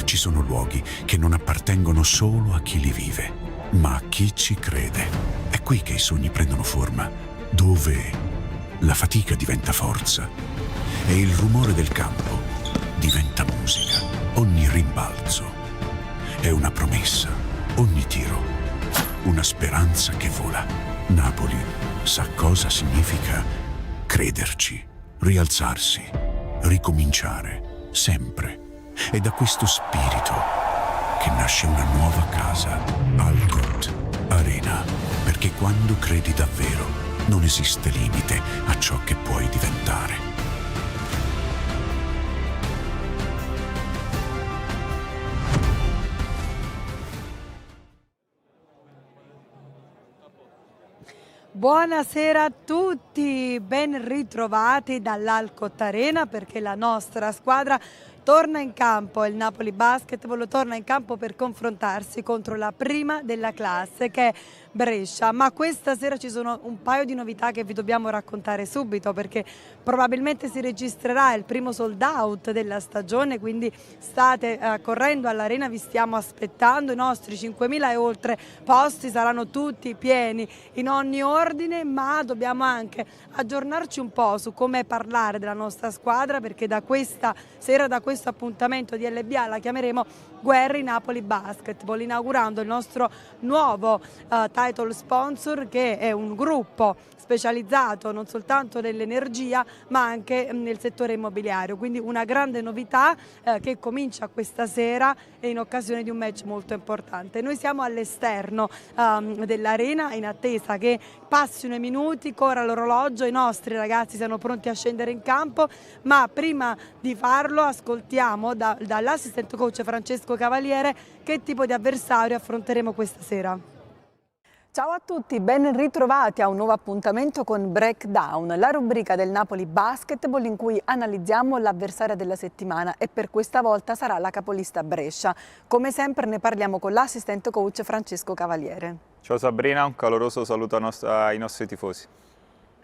Ci sono luoghi che non appartengono solo a chi li vive, ma a chi ci crede. È qui che i sogni prendono forma, dove la fatica diventa forza e il rumore del campo diventa musica. Ogni rimbalzo è una promessa, ogni tiro una speranza che vola. Napoli sa cosa significa crederci, rialzarsi, ricominciare, sempre. È da questo spirito che nasce una nuova casa, ALCOTT Arena, perché quando credi davvero non esiste limite a ciò che puoi diventare. Buonasera a tutti, ben ritrovati dall'ALCOTT Arena perché la nostra squadra torna in campo, il Napoli Basketball torna in campo per confrontarsi contro la prima della classe che è Brescia, ma questa sera ci sono un paio di novità che vi dobbiamo raccontare subito perché probabilmente si registrerà il primo sold out della stagione, quindi state correndo all'arena, vi stiamo aspettando, i nostri 5.000 e oltre posti saranno tutti pieni in ogni ordine, ma dobbiamo anche aggiornarci un po' su come parlare della nostra squadra perché da questa sera, da questo appuntamento di LBA la chiameremo Guerri Napoli Basketball, inaugurando il nostro nuovo title sponsor che è un gruppo specializzato non soltanto nell'energia ma anche nel settore immobiliare, quindi una grande novità che comincia questa sera e in occasione di un match molto importante. Noi siamo all'esterno dell'arena in attesa che passino i minuti, corra l'orologio, i nostri ragazzi siano pronti a scendere in campo, ma prima di farlo ascoltiamo dall'assistant coach Francesco Cavaliere che tipo di avversario affronteremo questa sera. Ciao a tutti, ben ritrovati a un nuovo appuntamento con Breakdown, la rubrica del Napoli Basketball in cui analizziamo l'avversaria della settimana e per questa volta sarà la capolista Brescia. Come sempre ne parliamo con l'assistant coach Francesco Cavaliere. Ciao Sabrina, un caloroso saluto ai nostri tifosi.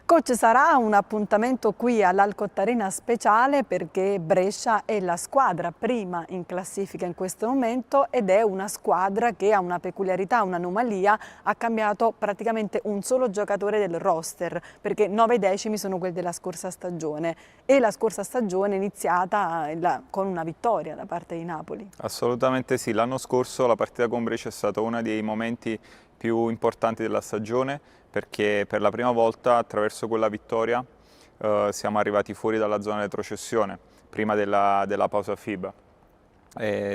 Coach, sarà un appuntamento qui all'ALCOTT Arena speciale perché Brescia è la squadra prima in classifica in questo momento ed è una squadra che ha una peculiarità, un'anomalia, ha cambiato praticamente un solo giocatore del roster perché 9 decimi sono quelli della scorsa stagione e la scorsa stagione è iniziata con una vittoria da parte di Napoli. Assolutamente sì, l'anno scorso la partita con Brescia è stata uno dei momenti più importanti della stagione perché per la prima volta attraverso quella vittoria siamo arrivati fuori dalla zona di retrocessione prima della pausa FIBA.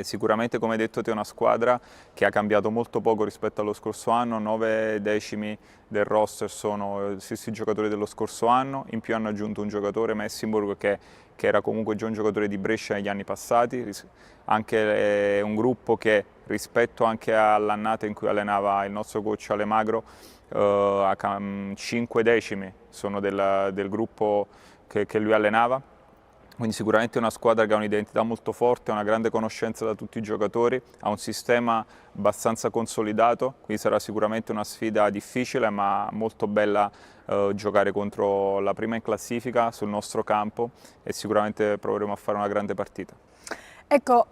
Sicuramente, come hai detto, è una squadra che ha cambiato molto poco rispetto allo scorso anno, 9 decimi del roster sono gli stessi giocatori dello scorso anno, in più hanno aggiunto un giocatore, Messimburg, che era comunque già un giocatore di Brescia negli anni passati, anche un gruppo che rispetto anche all'annata in cui allenava il nostro coach Alemagro, 5 decimi sono del gruppo che lui allenava. Quindi sicuramente è una squadra che ha un'identità molto forte, ha una grande conoscenza da tutti i giocatori, ha un sistema abbastanza consolidato, quindi sarà sicuramente una sfida difficile ma molto bella giocare contro la prima in classifica sul nostro campo e sicuramente proveremo a fare una grande partita. Ecco,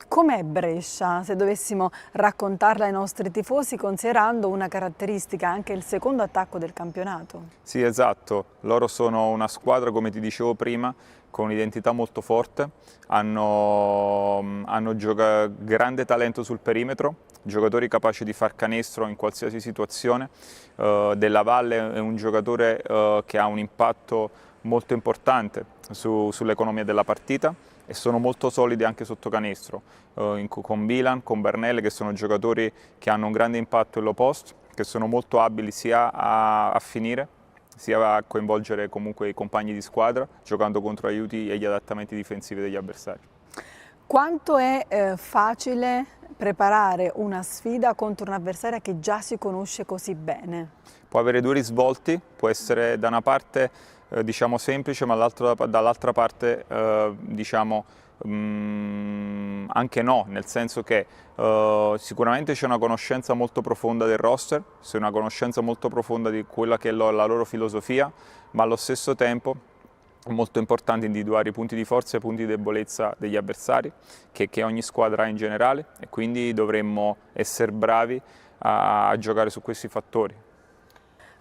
com'è Brescia, se dovessimo raccontarla ai nostri tifosi, considerando una caratteristica, anche il secondo attacco del campionato? Sì, esatto, loro sono una squadra, come ti dicevo prima, con un'identità molto forte, hanno grande talento sul perimetro, giocatori capaci di far canestro in qualsiasi situazione. Della Valle è un giocatore che ha un impatto molto importante sull'economia della partita e sono molto solidi anche sotto canestro, con Milan, con Bernelle, che sono giocatori che hanno un grande impatto in low post, che sono molto abili sia a finire, sia a coinvolgere comunque i compagni di squadra, giocando contro aiuti e gli adattamenti difensivi degli avversari. Quanto è facile preparare una sfida contro un'avversaria che già si conosce così bene? Può avere due risvolti, può essere da una parte diciamo semplice, ma dall'altra parte diciamo anche no, nel senso che sicuramente c'è una conoscenza molto profonda del roster, c'è una conoscenza molto profonda di quella che è la loro filosofia, ma allo stesso tempo È molto importante individuare i punti di forza e i punti di debolezza degli avversari, che ogni squadra ha in generale, e quindi dovremmo essere bravi a giocare su questi fattori.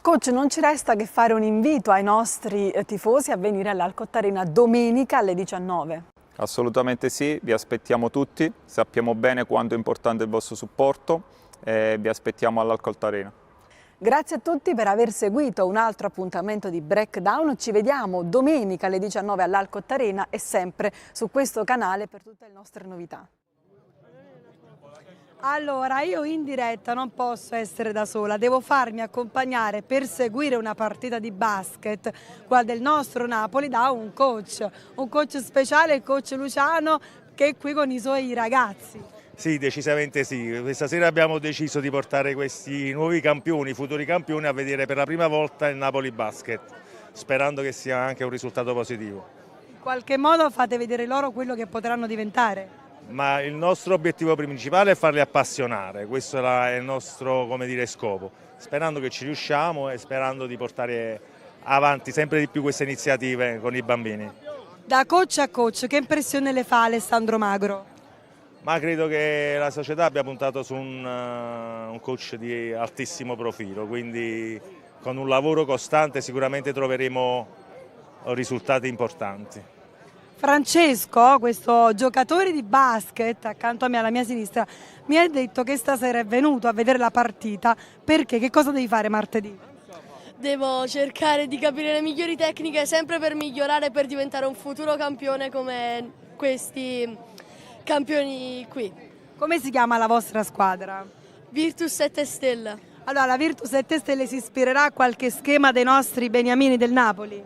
Coach, non ci resta che fare un invito ai nostri tifosi a venire all'ALCOTT Arena domenica alle 19. Assolutamente sì, vi aspettiamo tutti, sappiamo bene quanto è importante il vostro supporto e vi aspettiamo all'ALCOTT Arena. Grazie a tutti per aver seguito un altro appuntamento di Breakdown. Ci vediamo domenica alle 19 all'ALCOTT Arena e sempre su questo canale per tutte le nostre novità. Allora, io in diretta non posso essere da sola, devo farmi accompagnare per seguire una partita di basket, quella del nostro Napoli, da un coach speciale, il coach Luciano, che è qui con i suoi ragazzi. Sì, decisamente sì. Questa sera abbiamo deciso di portare questi nuovi campioni, futuri campioni, a vedere per la prima volta il Napoli Basket, sperando che sia anche un risultato positivo. In qualche modo fate vedere loro quello che potranno diventare. Ma il nostro obiettivo principale è farli appassionare, questo è il nostro, come dire, scopo, sperando che ci riusciamo e sperando di portare avanti sempre di più queste iniziative con i bambini. Da coach a coach, che impressione le fa Alessandro Magro? Ma credo che la società abbia puntato su un coach di altissimo profilo, quindi con un lavoro costante sicuramente troveremo risultati importanti. Francesco, questo giocatore di basket accanto a me alla mia sinistra, mi ha detto che stasera è venuto a vedere la partita perché che cosa devi fare martedì? Devo cercare di capire le migliori tecniche sempre per migliorare, per diventare un futuro campione come questi campioni qui. Come si chiama la vostra squadra? Virtus 7 Stelle. Allora, la Virtus 7 Stelle si ispirerà a qualche schema dei nostri beniamini del Napoli?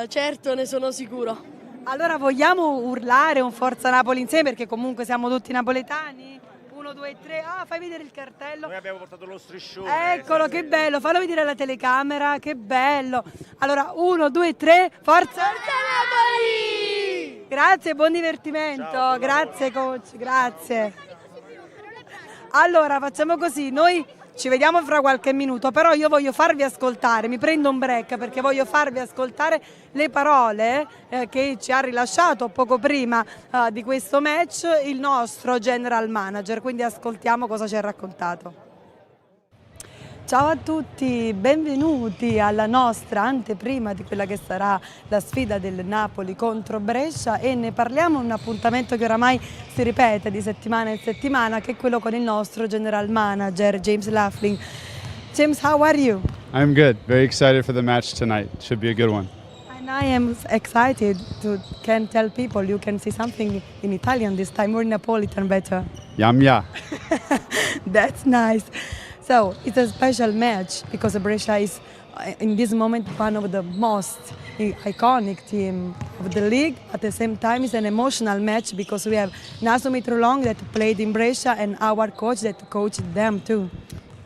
Certo, ne sono sicuro. Allora vogliamo urlare un Forza Napoli insieme perché comunque siamo tutti napoletani? 1, 2, 3, fai vedere il cartello. Noi abbiamo portato lo striscione. Eccolo, che bello, fallo vedere alla telecamera, che bello. Allora, 1, 2, 3, Forza Napoli! Grazie, buon divertimento, Ciao, grazie coach, grazie. Allora, facciamo così, noi ci vediamo fra qualche minuto, però io voglio farvi ascoltare, mi prendo un break perché voglio farvi ascoltare le parole che ci ha rilasciato poco prima di questo match il nostro general manager, quindi ascoltiamo cosa ci ha raccontato. Ciao a tutti, benvenuti alla nostra anteprima di quella che sarà la sfida del Napoli contro Brescia e ne parliamo, un appuntamento che oramai si ripete di settimana in settimana, che è quello con il nostro general manager James Laughlin. James, how are you? I'm good. Very excited for the match tonight. Should be a good one. And I am excited to can tell people you can see something in Italian this time or Napolitan better. Yam ya. That's nice. So it's a special match because Brescia is in this moment one of the most iconic team of the league. At the same time, it's an emotional match because we have Naso Mitrolong that played in Brescia and our coach that coached them too.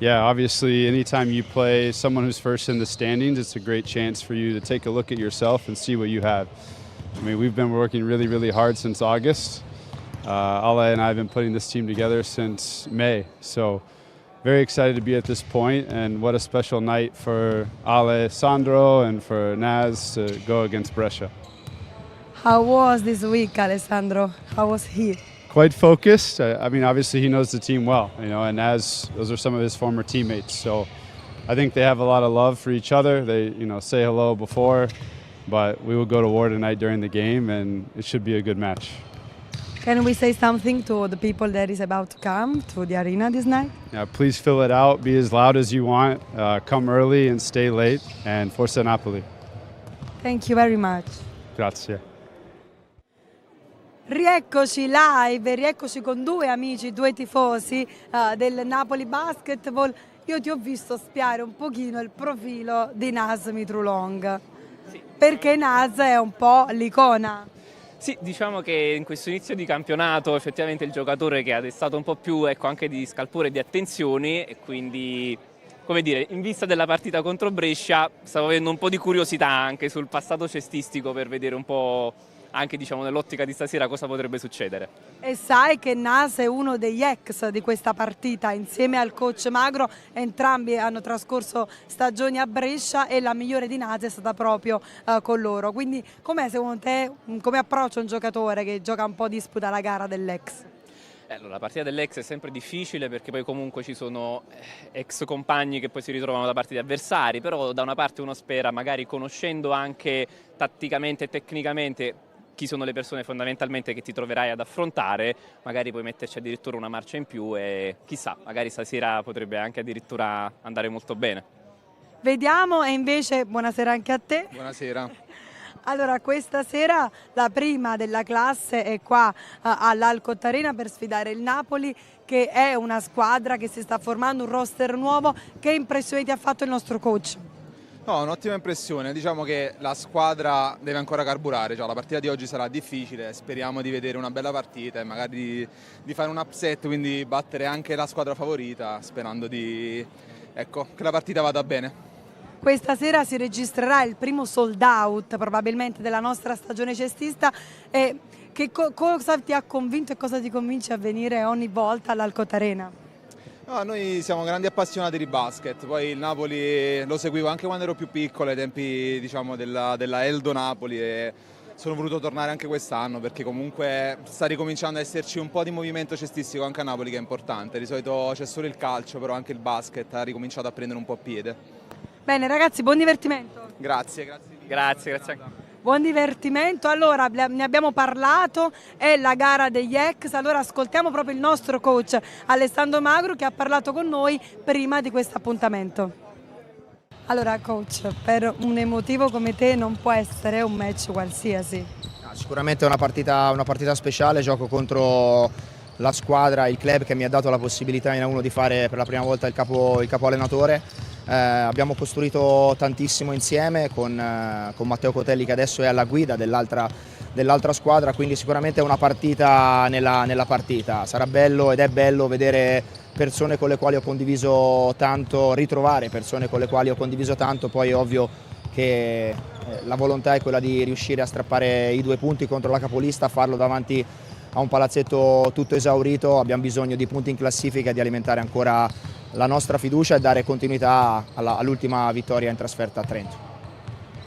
Yeah, obviously, anytime you play someone who's first in the standings, it's a great chance for you to take a look at yourself and see what you have. I mean, we've been working really, really hard since August. Ale and I have been putting this team together since May, so very excited to be at this point, and what a special night for Ale, Sandro, and for Naz to go against Brescia. How was this week, Alessandro? How was he? Quite focused. I mean, obviously he knows the team well, you know, and Naz, those are some of his former teammates, so I think they have a lot of love for each other. They, you know, say hello before, but we will go to war tonight during the game, and it should be a good match. Can we say something to the people that is about to come to the arena this night? Yeah, please fill it out, be as loud as you want, come early and stay late, and Forza Napoli. Thank you very much. Grazie. Rieccoci live, rieccoci con due amici, due tifosi del Napoli Basketball. Io ti ho visto spiare un pochino il profilo di Naz Mitrulong, sì, perché Naz è un po' l'icona. Sì, diciamo che in questo inizio di campionato effettivamente il giocatore che ha destato un po' più, ecco, anche di scalpore e di attenzioni, e quindi, come dire, in vista della partita contro Brescia stavo avendo un po' di curiosità anche sul passato cestistico per vedere un po' anche diciamo, nell'ottica di stasera cosa potrebbe succedere. E sai che Nas è uno degli ex di questa partita, insieme al coach Magro, entrambi hanno trascorso stagioni a Brescia e la migliore di Nas è stata proprio con loro. Quindi com'è secondo te, come approccia un giocatore che gioca un po' disputa la gara dell'ex? Allora, la partita dell'ex è sempre difficile perché poi comunque ci sono ex compagni che poi si ritrovano da parte di avversari, però da una parte uno spera, magari conoscendo anche tatticamente e tecnicamente chi sono le persone fondamentalmente che ti troverai ad affrontare, magari puoi metterci addirittura una marcia in più e chissà, magari stasera potrebbe anche addirittura andare molto bene. Vediamo, e invece buonasera anche a te. Buonasera. Allora, questa sera la prima della classe è qua all'ALCOTT Arena per sfidare il Napoli, che è una squadra che si sta formando, un roster nuovo. Che impressione ti ha fatto il nostro coach? No, un'ottima impressione, diciamo che la squadra deve ancora carburare, cioè, la partita di oggi sarà difficile, speriamo di vedere una bella partita e magari di fare un upset, quindi battere anche la squadra favorita, sperando che la partita vada bene. Questa sera si registrerà il primo sold out probabilmente della nostra stagione cestista. E cosa ti ha convinto e cosa ti convince a venire ogni volta all'ALCOTT Arena? No, noi siamo grandi appassionati di basket, poi il Napoli lo seguivo anche quando ero più piccolo, ai tempi diciamo, della Eldo Napoli, e sono voluto tornare anche quest'anno perché comunque sta ricominciando ad esserci un po' di movimento cestistico anche a Napoli, che è importante. Di solito c'è solo il calcio, però anche il basket ha ricominciato a prendere un po' piede. Bene ragazzi, buon divertimento. Grazie. Grazie. Buon divertimento. Allora, ne abbiamo parlato, è la gara degli ex, allora ascoltiamo proprio il nostro coach Alessandro Magro che ha parlato con noi prima di questo appuntamento. Allora coach, per un emotivo come te non può essere un match qualsiasi. Sicuramente è una partita speciale, gioco contro la squadra, il club che mi ha dato la possibilità in A1 di fare per la prima volta il capo allenatore. Abbiamo costruito tantissimo insieme con Matteo Cotelli, che adesso è alla guida dell'altra squadra, quindi sicuramente è una partita nella partita. Sarà bello ed è bello vedere persone con le quali ho condiviso tanto, ritrovare persone con le quali ho condiviso tanto. Poi è ovvio che la volontà è quella di riuscire a strappare i 2 punti contro la capolista, farlo davanti a un palazzetto tutto esaurito. Abbiamo bisogno di punti in classifica e di alimentare ancora la nostra fiducia e dare continuità all'ultima vittoria in trasferta a Trento.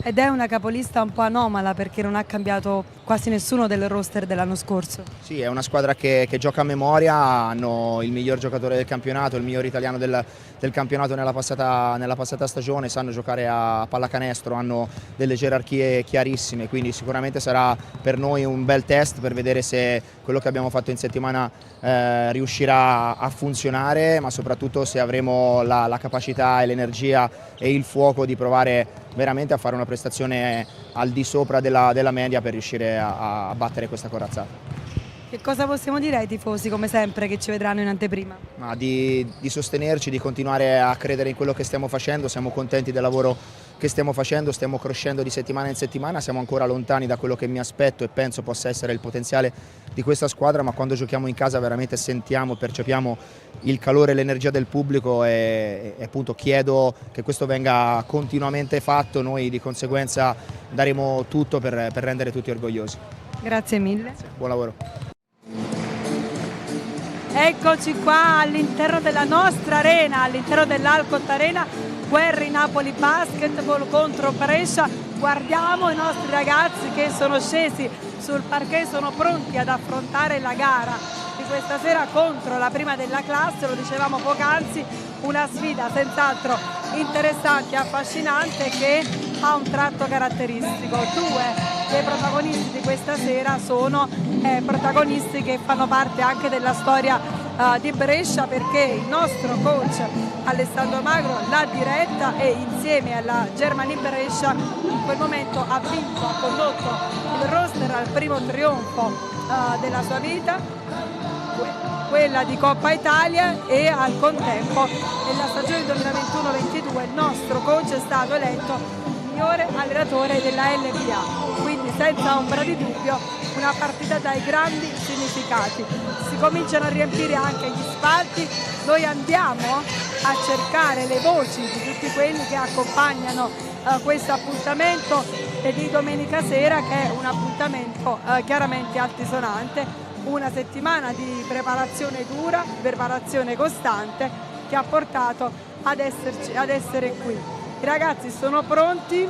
Ed è una capolista un po' anomala perché non ha cambiato quasi nessuno del roster dell'anno scorso. Sì, è una squadra che gioca a memoria, hanno il miglior giocatore del campionato, il miglior italiano del campionato nella passata stagione, sanno giocare a pallacanestro, hanno delle gerarchie chiarissime, quindi sicuramente sarà per noi un bel test per vedere se quello che abbiamo fatto in settimana riuscirà a funzionare, ma soprattutto se avremo la capacità e l'energia e il fuoco di provare veramente a fare una prestazione al di sopra della media per riuscire a battere questa corazzata. Che cosa possiamo dire ai tifosi, come sempre, che ci vedranno in anteprima? Di sostenerci, di continuare a credere in quello che stiamo facendo, siamo contenti del lavoro che stiamo facendo, stiamo crescendo di settimana in settimana, siamo ancora lontani da quello che mi aspetto e penso possa essere il potenziale di questa squadra, ma quando giochiamo in casa veramente sentiamo, percepiamo il calore e l'energia del pubblico e appunto chiedo che questo venga continuamente fatto, noi di conseguenza daremo tutto per rendere tutti orgogliosi. Grazie mille. Buon lavoro. Eccoci qua all'interno della nostra arena, all'interno dell'ALCOTT Arena, Guerri Napoli Basketball contro Brescia. Guardiamo i nostri ragazzi che sono scesi sul parquet, sono pronti ad affrontare la gara di questa sera contro la prima della classe, lo dicevamo poc'anzi, una sfida senz'altro interessante e affascinante che ha un tratto caratteristico. 2 dei protagonisti di questa sera sono protagonisti che fanno parte anche della storia di Brescia, perché il nostro coach Alessandro Magro l'ha diretta e insieme alla Germani Brescia in quel momento ha condotto il roster al primo trionfo della sua vita, quella di Coppa Italia, e al contempo nella stagione 2021-22 il nostro coach è stato eletto migliore allenatore della LBA, quindi senza ombra di dubbio una partita dai grandi significati. Si cominciano a riempire anche gli spalti, noi andiamo a cercare le voci di tutti quelli che accompagnano questo appuntamento di domenica sera, che è un appuntamento chiaramente altisonante, una settimana di preparazione dura, preparazione costante, che ha portato ad essere qui. I ragazzi sono pronti?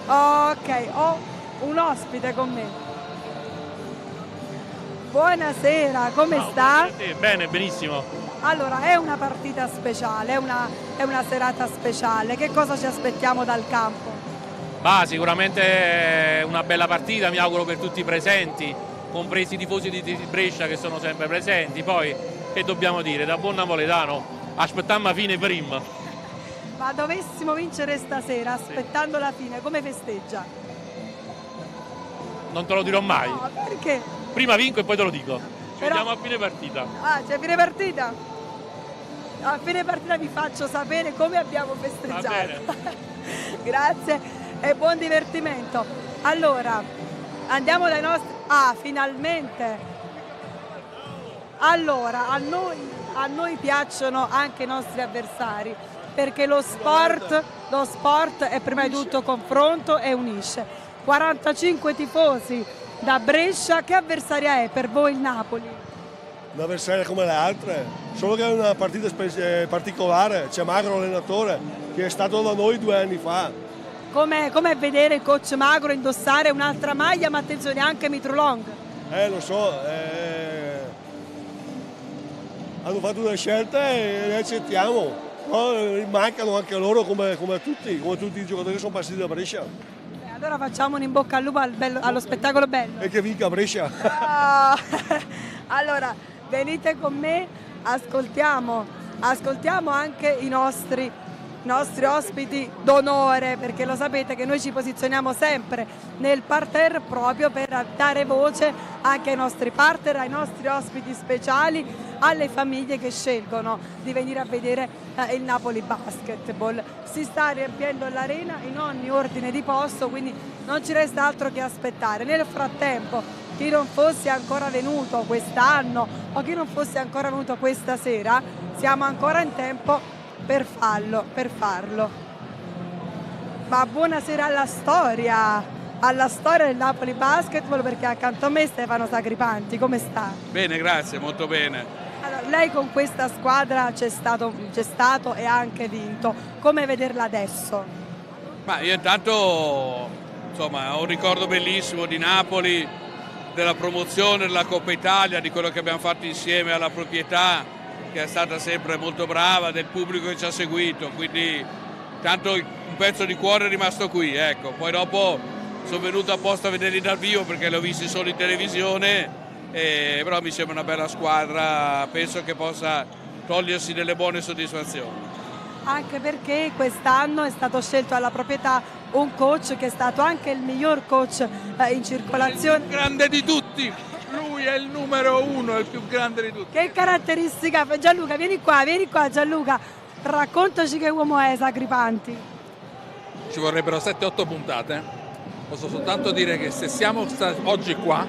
Ok, ho un ospite con me. Buonasera, come sta? Bene, benissimo. Allora, è una partita speciale, è una serata speciale. Che cosa ci aspettiamo dal campo? Sicuramente è una bella partita, mi auguro per tutti i presenti, compresi i tifosi di Brescia che sono sempre presenti. Poi, che dobbiamo dire, da buon napoletano, aspettiamo la fine prima. Ma dovessimo vincere stasera, aspettando la fine, come festeggia? Non te lo dirò mai. No, perché? Prima vinco e poi te lo dico. Ci Però... vediamo a fine partita. Ah, c'è fine partita? A fine partita vi faccio sapere come abbiamo festeggiato. Va bene. Grazie e buon divertimento. Allora, andiamo dai nostri... Ah, finalmente! Allora, a noi piacciono anche i nostri avversari, perché lo sport è prima di tutto confronto e unisce. 45 tifosi da Brescia, che avversaria è per voi il Napoli? Un'avversaria come le altre, solo che è una partita particolare. C'è Magro, allenatore, che è stato da noi 2 anni fa. Com'è vedere il coach Magro indossare un'altra maglia, ma attenzione anche Mitrolong? Lo so, hanno fatto una scelta e le accettiamo. Però mancano anche loro come tutti i giocatori che sono passati da Brescia. Allora facciamo un in bocca al lupo allo spettacolo bello. E che vinca Brescia. Allora, venite con me, ascoltiamo anche i nostri ospiti d'onore, perché lo sapete che noi ci posizioniamo sempre nel parterre proprio per dare voce anche ai nostri partner, ai nostri ospiti speciali, alle famiglie che scelgono di venire a vedere il Napoli Basketball. Si sta riempiendo l'arena in ogni ordine di posto, quindi non ci resta altro che aspettare. Nel frattempo, chi non fosse ancora venuto quest'anno o chi non fosse ancora venuto questa sera, siamo ancora in tempo per farlo. Ma buonasera alla storia del Napoli Basketball, perché accanto a me Stefano Sacripanti, come sta? Bene, grazie, molto bene. Allora, lei con questa squadra c'è stato e ha anche vinto, come vederla adesso? Ma io intanto insomma ho un ricordo bellissimo di Napoli, della promozione della Coppa Italia, di quello che abbiamo fatto insieme alla proprietà, che è stata sempre molto brava, del pubblico che ci ha seguito, quindi tanto un pezzo di cuore è rimasto qui, ecco. Poi dopo sono venuto apposta a vederli dal vivo perché li ho visti solo in televisione, però mi sembra una bella squadra, penso che possa togliersi delle buone soddisfazioni. Anche perché quest'anno è stato scelto alla proprietà un coach che è stato anche il miglior coach in circolazione. Il più grande di tutti! Lui è il numero 1, è il più grande di tutti. Che caratteristica, Gianluca, vieni qua Gianluca, raccontaci che uomo è Sacripanti. Ci vorrebbero 7-8 puntate, posso soltanto dire che se siamo oggi qua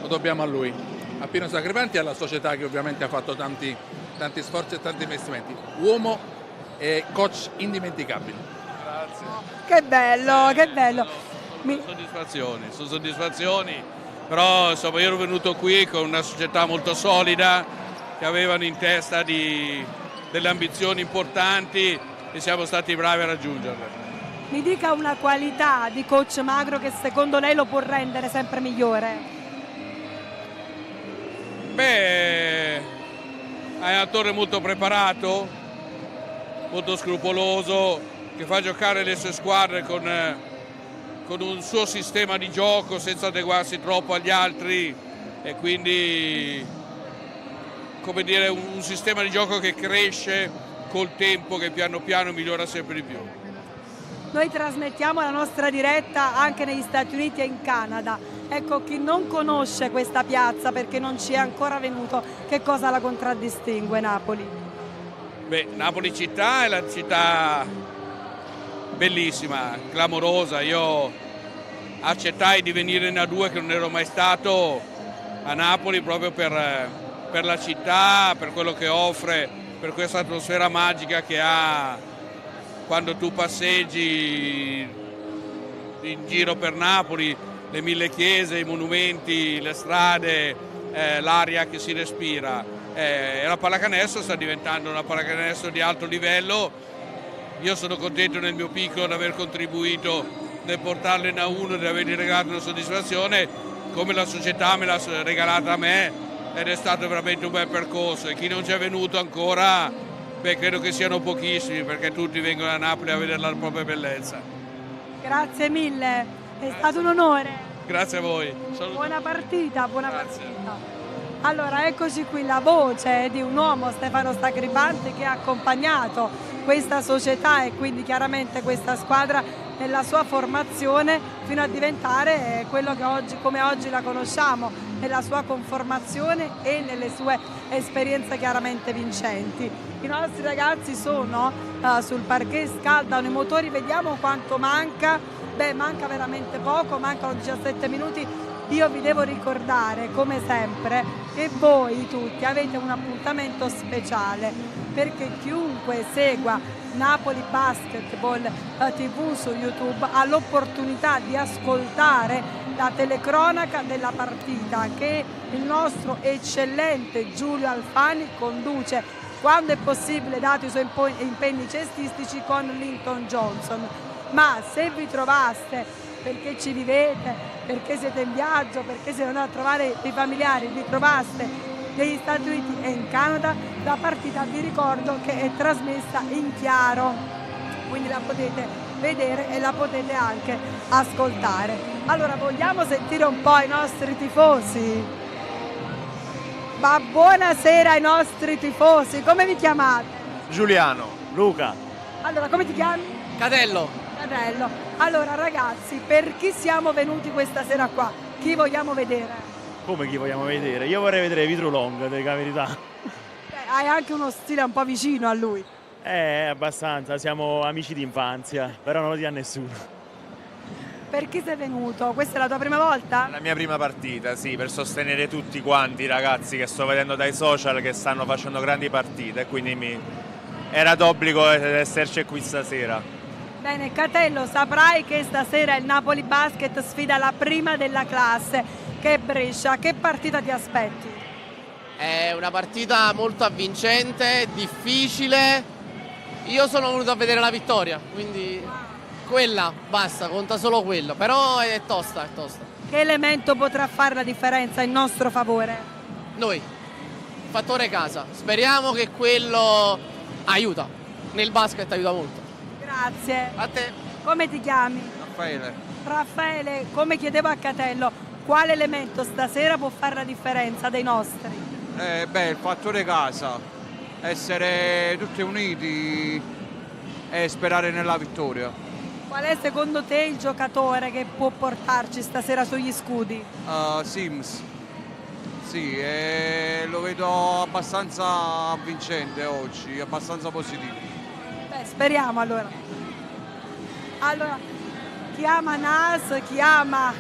lo dobbiamo a lui, a Pino Sacripanti e alla società che ovviamente ha fatto tanti sforzi e tanti investimenti. Uomo e coach indimenticabili. Grazie. Che bello, che bello. Sono soddisfazioni. Però insomma io ero venuto qui con una società molto solida, che avevano in testa delle ambizioni importanti e siamo stati bravi a raggiungerle. Mi dica una qualità di coach Magro che secondo lei lo può rendere sempre migliore. Beh, è un allenatore molto preparato, molto scrupoloso, che fa giocare le sue squadre con un suo sistema di gioco senza adeguarsi troppo agli altri e quindi, come dire, un sistema di gioco che cresce col tempo, che piano piano migliora sempre di più. Noi trasmettiamo la nostra diretta anche negli Stati Uniti e in Canada. Ecco, chi non conosce questa piazza perché non ci è ancora venuto, che cosa la contraddistingue Napoli? Beh, Napoli città è la città bellissima, clamorosa. Io accettai di venire in A2 che non ero mai stato a Napoli proprio per la città, per quello che offre, per questa atmosfera magica che ha quando tu passeggi in giro per Napoli, le 1000 chiese, i monumenti, le strade, l'aria che si respira. E la pallacanestro sta diventando una pallacanestro di alto livello. Io sono contento nel mio piccolo di aver contribuito nel portarlo in A1 e di avergli regalato una soddisfazione, come la società me l'ha regalata a me, ed è stato veramente un bel percorso. E chi non ci è venuto ancora, credo che siano pochissimi, perché tutti vengono a Napoli a vedere la propria bellezza. Grazie mille, è stato un onore. Grazie a voi. Buona partita, buona partita. Allora, eccoci qui la voce di un uomo, Stefano Sacripante, che ha accompagnato questa società e quindi chiaramente questa squadra nella sua formazione fino a diventare quello che oggi, come oggi la conosciamo, nella sua conformazione e nelle sue esperienze chiaramente vincenti. I nostri ragazzi sono sul parquet, scaldano i motori, vediamo quanto manca. Beh, manca veramente poco, mancano 17 minuti. Io vi devo ricordare, come sempre, che voi tutti avete un appuntamento speciale, perché chiunque segua Napoli Basketball TV su YouTube ha l'opportunità di ascoltare la telecronaca della partita che il nostro eccellente Giulio Alfani conduce quando è possibile, dato i suoi impegni cestistici, con Linton Johnson. Ma se vi trovaste, perché ci vivete, perché siete in viaggio, perché siete andati a trovare dei familiari, vi trovaste negli Stati Uniti e in Canada, la partita vi ricordo che è trasmessa in chiaro, quindi la potete vedere e la potete anche ascoltare. Allora, vogliamo sentire un po' i nostri tifosi? Ma buonasera ai nostri tifosi, come vi chiamate? Giuliano. Luca. Allora, come ti chiami? Catello. Allora ragazzi, per chi siamo venuti questa sera qua? Chi vogliamo vedere? Come chi vogliamo vedere? Io vorrei vedere Vitro Long, devo dire la verità. Hai anche uno stile un po' vicino a lui. Abbastanza, siamo amici d'infanzia, però non lo dia a nessuno. Per chi sei venuto? Questa è la tua prima volta? La mia prima partita, sì, per sostenere tutti quanti i ragazzi che sto vedendo dai social che stanno facendo grandi partite, e quindi era d'obbligo esserci qui stasera. Bene, Catello, saprai che stasera il Napoli Basket sfida la prima della classe, che è Brescia. Che partita ti aspetti? È una partita molto avvincente, difficile. Io sono venuto a vedere la vittoria, quindi quella, basta, conta solo quello. Però è tosta, è tosta. Che elemento potrà fare la differenza in nostro favore? Noi, fattore casa. Speriamo che quello aiuta. Nel basket aiuta molto. Grazie. A te. Come ti chiami? Raffaele. Raffaele, come chiedevo a Catello, quale elemento stasera può fare la differenza dei nostri? Il fattore casa, essere tutti uniti e sperare nella vittoria. Qual è secondo te il giocatore che può portarci stasera sugli scudi? Sims, sì, lo vedo abbastanza vincente oggi, abbastanza positivo. Speriamo allora. Allora, chi ama Nas, chi ama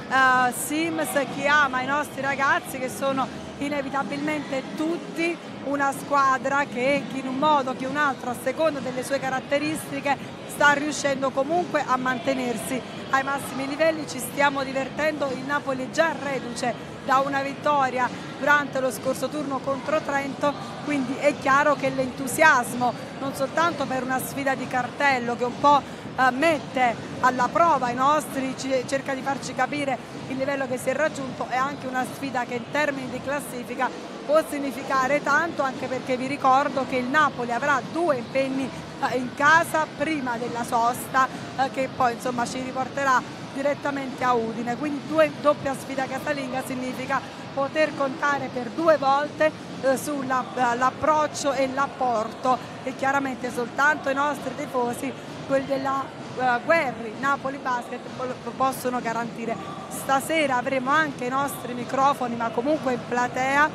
Sims, chi ama i nostri ragazzi, che sono inevitabilmente tutti una squadra che in un modo che un altro, a seconda delle sue caratteristiche, sta riuscendo comunque a mantenersi ai massimi livelli. Ci stiamo divertendo, il Napoli è già reduce da una vittoria durante lo scorso turno contro Trento, quindi è chiaro che l'entusiasmo, non soltanto per una sfida di cartello che un po' mette alla prova i nostri, cerca di farci capire il livello che si è raggiunto, è anche una sfida che in termini di classifica può significare tanto, anche perché vi ricordo che il Napoli avrà 2 impegni in casa prima della sosta, che poi insomma ci riporterà direttamente a Udine, quindi doppia sfida casalinga significa poter contare per 2 volte sull'approccio e l'apporto che chiaramente soltanto i nostri tifosi, quelli della Guerri Napoli Basket, possono garantire. Stasera avremo anche i nostri microfoni, ma comunque in platea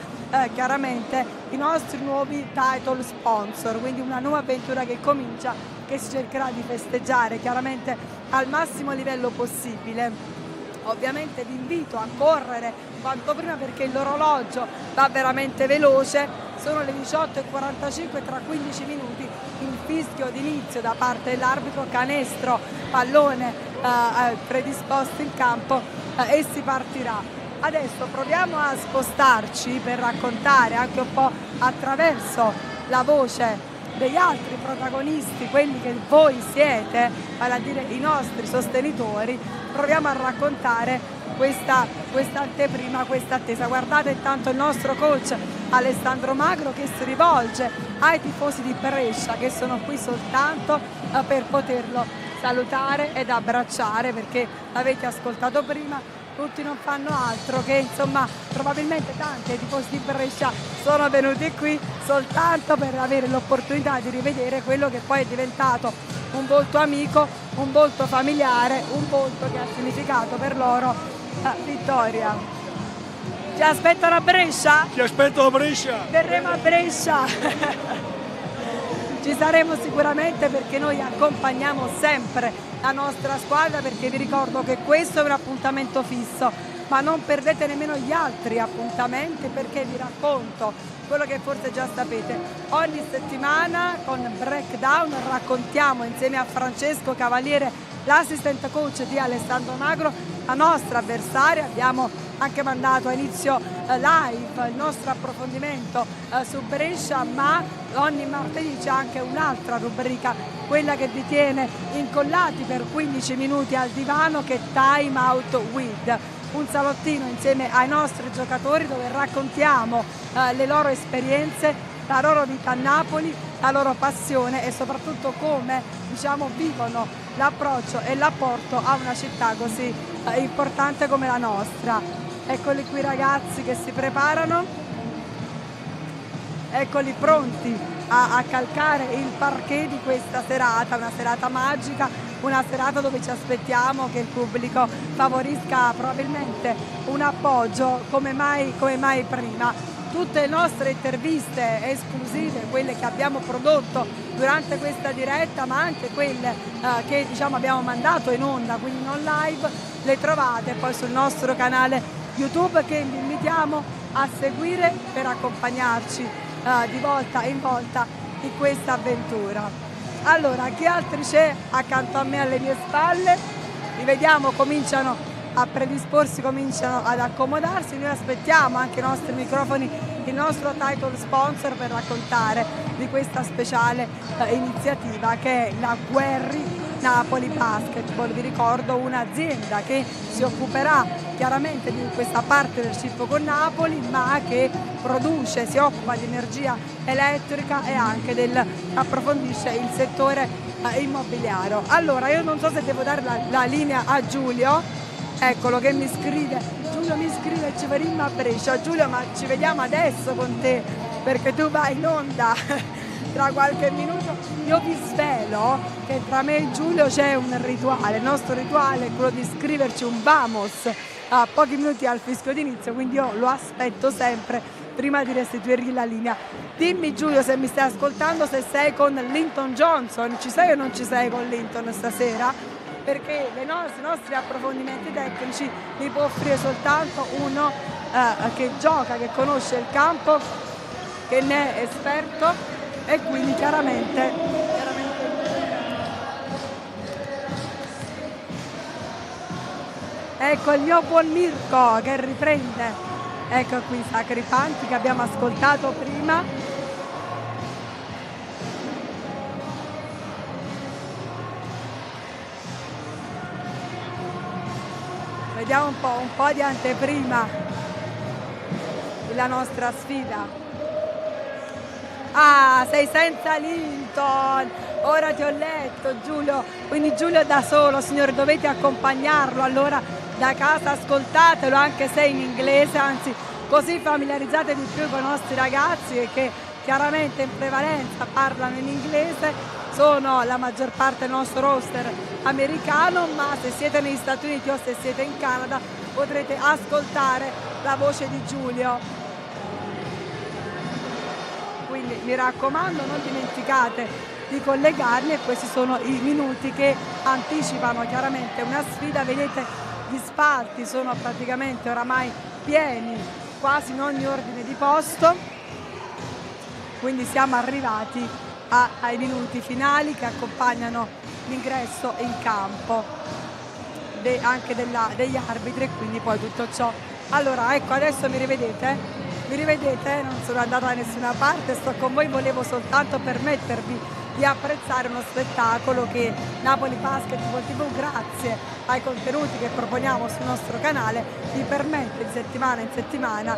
chiaramente i nostri nuovi title sponsor, quindi una nuova avventura che comincia, che si cercherà di festeggiare chiaramente al massimo livello possibile. ovviamente vi invito a correre quanto prima perché l'orologio va veramente veloce, sono le 18:45, tra 15 minuti il fischio d'inizio da parte dell'arbitro, canestro, pallone predisposto in campo e si partirà. Adesso proviamo a spostarci per raccontare anche un po' attraverso la voce degli altri protagonisti, quelli che voi siete, vale a dire i nostri sostenitori, proviamo a raccontare questa anteprima, questa attesa. Guardate intanto il nostro coach Alessandro Magro che si rivolge ai tifosi di Brescia che sono qui soltanto per poterlo salutare ed abbracciare, perché l'avete ascoltato prima, tutti non fanno altro che, insomma, probabilmente tanti dei tifosi di Brescia sono venuti qui soltanto per avere l'opportunità di rivedere quello che poi è diventato un volto amico, un volto familiare, un volto che ha significato per loro vittoria. Ci aspettano a Brescia? Ti aspetto a Brescia! Verremo a Brescia! Ci saremo sicuramente, perché noi accompagniamo sempre la nostra squadra, perché vi ricordo che questo è un appuntamento fisso, ma non perdete nemmeno gli altri appuntamenti, perché vi racconto quello che forse già sapete. Ogni settimana con Breakdown raccontiamo insieme a Francesco Cavaliere, l'assistant coach di Alessandro Magro, la nostra avversaria. Abbiamo anche mandato a inizio live il nostro approfondimento su Brescia, ma ogni martedì c'è anche un'altra rubrica, quella che vi tiene incollati per 15 minuti al divano, che è Time Out With, un salottino insieme ai nostri giocatori dove raccontiamo le loro esperienze, la loro vita a Napoli, la loro passione e soprattutto come, diciamo, vivono l'approccio e l'apporto a una città così importante come la nostra. Eccoli qui ragazzi che si preparano, eccoli pronti a calcare il parquet di questa serata, una serata magica, una serata dove ci aspettiamo che il pubblico favorisca probabilmente un appoggio come mai prima. Tutte le nostre interviste esclusive, quelle che abbiamo prodotto durante questa diretta, ma anche quelle che abbiamo mandato in onda, quindi non live, le trovate poi sul nostro canale YouTube, che vi invitiamo a seguire per accompagnarci di volta in volta in questa avventura. Allora, chi altri c'è accanto a me alle mie spalle? Li vediamo, cominciano a predisporsi, cominciano ad accomodarsi. Noi aspettiamo anche i nostri microfoni, il nostro title sponsor, per raccontare di questa speciale iniziativa che è la Germani Napoli Basketball. Vi ricordo, un'azienda che si occuperà chiaramente di questa parte del CIP con Napoli, ma che produce, si occupa di energia elettrica e anche approfondisce il settore immobiliare. Allora, io non so se devo dare la linea a Giulio, eccolo che mi scrive, Giulio mi scrive: ci vedremo a Brescia. Giulio, ma ci vediamo adesso con te, perché tu vai in onda tra qualche minuto. Io vi svelo che tra me e Giulio c'è un rituale, il nostro rituale è quello di scriverci un vamos a pochi minuti al fischio d'inizio, quindi io lo aspetto sempre prima di restituirgli la linea. Dimmi Giulio, se mi stai ascoltando, se sei con Linton Johnson, ci sei o non ci sei con Linton stasera? Perché i nostri approfondimenti tecnici li può offrire soltanto uno che gioca, che conosce il campo, che ne è esperto, e quindi chiaramente ecco il mio buon Mirko che riprende. Ecco qui i Sacripanti che abbiamo ascoltato prima. Vediamo un po' di anteprima della nostra sfida. Ah, sei senza Linton, ora ti ho letto Giulio, quindi Giulio è da solo, signori, dovete accompagnarlo, allora da casa ascoltatelo anche se in inglese, anzi così familiarizzate di più con i nostri ragazzi che chiaramente in prevalenza parlano in inglese, sono la maggior parte del nostro roster americano, ma se siete negli Stati Uniti o se siete in Canada potrete ascoltare la voce di Giulio. Quindi mi raccomando, non dimenticate di collegarli, e questi sono i minuti che anticipano chiaramente una sfida. Vedete gli spalti sono praticamente oramai pieni quasi in ogni ordine di posto, quindi siamo arrivati ai minuti finali che accompagnano l'ingresso in campo anche degli arbitri e quindi poi tutto ciò. Allora ecco, adesso mi rivedete? Mi rivedete? Non sono andata da nessuna parte, sto con voi, volevo soltanto permettervi di apprezzare uno spettacolo che Napoli Basketball TV, grazie ai contenuti che proponiamo sul nostro canale, vi permette di settimana in settimana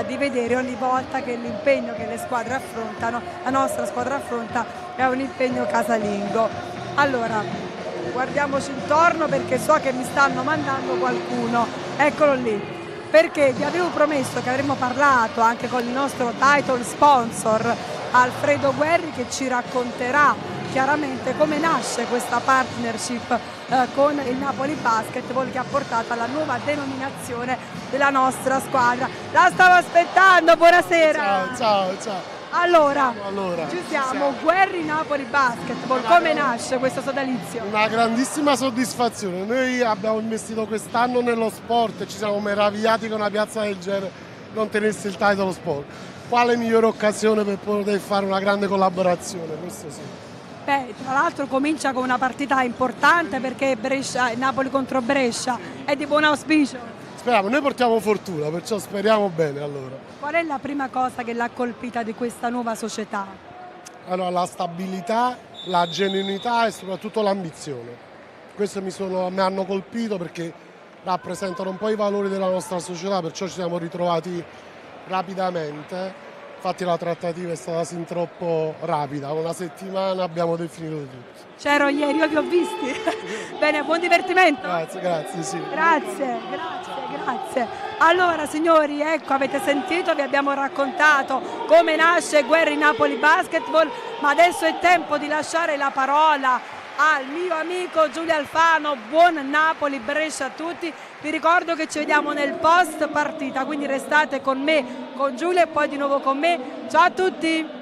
di vedere ogni volta che l'impegno che le squadre affrontano, la nostra squadra affronta, è un impegno casalingo. Allora, guardiamoci intorno perché so che mi stanno mandando qualcuno, eccolo lì. Perché vi avevo promesso che avremmo parlato anche con il nostro title sponsor Alfredo Guerri, che ci racconterà chiaramente come nasce questa partnership con il Napoli Basketball, che ha portato alla nuova denominazione della nostra squadra. La stavo aspettando, buonasera! Ciao. Allora, ci siamo. Guerri Napoli Basketball, come nasce questo sodalizio? Una grandissima soddisfazione, noi abbiamo investito quest'anno nello sport e ci siamo meravigliati che una piazza del genere non tenesse il titolo sport. Quale migliore occasione per poter fare una grande collaborazione, questo sì. Beh, tra l'altro comincia con una partita importante perché Napoli contro Brescia è di buon auspicio. Speriamo, noi portiamo fortuna, perciò speriamo bene allora. Qual è la prima cosa che l'ha colpita di questa nuova società? Allora, la stabilità, la genuinità e soprattutto l'ambizione. Questo mi hanno colpito perché rappresentano un po' i valori della nostra società, perciò ci siamo ritrovati rapidamente. Infatti la trattativa è stata sin troppo rapida, una settimana abbiamo definito tutto. C'ero ieri, io vi ho visti. Bene, buon divertimento. Grazie, sì. Grazie. Allora signori, ecco, avete sentito, vi abbiamo raccontato come nasce Guerri Napoli Basketball, ma adesso è tempo di lasciare la parola al mio amico Giulio Alfano. Buon Napoli Brescia a tutti, vi ricordo che ci vediamo nel post partita, quindi restate con me, con Giulio e poi di nuovo con me. Ciao a tutti.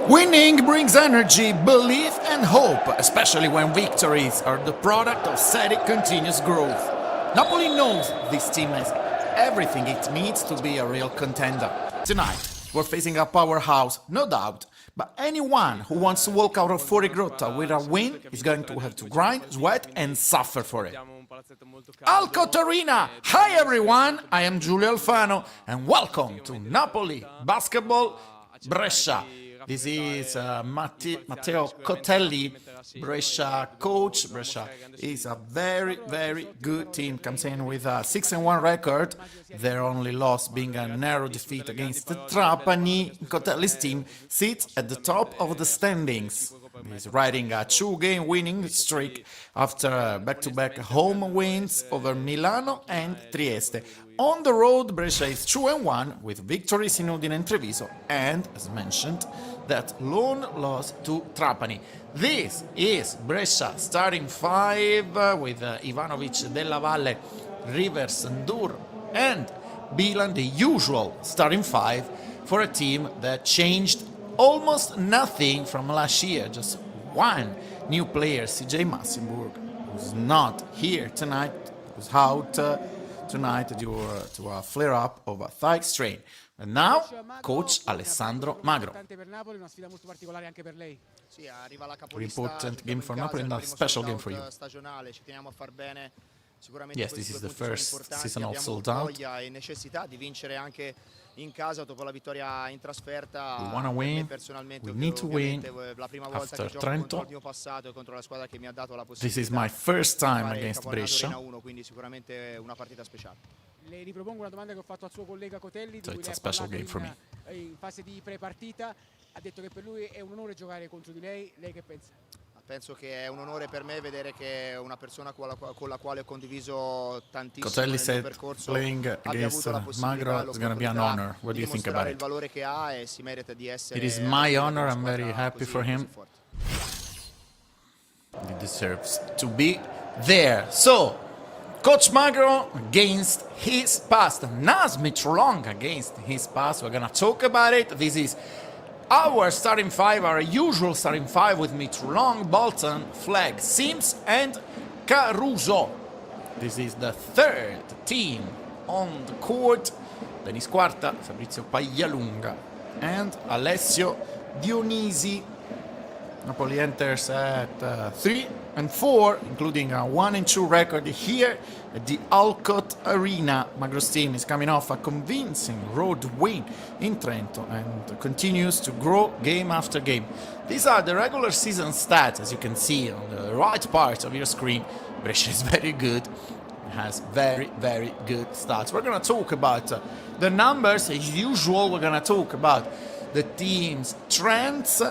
Winning brings energy, belief and hope, especially when victories are the product of steady, continuous growth. Napoli knows this team has everything it needs to be a real contender. Tonight, we're facing a powerhouse, no doubt, but anyone who wants to walk out of Fuorigrotta with a win is going to have to grind, sweat and suffer for it. ALCOTT Arena! Hi everyone, I am Giulio Alfano and welcome to Napoli Basketball Brescia. This is Matteo Cotelli, Brescia coach. Brescia is a very, very good team. Comes in with a 6-1 record. Their only loss being a narrow defeat against Trapani. Cotelli's team sits at the top of the standings. He's riding a 2-game winning streak after back-to-back home wins over Milano and Trieste. On the road, Brescia is 2-1 with victories in Udine and Treviso and, as mentioned, that lone loss to Trapani. This is Brescia starting 5 with Ivanovic, Della Valle, Rivers, Ndur and Bilan, the usual starting 5 for a team that changed almost nothing from last year. Just one new player, CJ Massenburg, who's not here tonight, who's out tonight due to a flare-up of a thigh strain. And now, coach Alessandro Magro. Very important game for Napoli and a special game for you. Yes, this is the first seasonal sold out. We want to win, we need to win after Trento. This is my first time against Brescia. So it's a special game for me. Penso che è un onore per me vedere che una persona con la quale ho condiviso tantissimo Cotelli said percorso playing against Magro is going to be an honor. What do you think about it? It is my honor. I'm very happy for him. He deserves to be there. So, Coach Magro against his past. Naz Mitrolong against his past. We're going to talk about it. This is our starting 5, our usual starting 5 with Mitrolong, Bolton, Flag, Sims and Caruso. This is the third team on the court. Denis Quarta, Fabrizio Paglialunga and Alessio Dionisi. Napoli enters at 3 and 4, including a 1-2 record here at the ALCOTT Arena. Magro's team is coming off a convincing road win in Trento and continues to grow game after game. These are the regular season stats, as you can see on the right part of your screen. Brescia is very good, has very, very good stats. We're going to talk about the numbers. As usual, we're going to talk about the team's trends.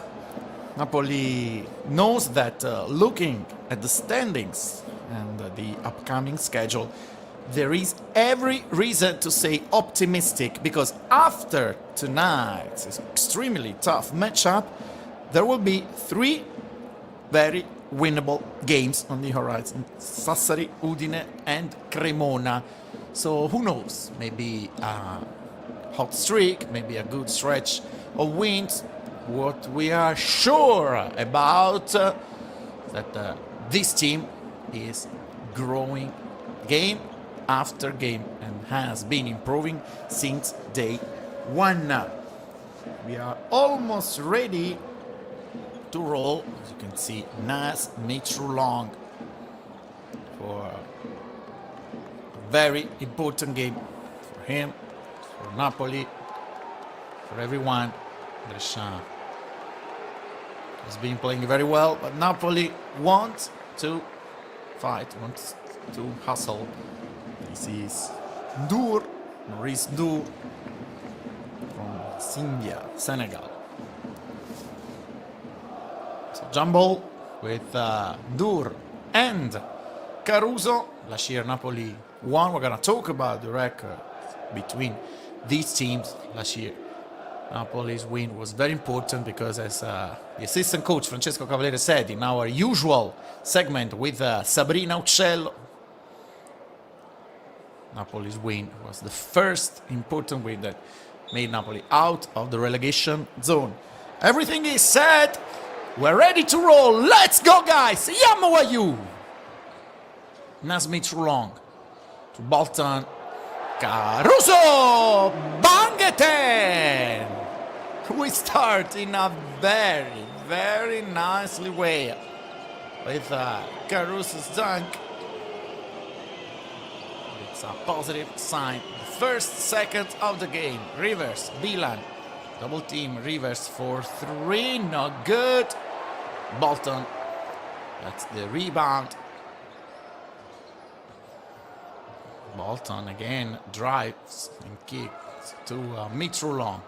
Napoli knows that looking at the standings and the upcoming schedule, there is every reason to say optimistic, because after tonight's extremely tough matchup, there will be 3 very winnable games on the horizon: Sassari, Udine and Cremona. So who knows, maybe a hot streak, maybe a good stretch of wins. What we are sure about that this team is growing game after game and has been improving since day 1. We are almost ready to roll. As you can see, Nas Mitrulong for a very important game for him, for Napoli, for everyone. Brescia has been playing very well, but Napoli wants to fight, wants to hustle. This is Maurice Ndour from Sindia, Senegal. So jumble with Ndour and Caruso. Last year Napoli won. We're gonna talk about the record between these teams last year. Napoli's win was very important because, as the assistant coach Francesco Cavaliere said in our usual segment with Sabrina Uccello, Napoli's win was the first important win that made Napoli out of the relegation zone. Everything is set. We're ready to roll. Let's go, guys. Yamawayu. Nazmi Trulong to Bolton. Caruso. Bangeten. We start in a very, very nicely way with Caruso's dunk. It's a positive sign. First second of the game. Rivers, Bilan. Double team, Rivers for 3. Not good. Bolton. That's the rebound. Bolton again drives and kicks to Mitrulong.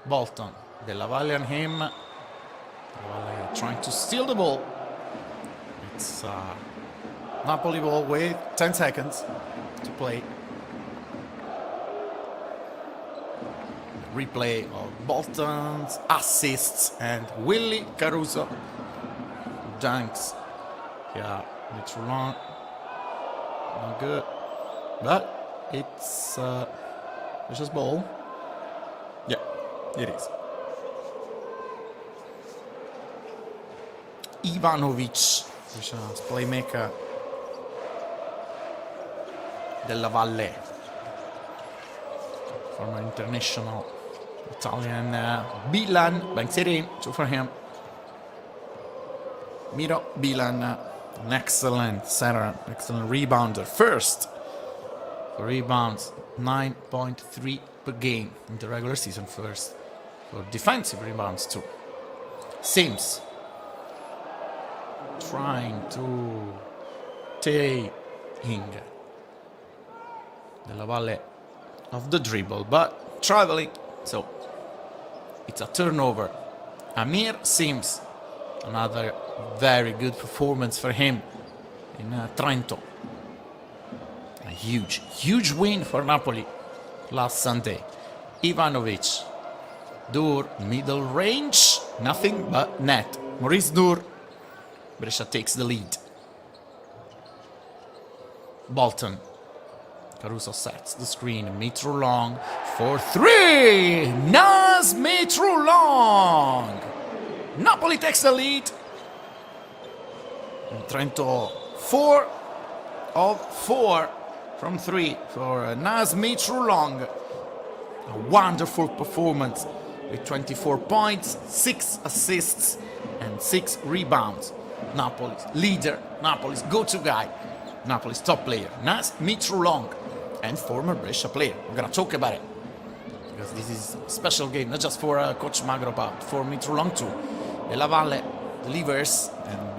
Bolton. Della Valle on him. Della Valle trying to steal the ball. It's Napoli ball with 10 seconds to play. Replay of Bolton's assists and Willy Caruso dunks. Yeah, Mitrulong. Not good. But it's just ball. Yeah, it is. Ivanovic, playmaker. Della Valle, former international Italian. Bilan, banks it in, 2 for him. Miro Bilan, an excellent setter, excellent rebounder. First for rebounds, 9.3 per game in the regular season. First for defensive rebounds too. Sims trying to take Della Valle of the dribble, but traveling, so it's a turnover. Amir Sims, another very good performance for him in Trento. A huge win for Napoli last Sunday. Ivanovic, Dur, middle range, nothing but net. Maurice Dur, Brescia takes the lead. Bolton. Caruso sets the screen. Mitrulong for 3. Naz Mitrulong. Napoli takes the lead. And Trento 4 of 4 from 3 for Naz Mitrulong. A wonderful performance with 24 points, 6 assists and 6 rebounds. Napoli's leader, Napoli's go-to guy, Napoli's top player, Naz Mitrulong, and former Brescia player. We're gonna talk about it because this is a special game, not just for Coach Magro, but for Mitrulong too. Della Valle delivers and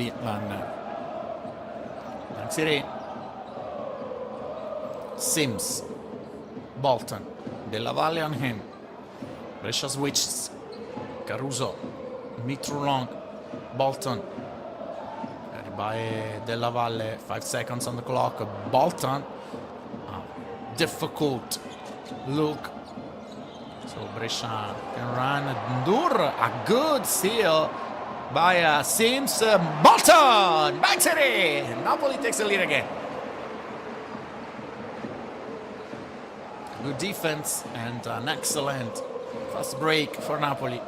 banks it in. Sims, Bolton, Della Valle on him. Brescia switches. Caruso, Mitrulong, Bolton. Carried by Della Valle, 5 seconds on the clock. Bolton. Difficult look. So Brescia can run. Ndur, a good steal by Sims. Bolton banks it in. Napoli takes the lead again. Good defense and an excellent fast break for Napoli.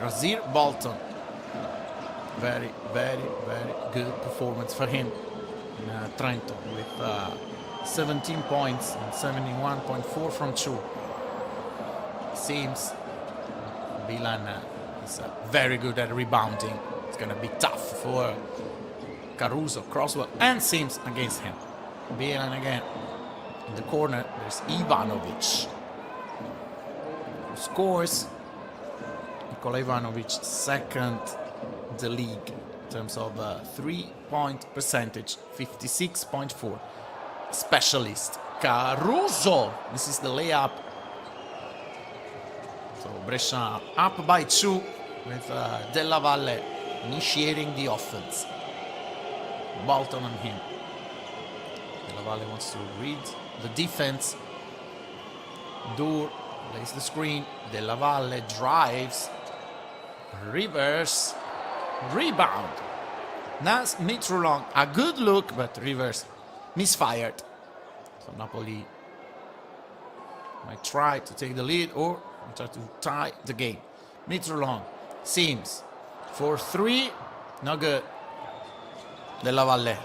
Razir Bolton. Very, very, very good performance for him in Trento with 17 points and 71.4 from 2. Seems Milan is very good at rebounding. It's going to be tough for Caruso, Croswell, and Sims against him. Milan again. In the corner, there's Ivanovic, who scores. Nikola Ivanovic, second in the league in terms of 3-point percentage, 56.4. Specialist Caruso. This is the layup. So Brescia up by 2 with Della Valle initiating the offense. Bolton on him. Della Valle wants to read the defense. Dur lays the screen. Della Valle drives. Reverse. Rebound. Nas Mitrulong. A good look, but reverse. Misfired. So Napoli might try to take the lead or try to tie the game. Mitrulong. Seems. For 3. No good. Della Valle.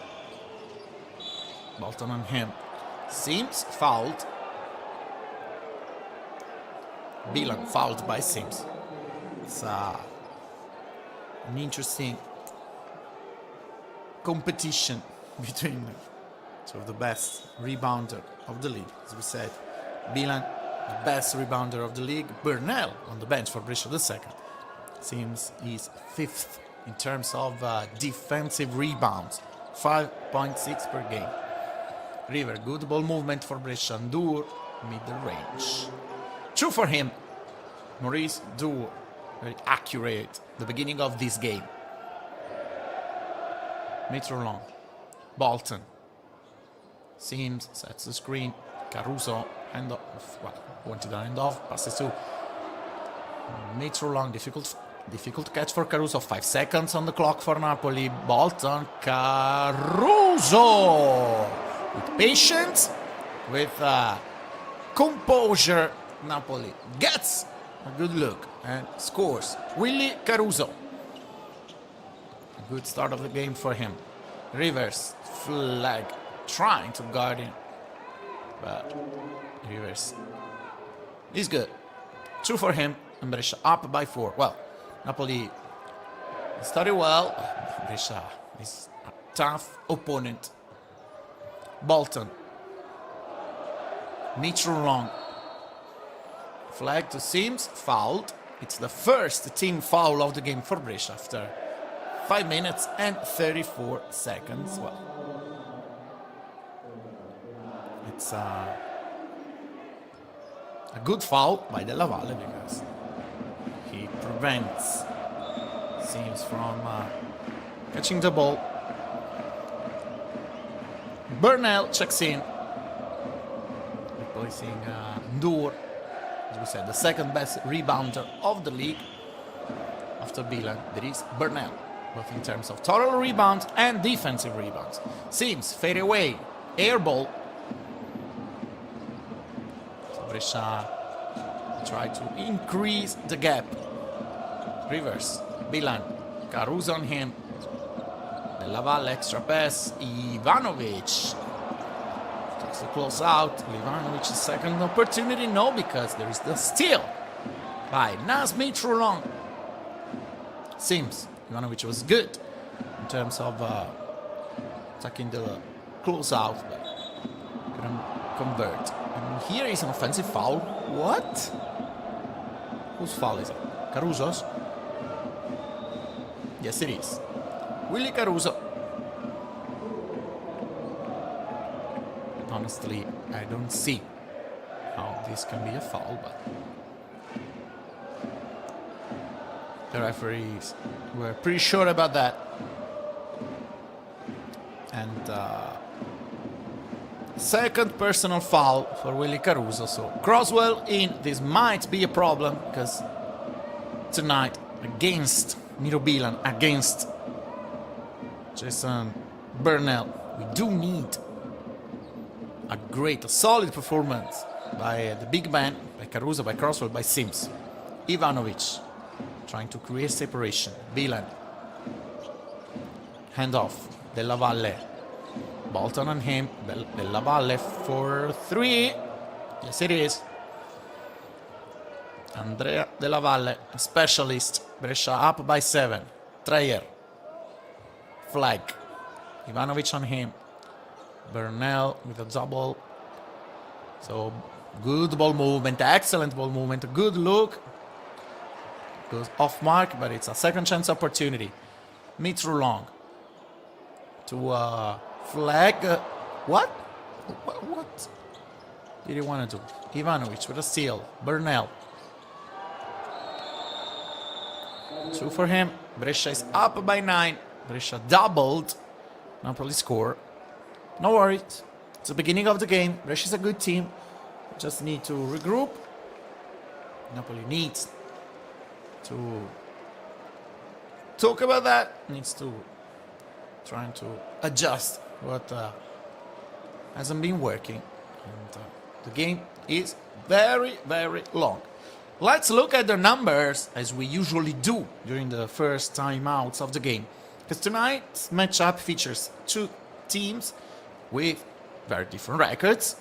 Bolton on him. Sims fouled. Bilan fouled by Sims. It's an interesting competition between two of the best rebounder of the league. As we said, Bilan, the best rebounder of the league. Bernal on the bench for Brescia the second. Sims is 5th in terms of defensive rebounds. 5.6 per game. River, good ball movement for Brescia. Dur, mid-range. True for him. Maurice Dur, very accurate the beginning of this game. Mitrolong. Bolton. Sims sets the screen. Caruso, hand off. Well, wanted a hand off. Passes to Mitrolong. Difficult catch for Caruso. 5 seconds on the clock for Napoli. Bolton. Caruso! With patience, with composure, Napoli gets a good look and scores. Willy Caruso. A good start of the game for him. Rivers, flag, trying to guard him, but Rivers is good. 2 for him, and Brescia up by 4. Well, Napoli started well. Brescia is a tough opponent. Bolton. Mitrulong. Flag to Sims. Fouled. It's the first team foul of the game for Brescia after 5 minutes and 34 seconds. Well, it's a good foul by Della Valle because he prevents Sims from catching the ball. Bernal checks in, replacing Ndur, as we said, the second best rebounder of the league. After Bilan, there is Bernal, both in terms of total rebounds and defensive rebounds. Sims, fade away, air ball. So Brescia try to increase the gap. Reverse, Bilan, Caruso on him. Della Valle, extra pass, Ivanovic takes a close out. Ivanovic's second opportunity, no, because there is the steal by Nas Mitrulong. Seems Ivanovic was good in terms of attacking the close out, but couldn't convert. And here is an offensive foul. What? Whose foul is it? Caruso's? Yes, it is. Willy Caruso. Honestly, I don't see how this can be a foul, but The referees were pretty sure about that. And second personal foul for Willy Caruso. So Croswell in. This might be a problem because tonight against Miro Bilan, against Jason Burnell, we do need a solid performance by the big man, by Caruso, by Croswell, by Sims. Ivanovic trying to create separation. Bilan. Handoff. Della Valle. Bolton on him. Della Valle for 3. Yes, it is. Andrea Della Valle, specialist. Brescia up by 7. Treyer. Flag. Ivanovic on him. Burnell with a double. So good ball movement, excellent ball movement, good look. Goes off mark, but it's a second chance opportunity. Mitru long. To flag. What? What did he want to do? Ivanovic with a steal. Burnell. 2 for him. Brescia is up by 9. Brescia doubled. Napoli score. No worries. It's the beginning of the game. Brescia is a good team. Just need to regroup. Napoli needs to talk about that. Needs to trying to adjust what hasn't been working. And the game is very, very long. Let's look at the numbers as we usually do during the first timeouts of the game. Because tonight's matchup features 2 teams with very different records,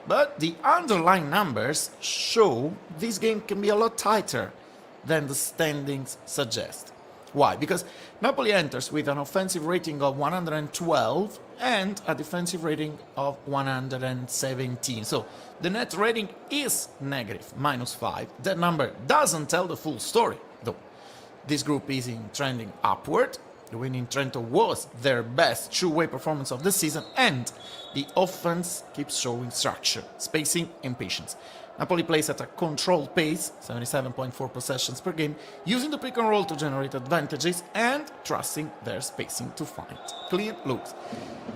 but the underlying numbers show this game can be a lot tighter than the standings suggest. Why? Because Napoli enters with an offensive rating of 112 and a defensive rating of 117. So the net rating is negative, -5. That number doesn't tell the full story, though. This group is trending upward. The win in Trento was their best two-way performance of the season, and the offense keeps showing structure, spacing, and patience. Napoli plays at a controlled pace, 77.4 possessions per game, using the pick and roll to generate advantages and trusting their spacing to find clean looks.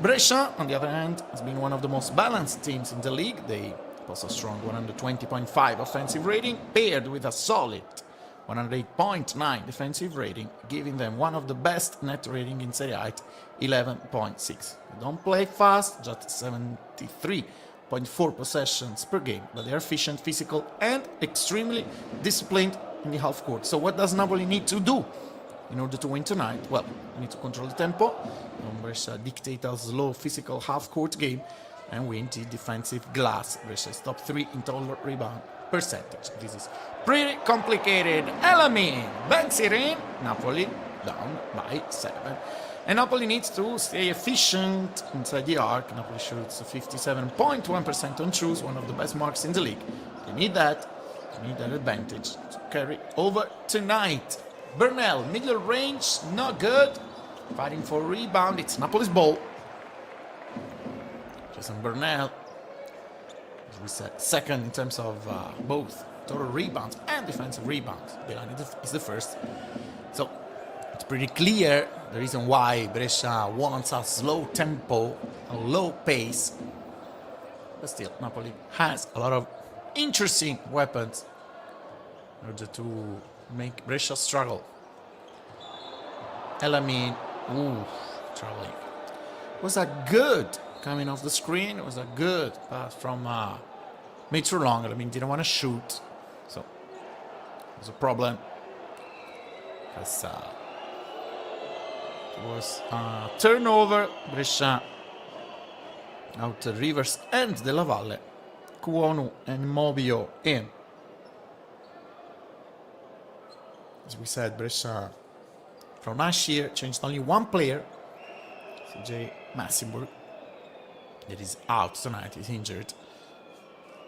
Brescia, on the other hand, has been one of the most balanced teams in the league. They post a strong 120.5 offensive rating, paired with a solid 108.9 defensive rating, giving them one of the best net rating in Serie A at 11.6. They don't play fast, just 73.4 possessions per game, but they are efficient, physical, and extremely disciplined in the half court. So what does Napoli need to do in order to win tonight? Well, they need to control the tempo, Brescia dictate a slow physical half court game, and win the defensive glass. Brescia is top 3 in total rebound percentage. This is pretty complicated. Elamin banks it in. Napoli down by 7. And Napoli needs to stay efficient inside the arc. Napoli shoots 57.1% on trues, one of the best marks in the league. They need that. They need that advantage to carry over tonight. Burnell, middle range, not good. Fighting for rebound. It's Napoli's ball. Jason Burnell, as we said, second in terms of both total rebounds and defensive rebounds. Bilan is the first. So it's pretty clear the reason why Brescia wants a slow tempo, a low pace. But still, Napoli has a lot of interesting weapons in order to make Brescia struggle. Elamin, troubling. Was a good coming off the screen. It was a good pass from Mitchell Long. Elamin didn't want to shoot, so it was a problem. Because it was a turnover. Brescia out to Rivers and Della Valle. Cuonu and Mobio in. As we said, Brescia from last year changed only one player, CJ Massenburg, that is out tonight, he's injured.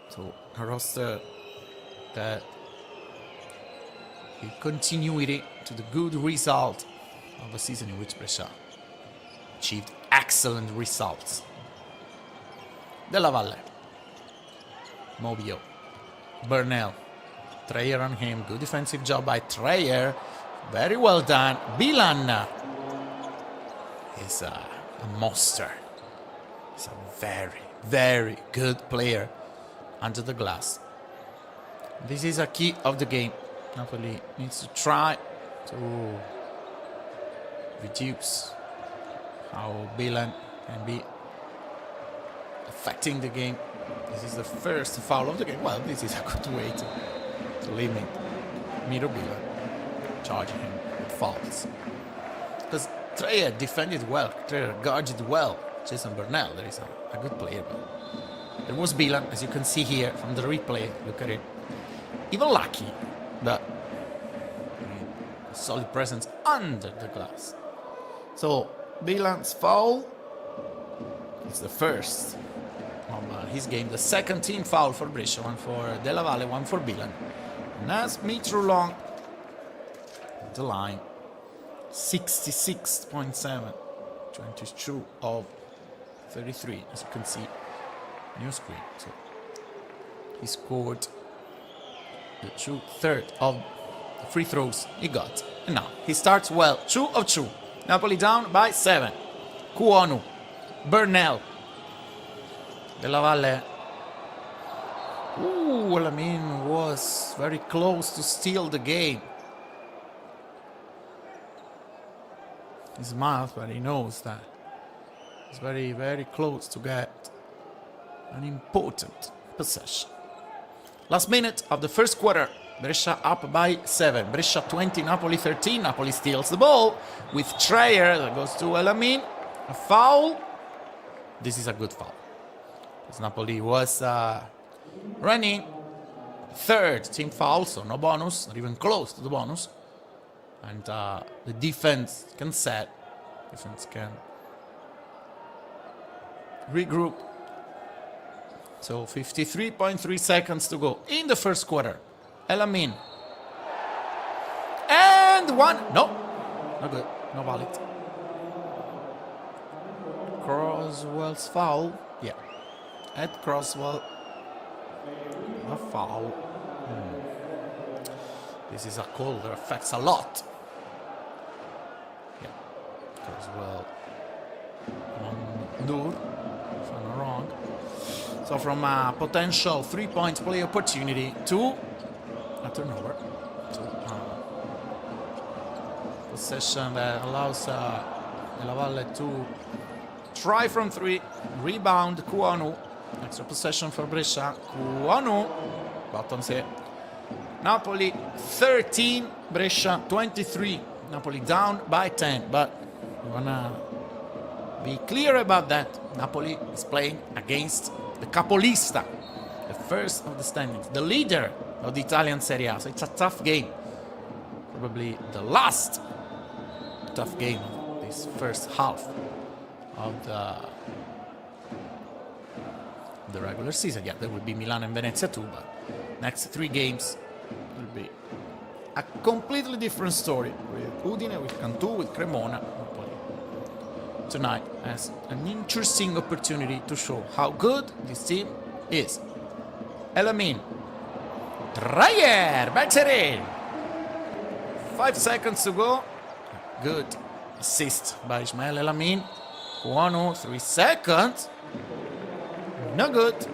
So a roster that will continuity to the good result of a season in which Brescia achieved excellent results. Della Valle, Mobio, Burnell, Treyer on him, good defensive job by Treyer. Very well done. Bilan is a monster. He's a very, very good player under the glass. This is a key of the game. Napoli needs to try to reduce how Bilan can be affecting the game. This is the first foul of the game. Well, this is a good way to limit Miro Bilan, charging him with fouls. Because Treyer defended well, Treyer guarded well. Jason Burnell, there is a good player. But there was Bilan, as you can see here from the replay. Look at it. Even lucky, but a solid presence under the glass. So Bilan's foul is the first of his game. The second team foul for Brescia, one for Della Valle, one for Bilan. And as Mitro Long, the line, 66.7, 22 of 33, as you can see on your screen. So he scored the 2/3 of the free throws he got. And now he starts well, 2 of 2. Napoli down by 7. Kuonu, Burnell, Della Valle. Well, I mean, was very close to steal the game. He smiles, but he knows that he's very, very close to get an important possession. Last minute of the first quarter, Brescia up by 7. Brescia 20, Napoli 13. Napoli steals the ball with Treyer that goes to Elamin. A foul. This is a good foul, because Napoli was running third team foul, so no bonus, not even close to the bonus. And the defense can set, defense can regroup. So 53.3 seconds to go in the first quarter. Elamin. And one. No. No good. No valid. Croswell's foul. Yeah. Ed Croswell. A foul. This is a call that affects a lot. Yeah. Croswell. On Dur, if I'm not wrong. So from a potential 3-point play opportunity to a turnover, to possession that allows Della Valle to try from 3, rebound Kuonu, extra possession for Brescia, Kuonu, bottoms here. Napoli 13, Brescia 23, Napoli down by 10, but we wanna be clear about that. Napoli is playing against the capolista, the first of the standings, the leader of the Italian Serie A. So it's a tough game. Probably the last tough game of this first half of the regular season. Yeah, there will be Milan and Venezia too, but next 3 games will be a completely different story, with Udine, with Cantù, with Cremona. Tonight as an interesting opportunity to show how good this team is. Elamin. Treyer backs it in. 5 seconds to go. Good assist by Ismael Elamin. Kuonu, 3 seconds. No good.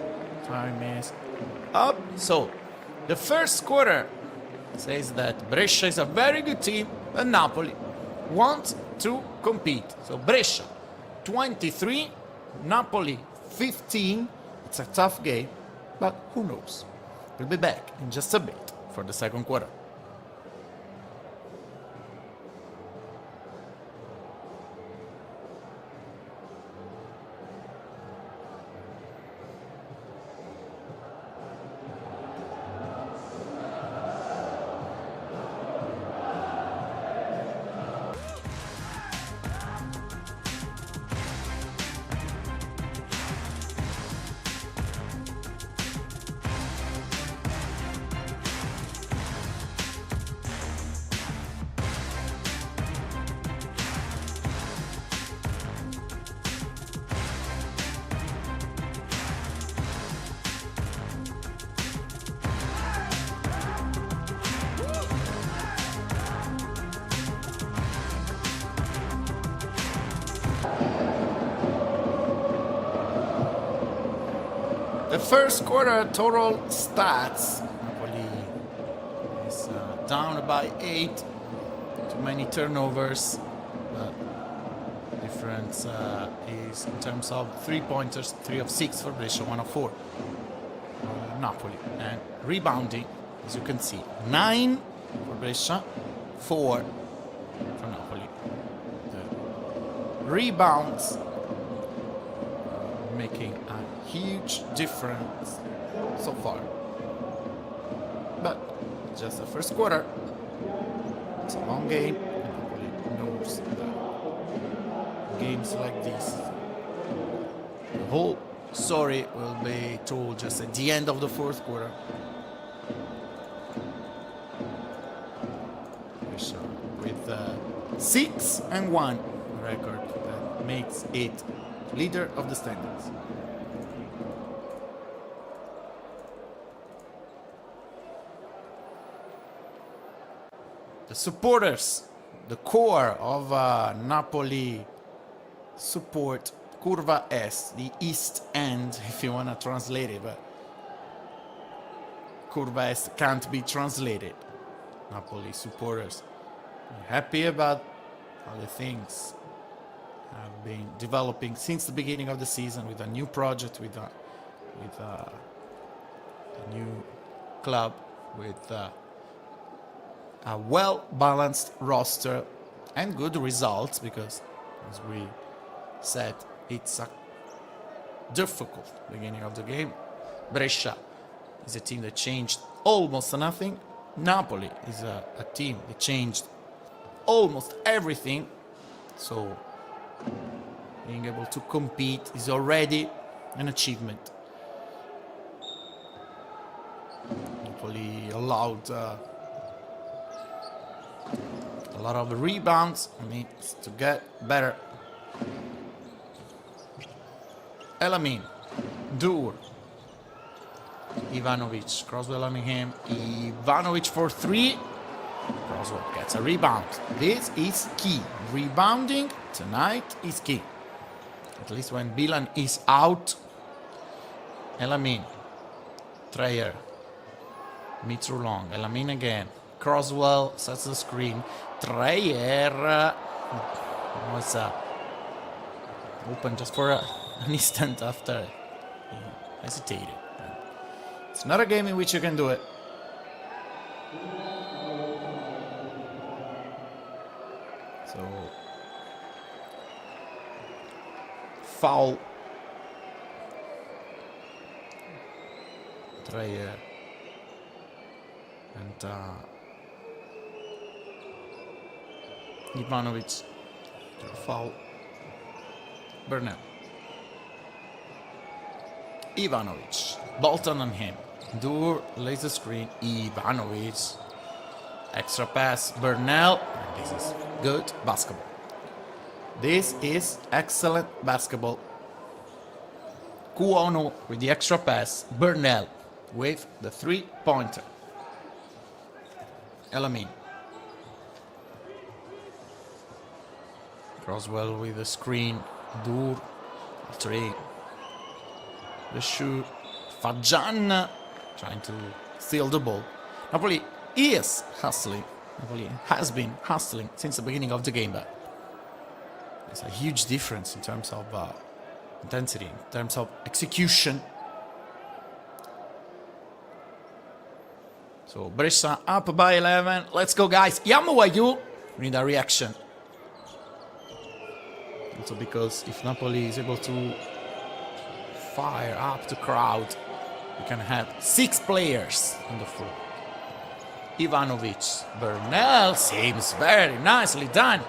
Time is up. So the first quarter says that Brescia is a very good team, and Napoli wants to compete. So Brescia 23, Napoli 15. It's a tough game, but who knows? We'll be back in just a bit for the second quarter. The first quarter total stats. Napoli is down by 8. Too many turnovers. But difference is in terms of 3-pointers, 3 of 6 for Brescia, 1 of 4 for Napoli. And rebounding, as you can see, 9 for Brescia, 4 for Napoli. The rebounds making a huge difference so far. But just the first quarter. It's a long game, and Napoli knows that games like this, the whole story will be told just at the end of the fourth quarter. With 6-1 record that makes it leader of the standings. The supporters, the core of Napoli support Curva Est, the East End, if you want to translate it, but Curva Est can't be translated. Napoli supporters are happy about how the things have been developing since the beginning of the season, with a new project, with a new club, with a well-balanced roster and good results, because, as we said, it's a difficult beginning of the game. Brescia is a team that changed almost nothing. Napoli is a team that changed almost everything. So being able to compete is already an achievement. Napoli allowed a lot of rebounds, needs to get better. Elamin, Dur, Ivanovic, Croswell on him, Ivanovic for 3. Croswell gets a rebound. This is key. Rebounding tonight is key. At least when Bilan is out. Elamin, Treyer, Mitrulong, Elamin again. Croswell sets the screen. Treyer was open just for an instant after he hesitated. It's not a game in which you can do it. So, foul. Treyer and Ivanovic, foul. Burnett. Ivanovic, Bolton on him. Dur lays the screen. Ivanovic, extra pass. Burnell. And this is good basketball. This is excellent basketball. Kuono with the extra pass. Burnell with the 3-pointer. Elamin. Croswell with the screen. Dur. 3. The shoot. Fajan trying to steal the ball. Napoli is hustling. Napoli has been hustling since the beginning of the game, but there's a huge difference in terms of intensity, in terms of execution. So Brescia up by 11. Let's go, guys. Yamuwayu. We need a reaction. Also because if Napoli is able to fire up the crowd, we can have 6 players on the floor. Ivanovic. Burnell. Seems very nicely done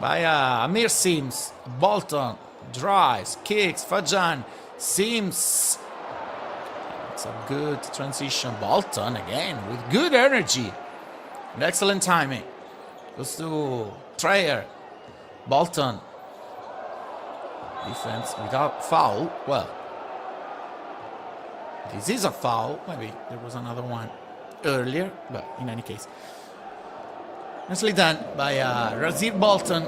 by Amir Sims. Bolton drives, kicks. Fajan. Sims. It's a good transition. Bolton again with good energy and excellent timing. Goes to Treyer. Bolton. Defense without foul. Well, this is a foul. Maybe there was another one earlier, but in any case, nicely done by Razir Bolton,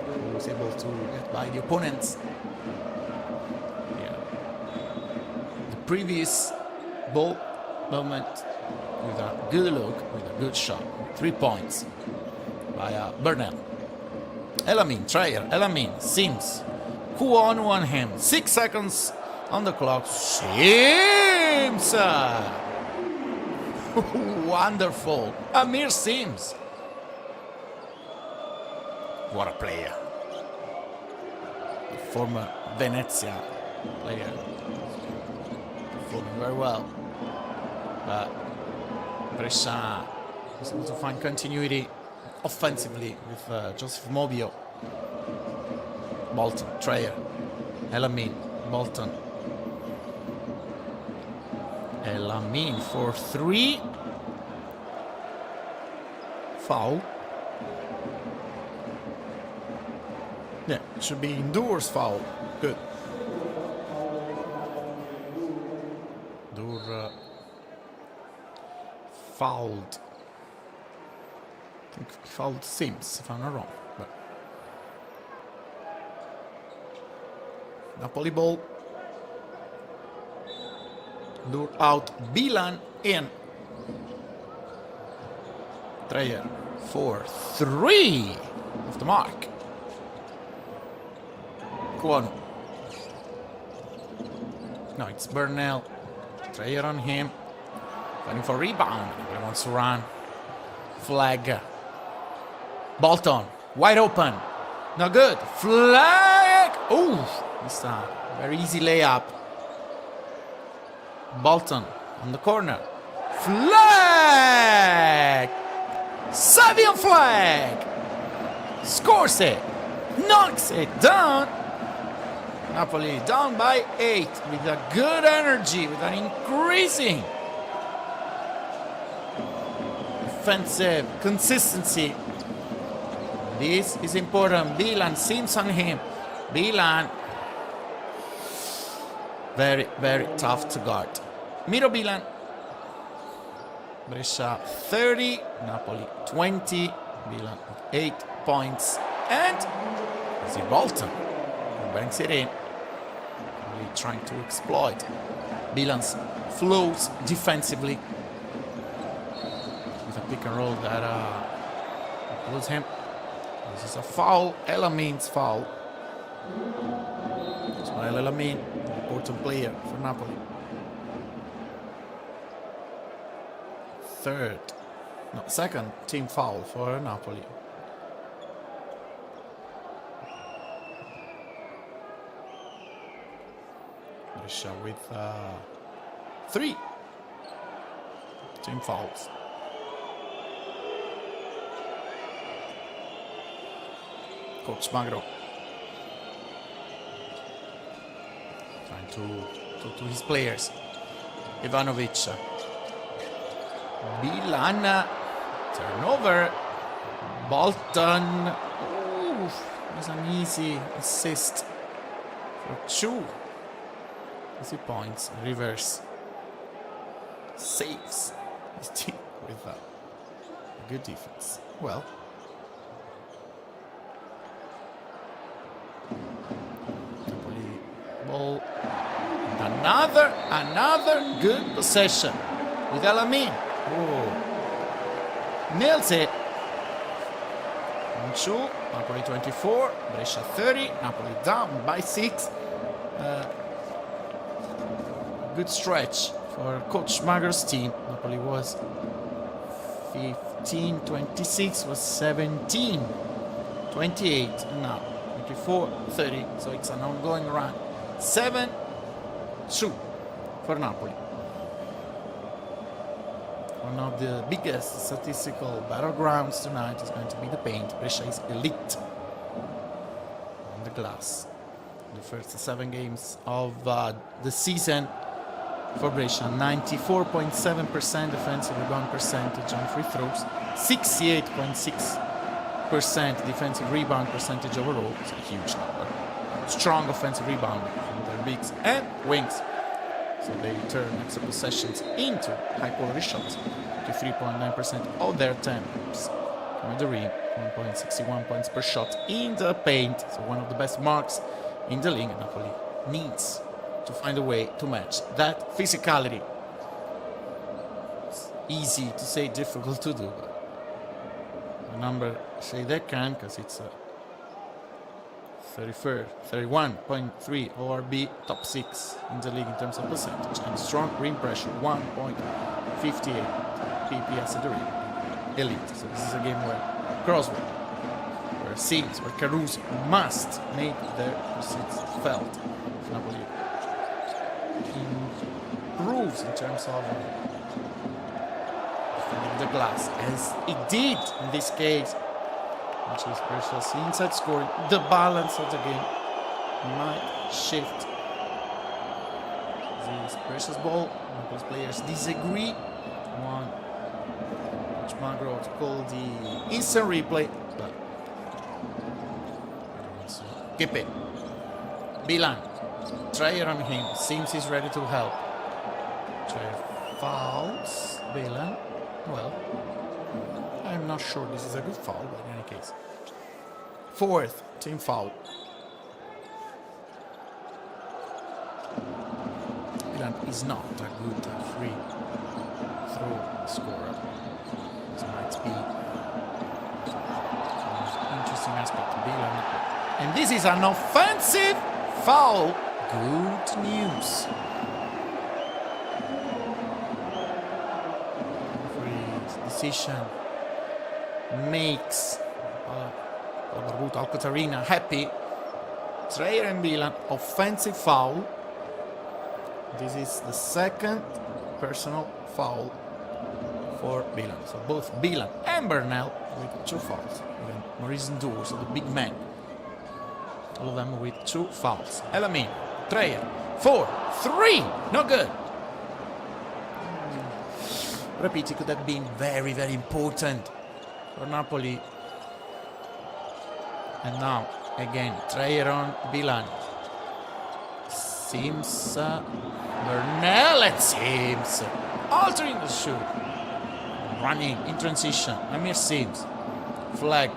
who was able to get by the opponents. previous ball movement with a good look, with a good shot. 3 points by Burnell. Elamin, Trayer, Elamin, Sims. Kuon one hand. 6 seconds on the clock. Sims! Wonderful. Amir Sims. What a player. The former Venezia player. Performing very well. But Brescia was able to find continuity offensively with Joseph Mobio. Bolton, Trayer, Elamin, Bolton. Elamin for 3. Foul. Yeah, it should be indoors foul. Good. Dur fouled. I think he fouled Sims, if I'm not wrong. But Napoli ball. Dur out. Bilan in. Trayer for 3 off the mark. Kwon. No, it's Burnell. Trayer on him. Fighting for rebound. He wants to run. Flag. Bolton. Wide open. No good. Flag. Ooh. It's a very easy layup. Bolton on the corner. Flag. Savion Flag. Scores it. Knocks it down. Napoli down by 8 with a good energy, with an increasing offensive consistency. This is important. Bilan seems on him. Bilan, very, very tough to guard. Miro Bilan. Brescia 30, Napoli 20. Bilan with 8 points. And is it Bolton who banks it in? Really trying to exploit Bilan's flows defensively with a pick and roll that includes him. This is a foul. Elamin's foul. Ismail Elamin, important player for Napoli. Second team foul for Napoli. Brescia with 3 team fouls. Coach Magro trying to talk to his players. Ivanovic. Bilan. Turnover. Bolton. Ooh, there's an easy assist for 2 easy points. Reverse saves his team with a good defense. Well, Napoli ball. Another good possession with Elamin. Oh, nails it. 1-2. Napoli 24. Brescia 30. Napoli down by 6. Good stretch for Coach Magro's team. Napoli was 15-26, was 17-28, and now 24-30. So it's an ongoing run. 7-2 for Napoli. One of the biggest statistical battlegrounds tonight is going to be the paint. Brescia is elite on the glass. The first 7 games of the season for Brescia, 94.7% defensive rebound percentage on free throws, 68.6% defensive rebound percentage overall. It's a huge number. Strong offensive rebounding from their bigs and wings. So they turn extra possessions into high-quality shots. 53.9% of their attempts from the rim, 1.61 points per shot in the paint. So one of the best marks in the league. Napoli needs to find a way to match that physicality. It's easy to say, difficult to do, but the number say they can, because it's a 31.3 ORB, top 6 in the league in terms of percentage, and strong rim pressure, 1.58 PPS at the rim, elite. So this is a game where Crosby, where Sims, where Caruso must make their presence felt. If Napoli improves in terms of defending the glass, as it did in this case, which is Brescia's inside scoring, the balance of the game might shift. This Brescia's ball, Napoli's players disagree. One, which Magro called the instant replay, but keep it. Bilan, Trayer on him, seems he's ready to help. Trayer fouls Bilan. Well, I'm not sure this is a good foul, but in any case. Fourth team foul. Milan is not a good free throw scorer. This might be an interesting aspect of Milan. And this is an offensive foul. Good news. Referee's decision makes ALCOTT Arena happy. Trayer and Bilan, offensive foul. This is the second personal foul for Bilan. So both Bilan and Bernal with 2 fouls. Even Maurice Ndour, so the big man. All of them with 2 fouls. Elamin, Trayer, 4, 3, no good. Rapiti could have been very, very important for Napoli. And now, again, Trayer on Bilan. Sims, Bernal and Sims. Altering the shoot. Running in transition. Amir Sims. Flag.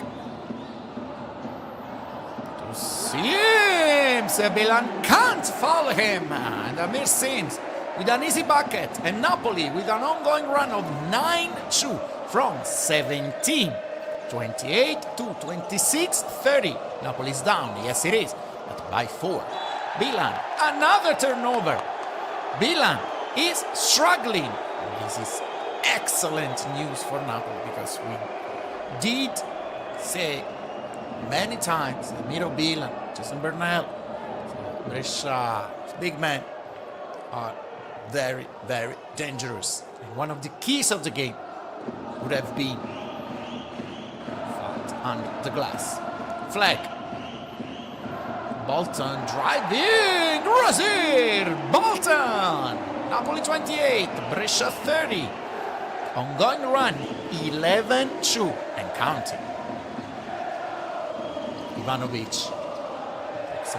To Sims. Bilan can't foul him. And Amir Sims with an easy bucket. And Napoli with an ongoing run of 9-2 from 17. 28 to 26-30. Napoli is down, yes it is, but by 4. Bilan, another turnover. Bilan is struggling. This is excellent news for Napoli, because we did say many times that Miro Bilan, Jason Bernal, Brescia, big men are very, very dangerous. And one of the keys of the game would have been under the glass. Flag. Bolton driving. Razir. Bolton. Napoli 28. Brescia 30. Ongoing run. 11-2 and counting. Ivanovic. It's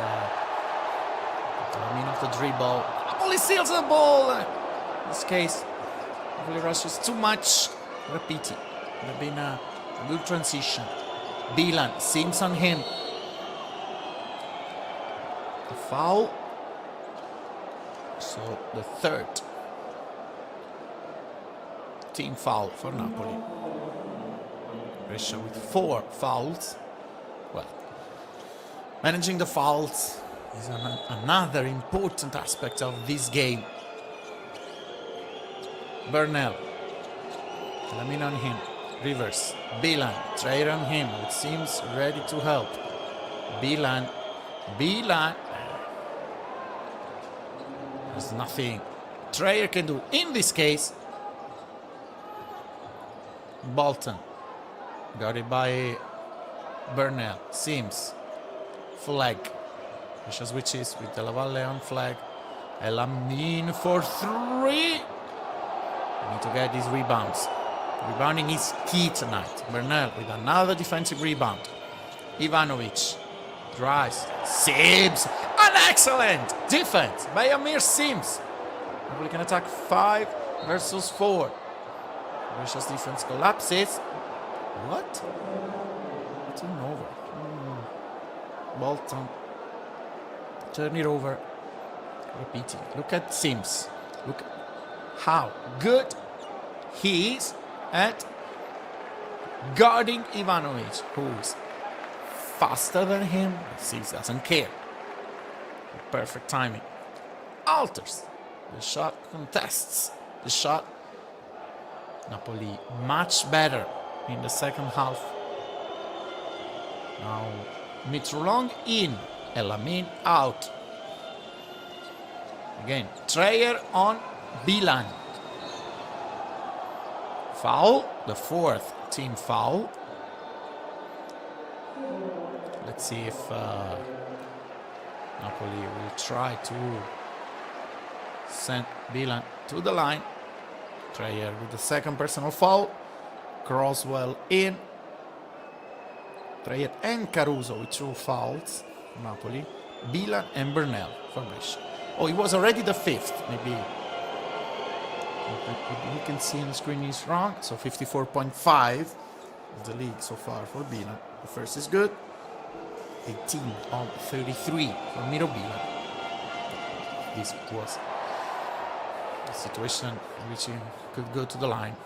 off the dribble. Napoli steals the ball. In this case, Napoli rushes too much. Repeat it. Would have been a good transition. Bilan, Sims on him. The foul. So the third team foul for Napoli. Brescia with 4 fouls. Well, managing the fouls is another important aspect of this game. Bernal. Lamin on him. Rivers, Bilan, Trayer on him. It seems ready to help. Bilan. There's nothing Trayer can do in this case. Bolton. Got it by Bernal. Sims. Flag. Brescia switches with Della Valle on flag. Elamin for 3. We need to get these rebounds. Rebounding is key tonight. Bernal with another defensive rebound. Ivanovic drives. Sims. An excellent defense by Amir Sims. We can attack 5 versus 4. Brescia's defense collapses. What? Turnover. Bolton. Turn it over. repeating. Look at Sims. Look how good he is at guarding Ivanovic, who's faster than him. Sims doesn't care. Perfect timing. Alters. The shot contests. The shot. Napoli much better in the second half. Now Mitrolong in. Elamin out. Again, Treyer on Bilan. Foul. The fourth team foul. Let's see if Napoli will try to send Bilan to the line. Treyer with the second personal foul. Croswell in. Treyer and Caruso with 2 fouls. Napoli. Bilan and Bernal for Brescia. Oh, it was already the 5th. Maybe you can see on the screen is wrong. So 54.5 is the league so far for Bilan. The first is good. 18 on 33 for Miro Bilan. This was a situation in which he could go to the line.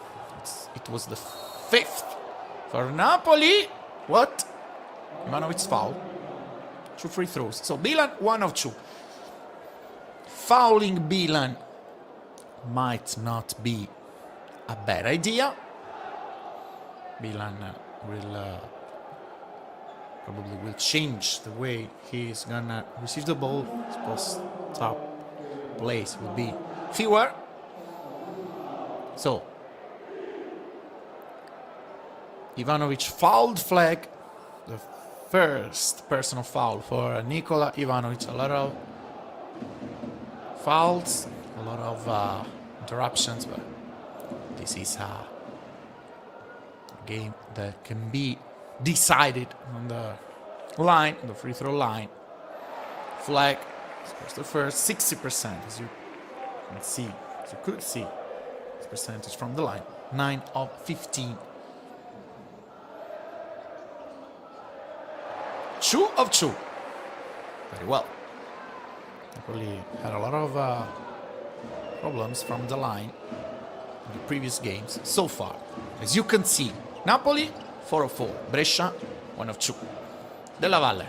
It was the 5th for Napoli. What? Ivanovic foul. 2 free throws. So Bilan, 1 of 2. Fouling Bilan might not be a bad idea. Bilan probably will change the way he's gonna receive the ball. His post-up plays will be fewer. So Ivanovic fouled flag. The first personal foul for Nikola Ivanovic. A lot of fouls, a lot of interruptions, but this is a game that can be decided on the line, on the free throw line. Flag scores the first 60%, as you can see, as you could see, this percentage from the line, 9 of 15. 2 of 2. Very well. Napoli had a lot of problems from the line in the previous games so far. As you can see, Napoli 4 of 4. Brescia 1 of 2. Della Valle.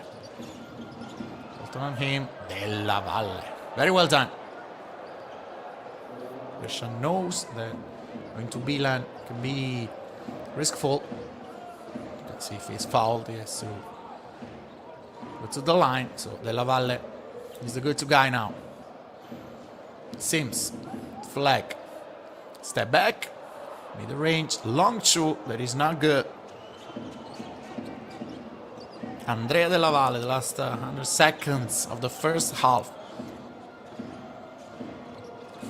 Bolton on him. Della Valle. Very well done. Brescia knows that going to Bilan can be riskful. Let's see if he's fouled. He has to go to the line. So Della Valle is the go-to guy now. Sims. Flag. Step back. Mid-range. Long 2. That is not good. Andrea Della Valle, the last 100 seconds of the first half.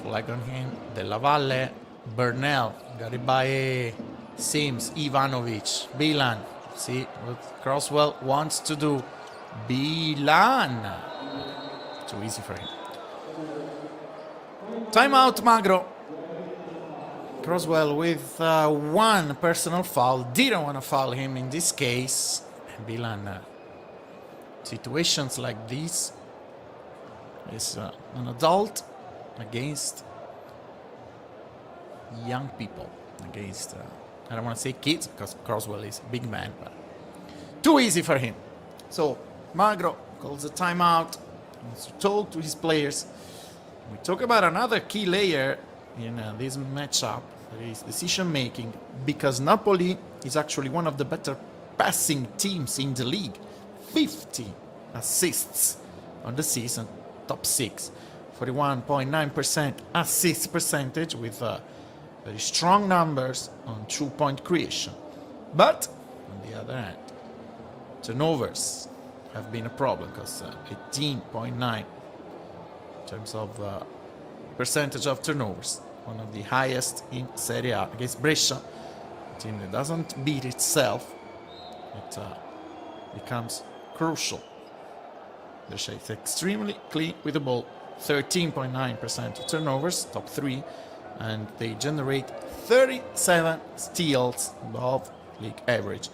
Flag on him. Della Valle. Bernal. Got it by Sims. Ivanovic. Bilan. See what Croswell wants to do. Bilan. Too easy for him. Timeout, Magro. Croswell with 1 personal foul. Didn't want to foul him in this case. Bilan, situations like this is an adult against young people. Against, I don't want to say kids because Croswell is a big man, but too easy for him. So Magro calls a timeout. Wants to talk to his players. We talk about another key layer in this matchup, that is decision making, because Napoli is actually one of the better passing teams in the league. 50 assists on the season, top 6. 41.9% assist percentage with very strong numbers on 2-point creation. But on the other hand, turnovers have been a problem because 18.9 in terms of percentage of turnovers, one of the highest in Serie A. Against Brescia, a team that doesn't beat itself, it becomes crucial. Brescia is extremely clean with the ball, 13.9% of turnovers, top 3, and they generate 37 steals above league average.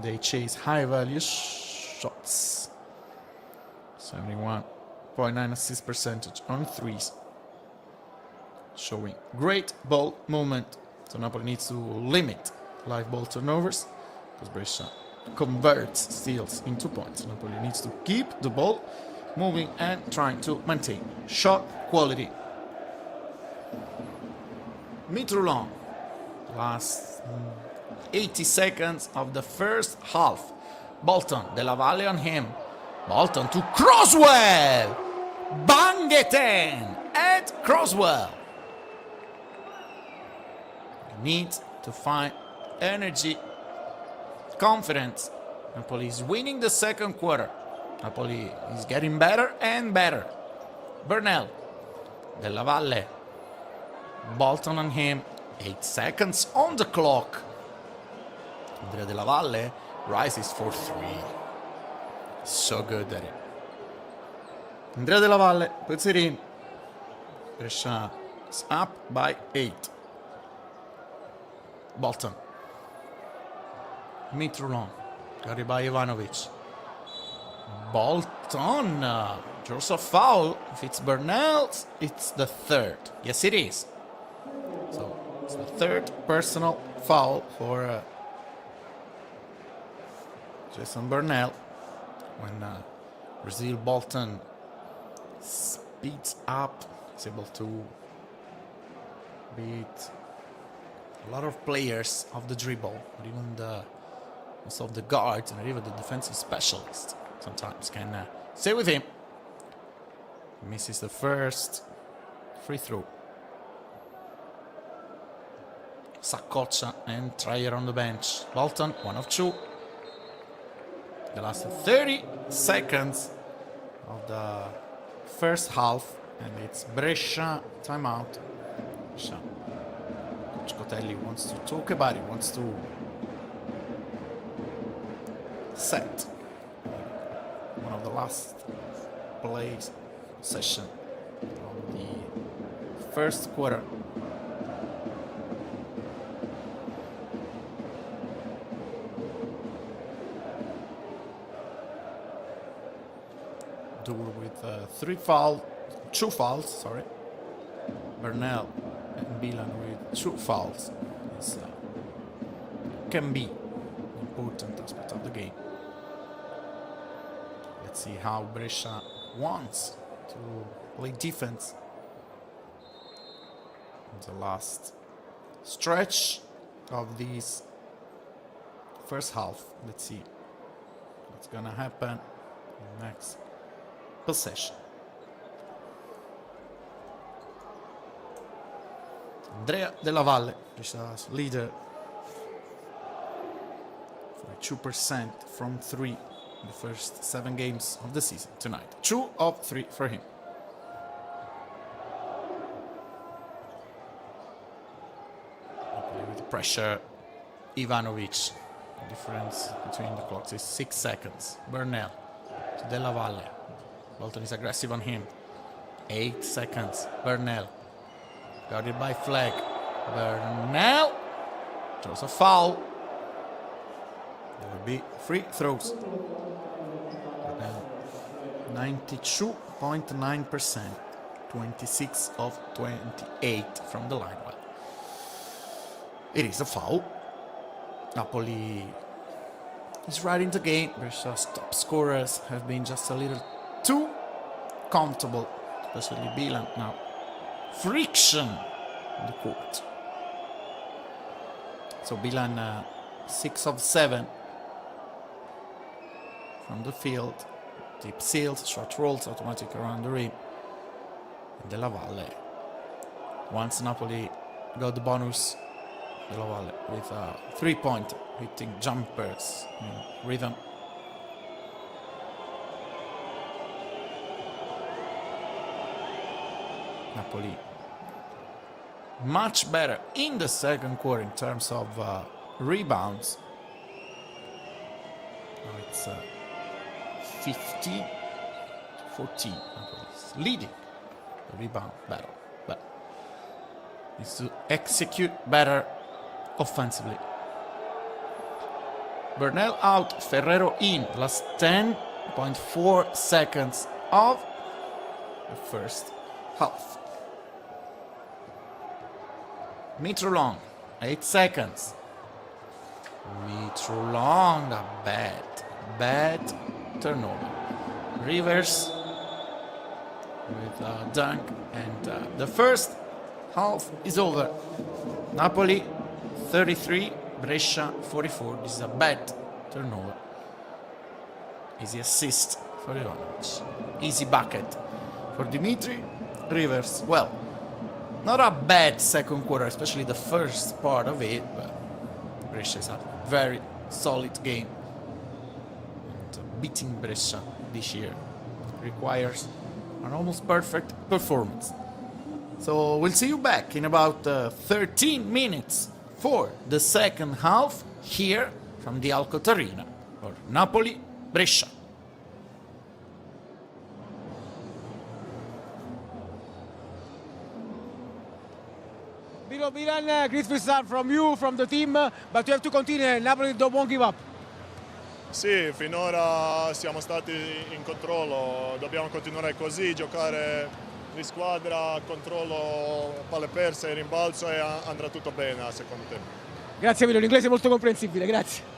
They chase high value shots, 71 0.9 assist percentage on threes. Showing great ball movement. So Napoli needs to limit live ball turnovers because Brescia converts steals into points. Napoli needs to keep the ball moving and trying to maintain shot quality. Mitroglou, last 80 seconds of the first half. Bolton, Della Valle on him. Bolton to Croswell! Bangeten at Croswell. Needs to find energy, confidence. Napoli is winning the second quarter. Napoli is getting better and better. Bernal, Della Valle, Bolton on him. 8 seconds on the clock. Andrea Della Valle rises for 3. So good at it. Andrea Della Valle puts it in. Brescia is up by 8. Bolton. Mitroglou. Got it by Ivanovic. Bolton. Draws a foul. If it's Bernal's, it's the third. Yes, it is. So it's the third personal foul for Jason Bernal. When Brazil Bolton speeds up, is able to beat a lot of players off the dribble, or even most of the guards and even the defensive specialists sometimes can stay with him. Misses the first free throw. Saccoccia and Trier on the bench. Bolton, 1 of 2. The last 30 seconds of the first half, and it's Brescia timeout. Brescia. Coach Cotelli wants to talk about it, wants to set one of the last plays session of the first quarter. With 2 fouls, Bernal and Bilan with 2 fouls. This can be an important aspect of the game. Let's see how Brescia wants to play defense in the last stretch of this first half. Let's see what's gonna happen in the next possession. Andrea Della Valle, Brescia's leader, 42% from 3 in the first 7 games of the season tonight. 2 of 3 for him. With pressure, Ivanovic. The difference between the clocks is 6 seconds. Bernal to Della Valle. Bolton is aggressive on him. 8 seconds. Bernal. Guarded by Flag. Bernal throws a foul. There will be free throws. 92.9%. 26 of 28 from the line. Well, it is a foul. Napoli is right in the game. Brescia's top scorers have been just a little too comfortable, especially Bilan now. Friction in the court. So Bilan 6 of 7 from the field. Deep seals, short rolls, automatic around the rim. And Della Valle. Once Napoli got the bonus, Della Valle with a 3-pointer, hitting jumpers in rhythm. Napoli much better in the second quarter in terms of rebounds. Now it's 15-14. Napoli's leading the rebound battle, but needs to execute better offensively. Bernal out, Ferrero in. Last 10.4 seconds of the first half. Metro long, 8 seconds. Metro long, a bad turnover. Rivers with a dunk, and the first half is over. Napoli 33, Brescia 44. This is a bad turnover. Easy assist for Ivanovic. Easy bucket for Dimitri. Rivers, well, not a bad second quarter, especially the first part of it, but Brescia is a very solid game. And beating Brescia this year requires an almost perfect performance. So we'll see you back in about 13 minutes for the second half here from the ALCOTT Arena for Napoli Brescia. Milan, great first start from you, from the team, but you have to continue. Napoli won't give up. Sì, finora siamo stati in controllo, dobbiamo continuare così, giocare di squadra, controllo, palle perse, rimbalzo e andrà tutto bene al secondo tempo. Grazie Emilio, l'inglese è molto comprensibile, grazie.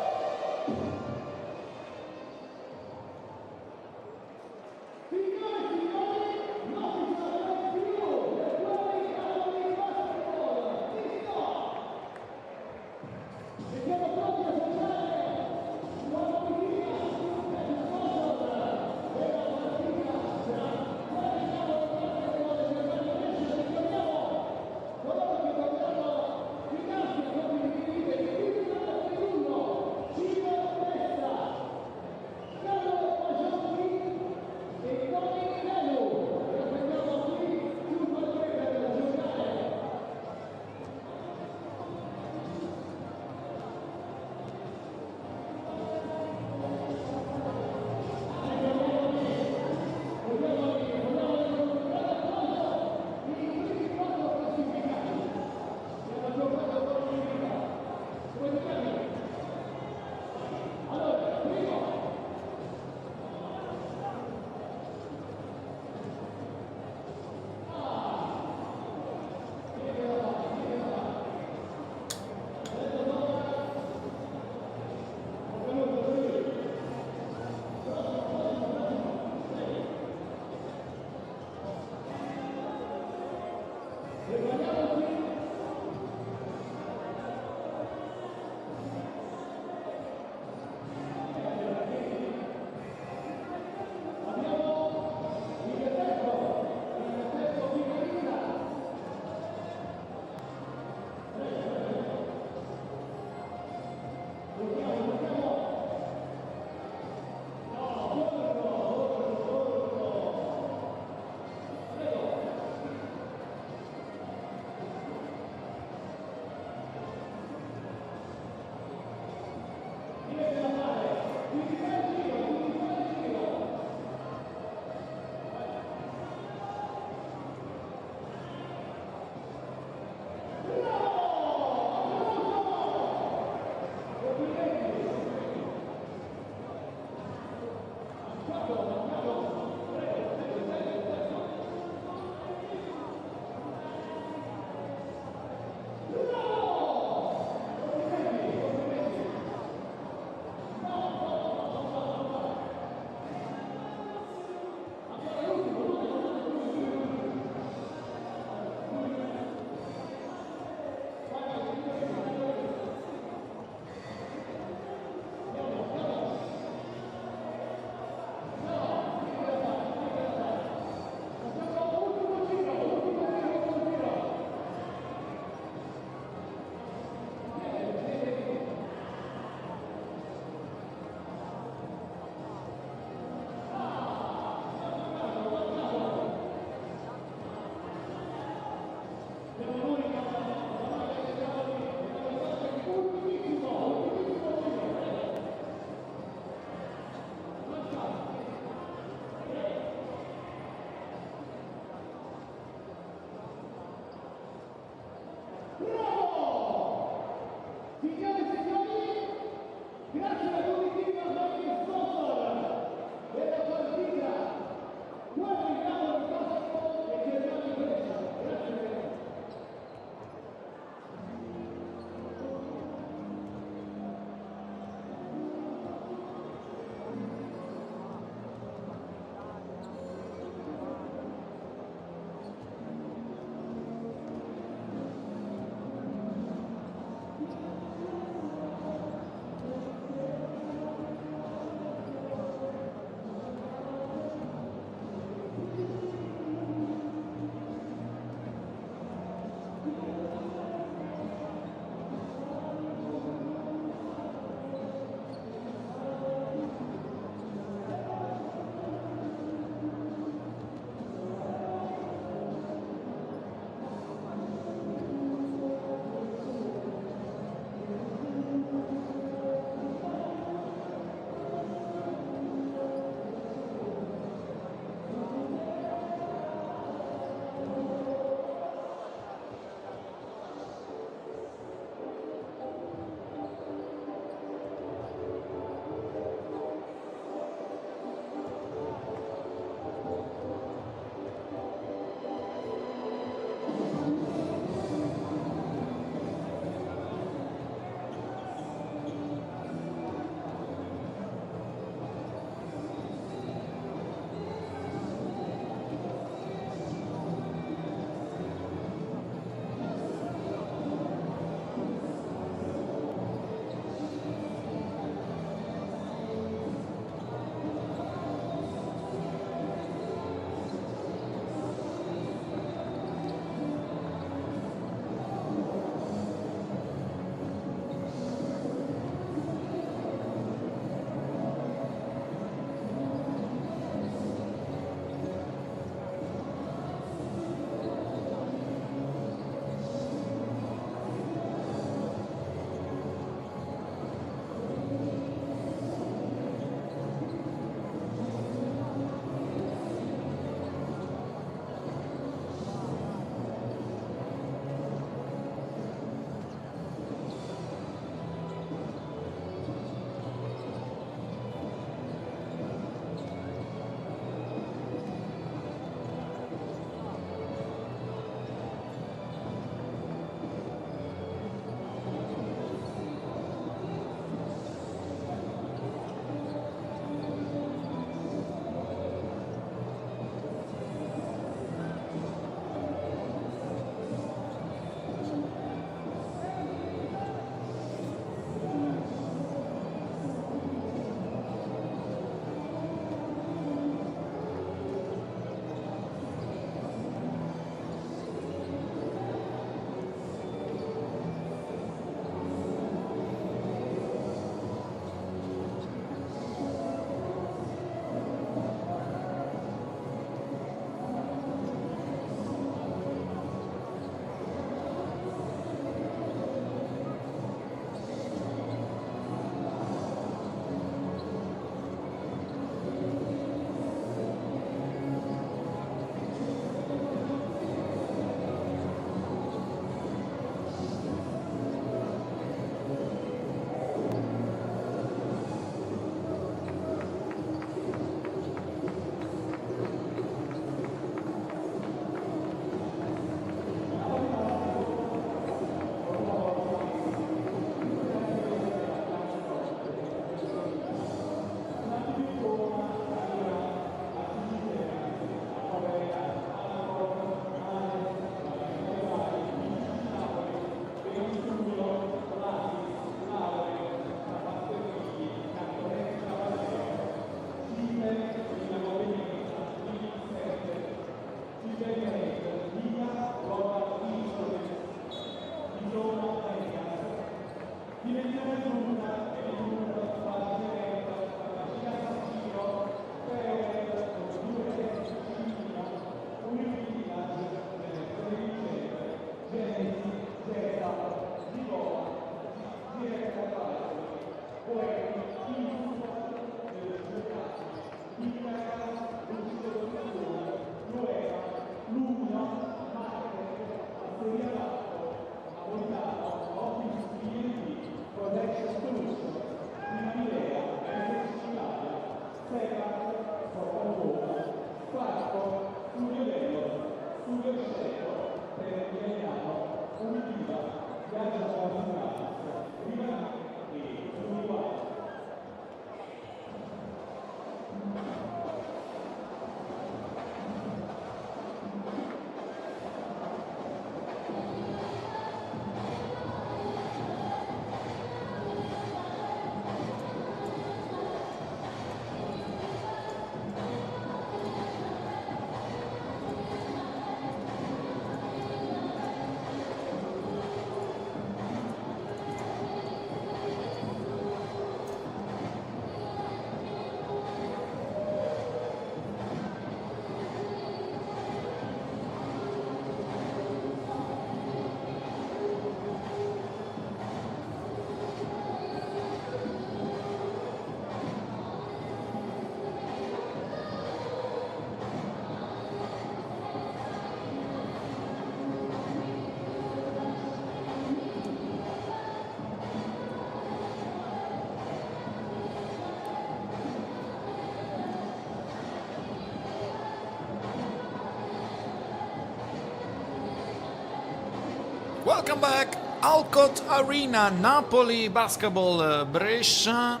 Welcome back. ALCOTT Arena, Napoli basketball, Brescia.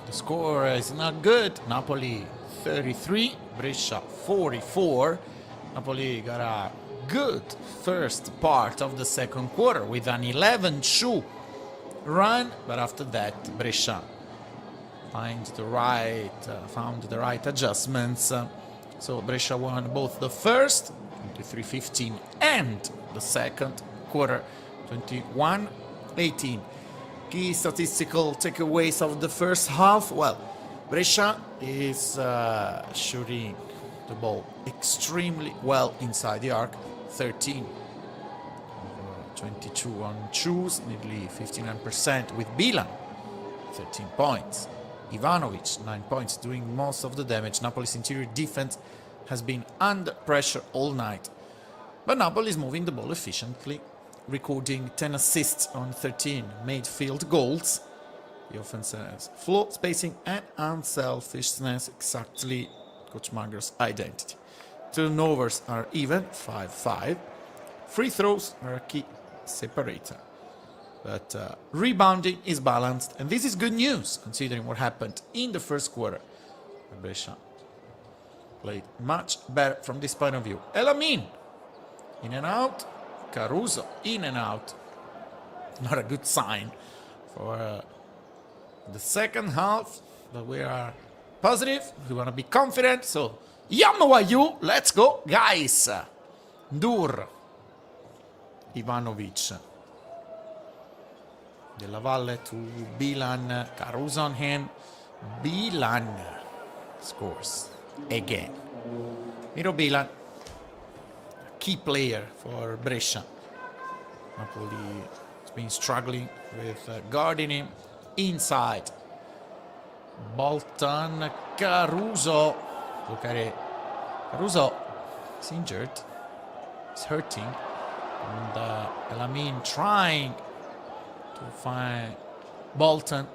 The score is not good. Napoli 33, Brescia 44. Napoli got a good first part of the second quarter with an 11-2 run, but after that Brescia found the right adjustments. So Brescia won both the first 23-15 and the second quarter 21-18. Key statistical takeaways of the first half. Well, Brescia is shooting the ball extremely well inside the arc. 13 22 on twos, nearly 59% with Bilan 13 points. Ivanovic 9 points, doing most of the damage. Napoli's interior defense has been under pressure all night, but Napoli is moving the ball efficiently, recording 10 assists on 13 made field goals. The offense has floor spacing and unselfishness, exactly Coach Manger's identity. Turnovers are even, 5-5. Free throws are a key separator. But rebounding is balanced, and this is good news considering what happened in the first quarter. Brescia played much better from this point of view. Elamin, in and out. Caruso, in and out. Not a good sign for the second half, but we are positive. We want to be confident, so Yamawayu, let's go, guys. Dur, Ivanovic, Della Valle to Bilan, Caruso on him. Bilan scores again. Miro Bilan, key player for Brescia. Napoli has been struggling with guarding him inside. Bolton, Caruso. Look at it. Caruso is injured. He's hurting. And Elamin trying to find Bolton.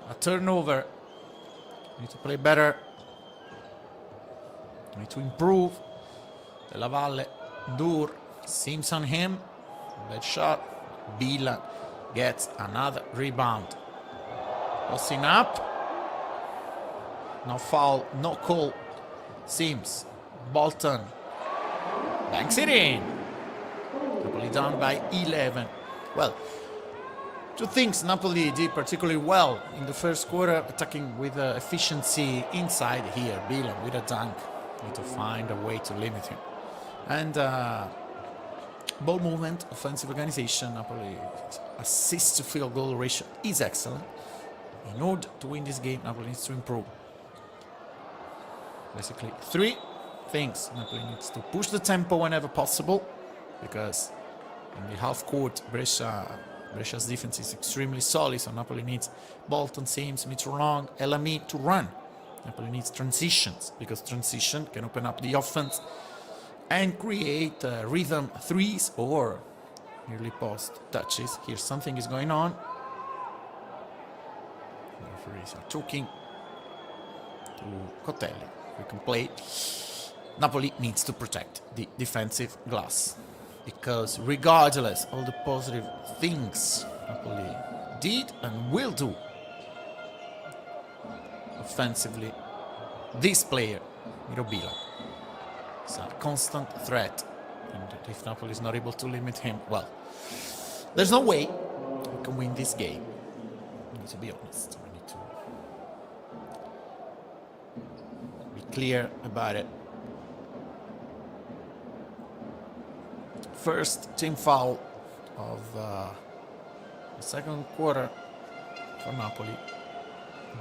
A turnover. Need to play better. Need to improve. Della Valle, Dur, Sims on him. Bad shot. Bilan gets another rebound. Posting up. No foul, no call. Sims, Bolton, banks it in. Napoli down by 11. Well, two things Napoli did particularly well in the first quarter, attacking with efficiency inside here. Bilan with a dunk. Need to find a way to limit him. And ball movement, offensive organization. Napoli assist to field goal ratio is excellent. In order to win this game, Napoli needs to improve. Basically, three things. Napoli needs to push the tempo whenever possible, because in the half court, Brescia's defense is extremely solid, so Napoli needs Bolton, Sims, Mitterrand, Elamin to run. Napoli needs transitions, because transition can open up the offense and create rhythm threes or nearly post touches. Here something is going on. The referees are talking to Cotelli. We can play. Napoli needs to protect the defensive glass, because regardless of the positive things Napoli did and will do offensively, this player, Miro Bilan, is a constant threat, and if Napoli is not able to limit him, well, there's no way we can win this game. We need to be honest. We need to be clear about it. First team foul of the second quarter for Napoli.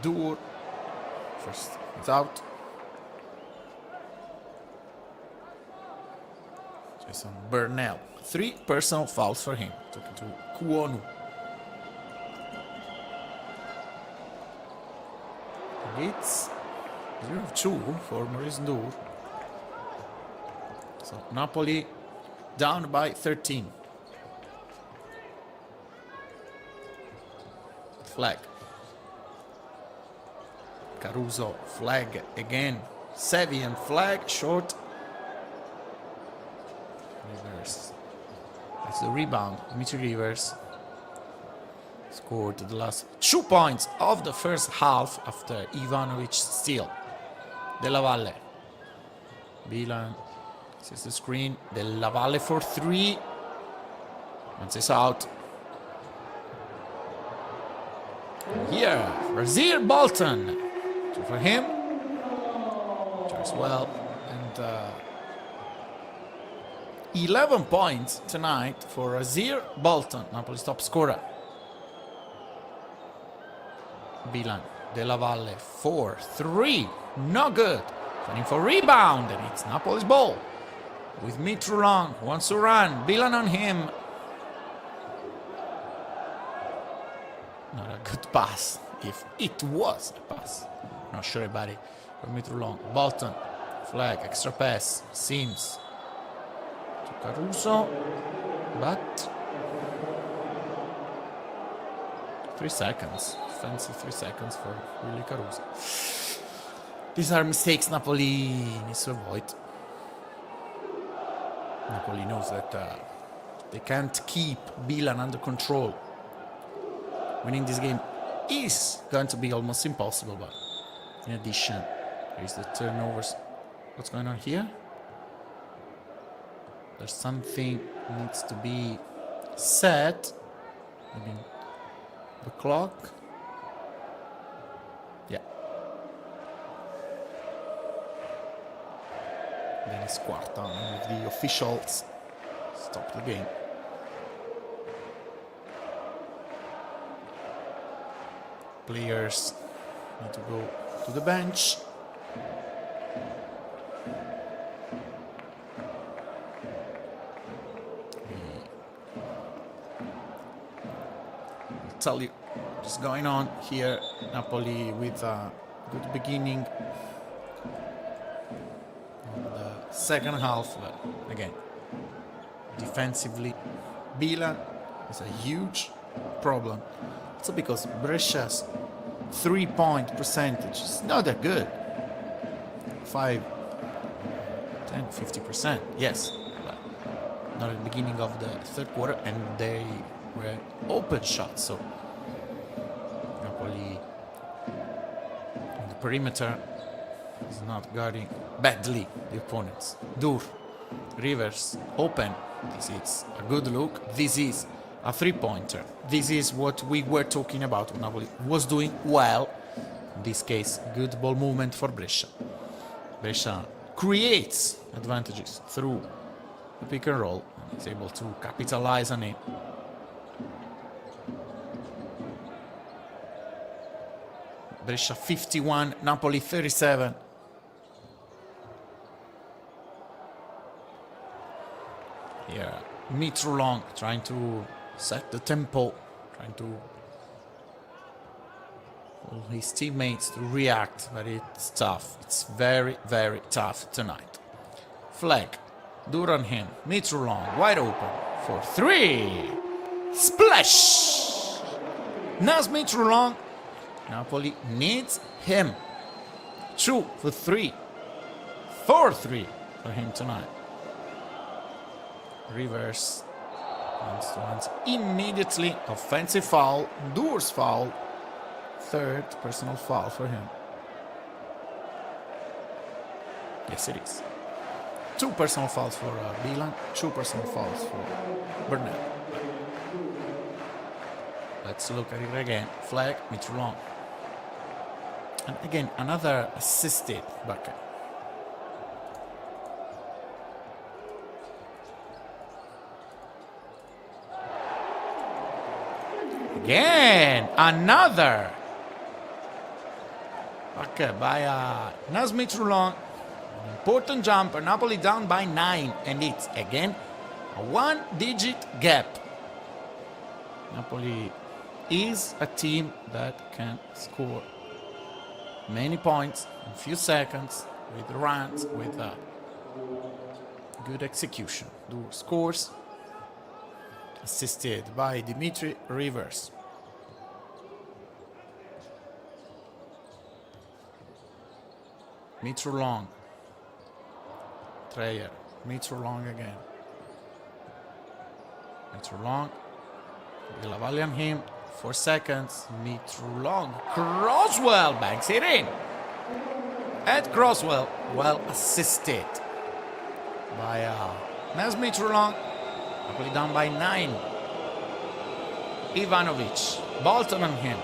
Dur first is out. Jason Burnell. 3 personal fouls for him. Talking to Kuonu. It's 0-2 for Maurice Dur. So Napoli down by 13. Flag. Caruso, flag again. Sevian, flag, short. Reverse. That's the rebound. Dimitri Rivers scored the last 2 points of the first half after Ivanovic steal. Della Valle. Bilan sees the screen. Della Valle for 3. Once it's out. Here, Razir Bolton. 2 for him. Tries well. And 11 points tonight for Razir Bolton, Napoli's top scorer. Bilan, Della Valle, 4-3, no good. Running for rebound, and it's Napoli's ball. With Mitrulon, who wants to run. Bilan on him. Not a good pass, if it was a pass. Not sure about it. For Mitrulon, Bolton, flag, extra pass, Sims. To Caruso, but 3 seconds. Fancy 3 seconds for Willy Caruso. These are mistakes Napoli needs to avoid. Napoli knows that they can't keep Bilan under control. Winning this game is going to be almost impossible, but in addition, there is the turnovers. What's going on here? There's something needs to be set. Maybe the clock. Yeah. Then it's quarta, and if the officials stop the game. Players need to go to the bench. I'll tell you what's going on here. Napoli with a good beginning of the second half, but again, defensively, Bilan is a huge problem. Also because Brescia's 3-point percentage is not that good. 5, 10, 50%, yes, but not at the beginning of the third quarter, and they were open shots, so Napoli on the perimeter is not guarding badly the opponents. Dur, Rivers, open. This is a good look. This is a 3-pointer. This is what we were talking about. Napoli was doing well. In this case, good ball movement for Brescia. Brescia creates advantages through the pick and roll and is able to capitalize on it. Brescia 51, Napoli 37. Here, Mitrulon trying to set the tempo, trying to pull his teammates to react, but it's tough. It's very, very tough tonight. Flag, Duran him, Mitrulon wide open for 3. Splash! Naz Mitrulon. Napoli needs him. 2 for 3. 4-3 for him tonight. Reverse. Once immediately. Offensive foul. Dur's foul. 3rd personal foul for him. Yes, it is. 2 personal fouls for Bilan. 2 personal fouls for Burnett. Let's look at it again. Flag, Mitrulon. And again, another assisted bucket. Again, another bucket by Naz Mitrulon. An important jumper. Napoli down by 9, and it's again a 1-digit gap. Napoli is a team that can score many points in a few seconds with runs, with good execution. Dur scores, assisted by Dimitri Rivers. Mitrulon. Treyer. Mitrulon again. Mitro-Long. Della Valle on him. 4 seconds. Mitro-Long. Croswell banks it in. Ed Croswell, well assisted by Naz Mitro-Long. Napoli down by 9. Ivanovic. Bolton on him.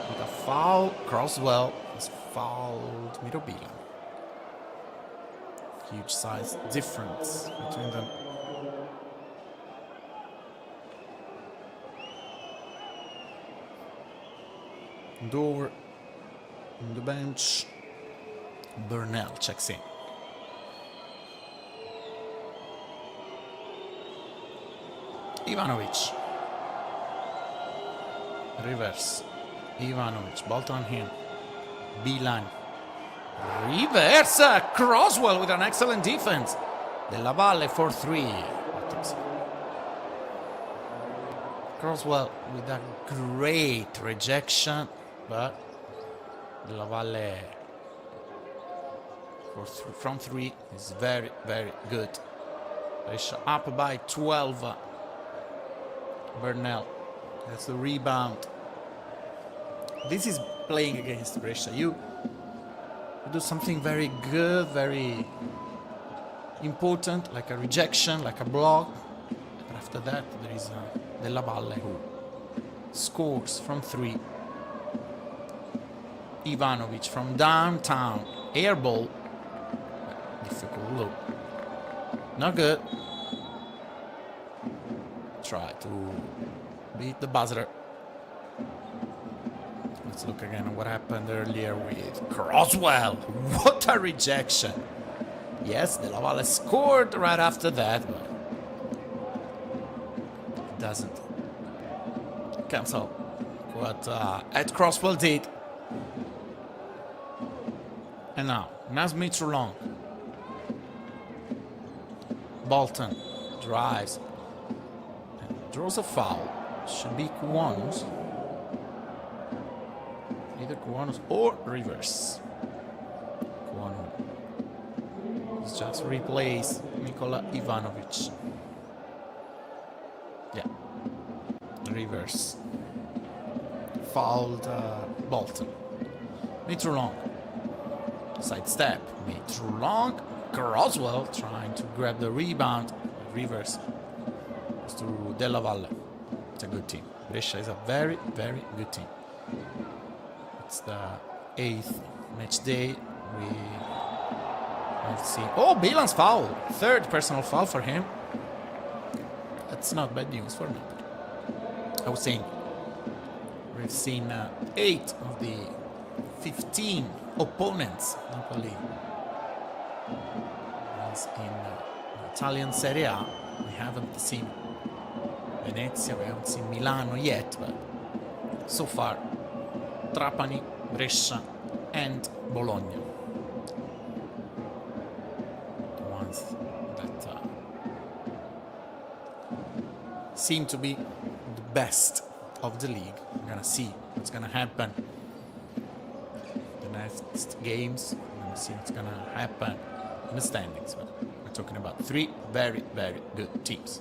With a foul, Croswell has fouled Mirobilan. Huge size difference between them. Door on the bench. Burnell checks in. Ivanovic. Reverse. Ivanovic. Bolton on him. Bilan. Reverse. Croswell with an excellent defense. Della Valle for 3. Croswell with a great rejection, but Della Valle from 3 is very, very good. Brescia up by 12. Burnell has the rebound. This is playing against Brescia. You do something very good, very important, like a rejection, like a block. But after that, there is Della Valle who scores from 3. Ivanovic from downtown. Air ball. Difficult look. Not good. Try to beat the buzzer. Let's look again at what happened earlier with Croswell. What a rejection. Yes, Della Valle scored right after that, but it doesn't cancel what Ed Croswell did. And now, Naz Mitro-Long. Bolton drives. Draws a foul. Should be Kuwanos. Either Kuwanos or reverse. Kuwano just replace Nikola Ivanovic. Yeah. Reverse. Fouled Bolton. Mitro-Long. Sidestep. Mitro-Long. Croswell trying to grab the rebound. Reverse. To Della Valle. It's a good team. Brescia is a very, very good team. It's the 8th match day. We have seen. Oh, Bilan's foul! 3rd personal foul for him. That's not bad news for Napoli. I was saying we've seen 8 of the 15 opponents Napoli is in Italian Serie A. We haven't seen Venezia, we haven't seen Milano yet, but so far Trapani, Brescia and Bologna. The ones that seem to be the best of the league. We're gonna see what's gonna happen the next games. We're gonna see what's gonna happen in the standings. But we're talking about 3 very, very good teams.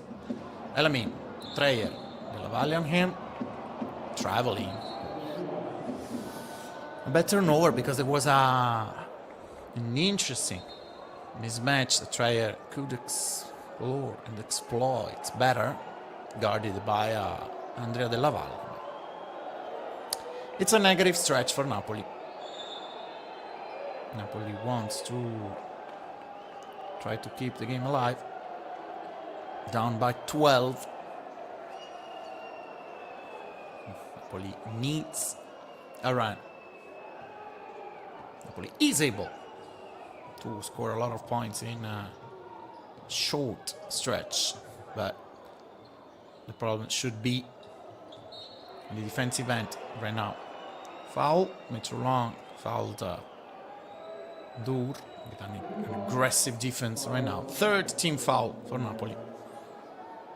Elamin, Treyer, Della Valle on him, traveling. A bad turnover because there was an interesting mismatch that Treyer could explore and exploit better, guarded by Andrea Della Valle. It's a negative stretch for Napoli. Napoli wants to try to keep the game alive. Down by 12. Napoli needs a run. Napoli is able to score a lot of points in a short stretch, but the problem should be in the defensive end right now. Foul, Mitro-Long fouled Dur with an aggressive defense right now. 3rd team foul for Napoli.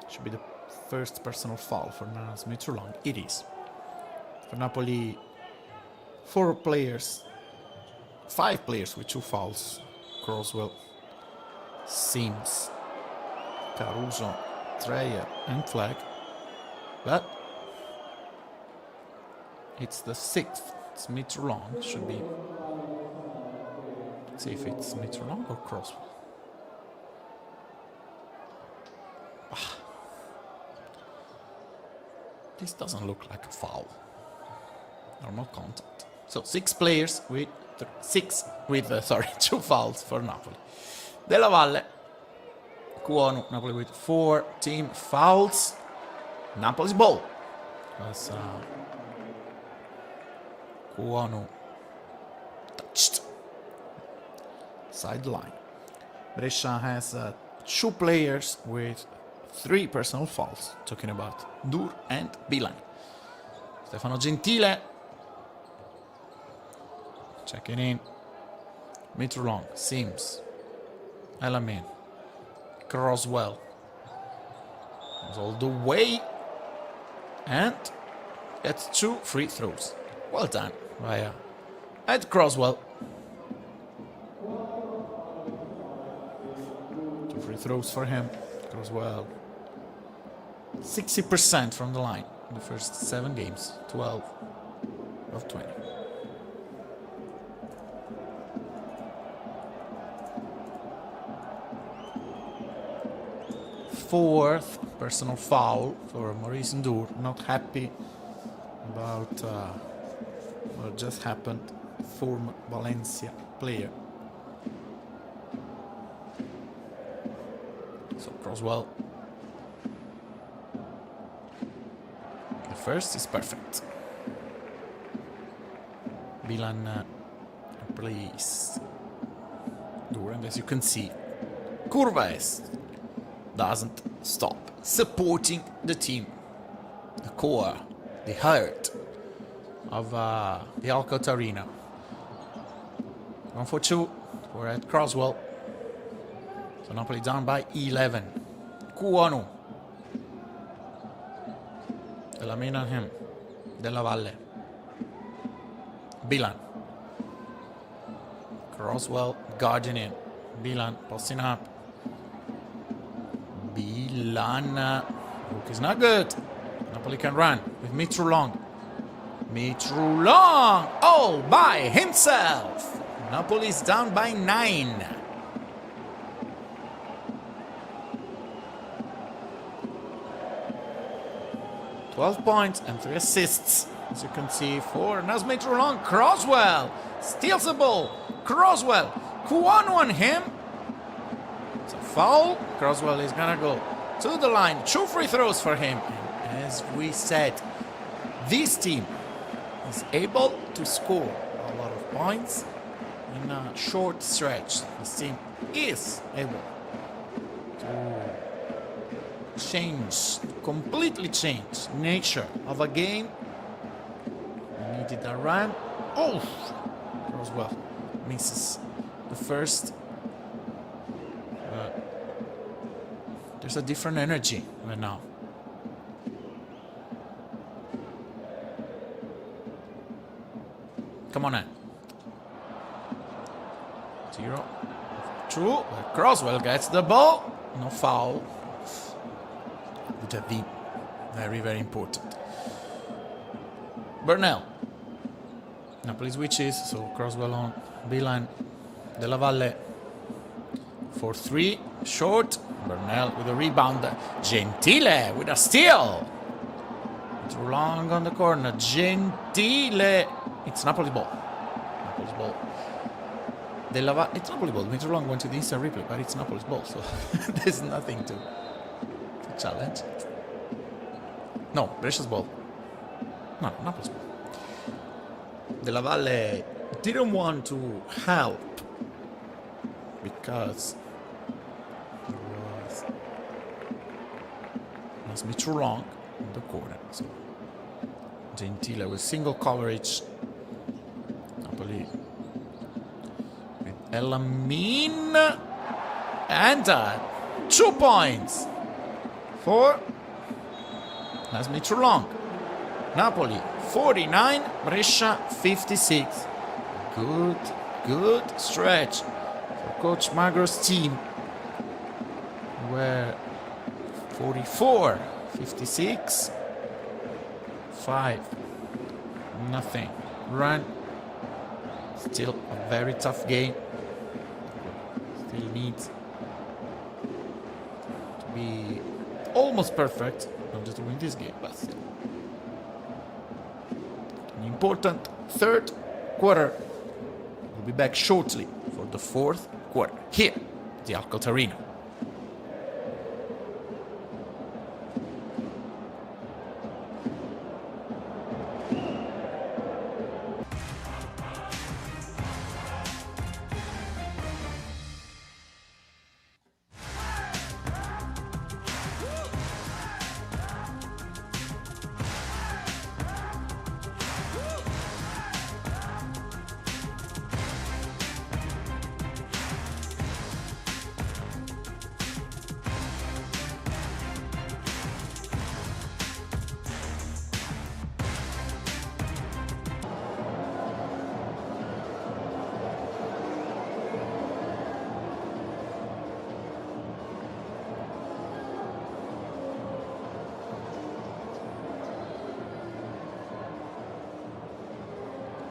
Should be the 1st personal foul for Naz Mitro-Long. It is. For Napoli, 5 players with 2 fouls. Croswell seems Caruso, Dreyer and Flag. But it's the 6th. It's Mitterrand. Should be. Let's see if it's Mitterrand or Crosswell. This doesn't look like a foul. Normal contact. So 6 players with 2 fouls for Napoli. Della Valle, Kuonu, Napoli with 4 team fouls. Napoli's ball. As Kuonu touched sideline. Brescia has 2 players with 3 personal fouls. Talking about Dur and Bilan. Stefano Gentile checking in. Mitterrand, Sims, Elamin, Croswell. Goes all the way and gets 2 free throws. Well done by Ed Croswell. 2 free throws for him. Croswell 60% from the line in the first 7 games, 12 of 20. Fourth personal foul for Maurice Ndour. Not happy about what just happened. Former Valencia player. So Croswell. The first is perfect. Milan plays Ndour, and as you can see, Curva Est doesn't stop supporting the team, the core, the heart of the ALCOTT Arena. 1 for 2 for Ed Croswell. So Napoli down by 11. Kuonu. Elamin on him. Della Valle. Bilan. Croswell guarding in. Bilan posting up. Bilan. Hook is not good. Napoli can run with Mitterrand. Mitterrand all by himself. Napoli is down by 9. "12 points and 3 assists, as you can see, for Naz Mitterrand. Croswell steals the ball. Croswell, Kuonu on him. It's a foul. Croswell is gonna go to the line. 2 free throws for him. And as we said, this team is able to score a lot of points in a short stretch. This team is able to completely change nature of a game. We needed a run. Oh, Croswell misses the first. There's a different energy right now. Come on in. 0. True. Croswell gets the ball. No foul. Would have been very, very important. Burnell. Napoli switches, so Croswell on Bilan. Della Valle for 3. Short. Burnell with a rebound. Gentile with a steal. Too long on the corner. Gentile. It's Napoli's ball. Napoli's ball. It's Napoli ball. Mitterrand went to the instant replay, but it's Napoli's ball, so there's nothing to challenge. No, Brescia's ball. No, Napoli's ball. Della Valle didn't want to help because it was Mitterrand in the corner. So Gentile with single coverage. Napoli with Elamin. And 2 points for Naz Mitterrand. Napoli 49, Brescia 56. Good stretch for Coach Magro's team, where 44, 56, 5, nothing. Run. Still a very tough game. Still needs to be almost perfect, not just to win this game, but still. An important third quarter. We'll be back shortly for the fourth quarter here at the ALCOTT Arena.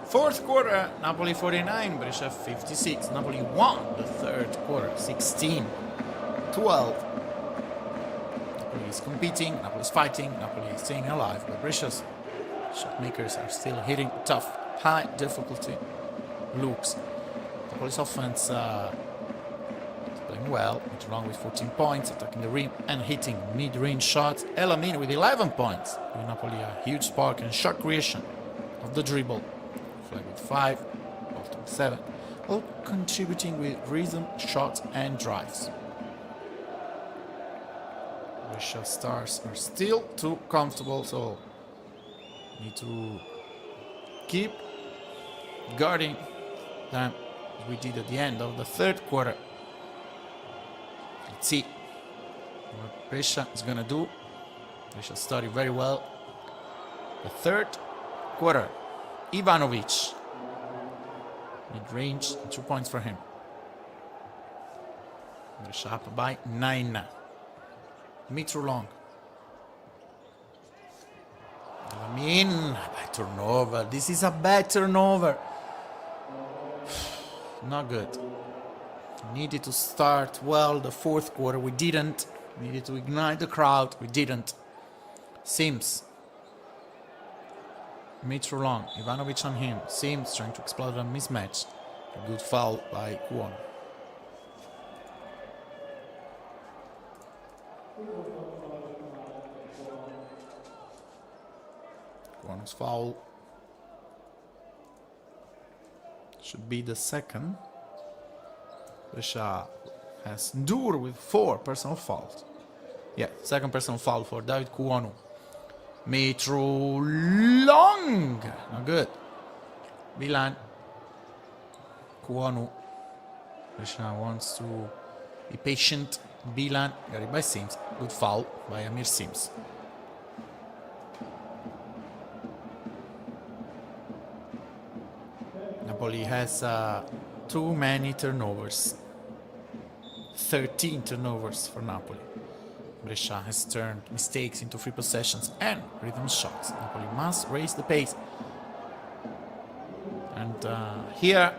Fourth quarter, Napoli 49, Brescia 56. Napoli won the third quarter, 16-12. Napoli is competing, Napoli is fighting, Napoli is staying alive, but Brescia's shot makers are still hitting tough, high difficulty loops. Napoli's offense is playing well, along with 14 points, attacking the rim and hitting mid-range shots. El Amin with 11 points, giving Napoli a huge spark and shot creation of the dribble. With 5, Bolton 7, all contributing with rhythm, shots and drives. Brescia stars are still too comfortable, so need to keep guarding them as we did at the end of the third quarter. Let's see what Brescia is gonna do. Brescia started very well. The third quarter. Ivanovic, mid-range, 2 points for him. Brescia up by 9. Meter long. I mean, bad turnover. This is a bad turnover. Not good. Needed to start well the fourth quarter. We didn't. Needed to ignite the crowd. We didn't. Sims. Meter long, Ivanovic on him. Sims trying to exploit a mismatch. A good foul by Kuon. Kuon's foul should be the second. Brescia has Ndur with 4 personal fouls. Yeah, second personal foul for David Kuonu. Metro long, not good. Milan, Kuonu. Brescia wants to be patient. Milan got it by Sims. Good foul by Amir Sims. Napoli has too many turnovers. 13 turnovers for Napoli. Brescia has turned mistakes into free possessions and rhythm shots. Napoli must raise the pace. And here,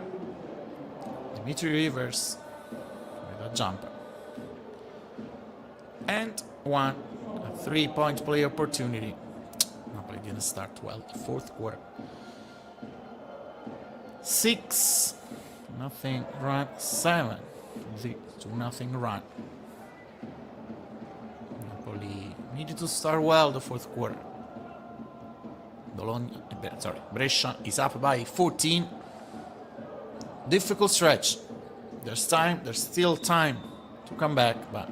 Dimitri Rivers with a jumper. And a 3-point play opportunity. Napoli didn't start well. Fourth quarter. 6, nothing run. 7, 2-0 run. Needed to start well the fourth quarter. Brescia is up by 14. Difficult stretch. There's time, there's still time to come back, but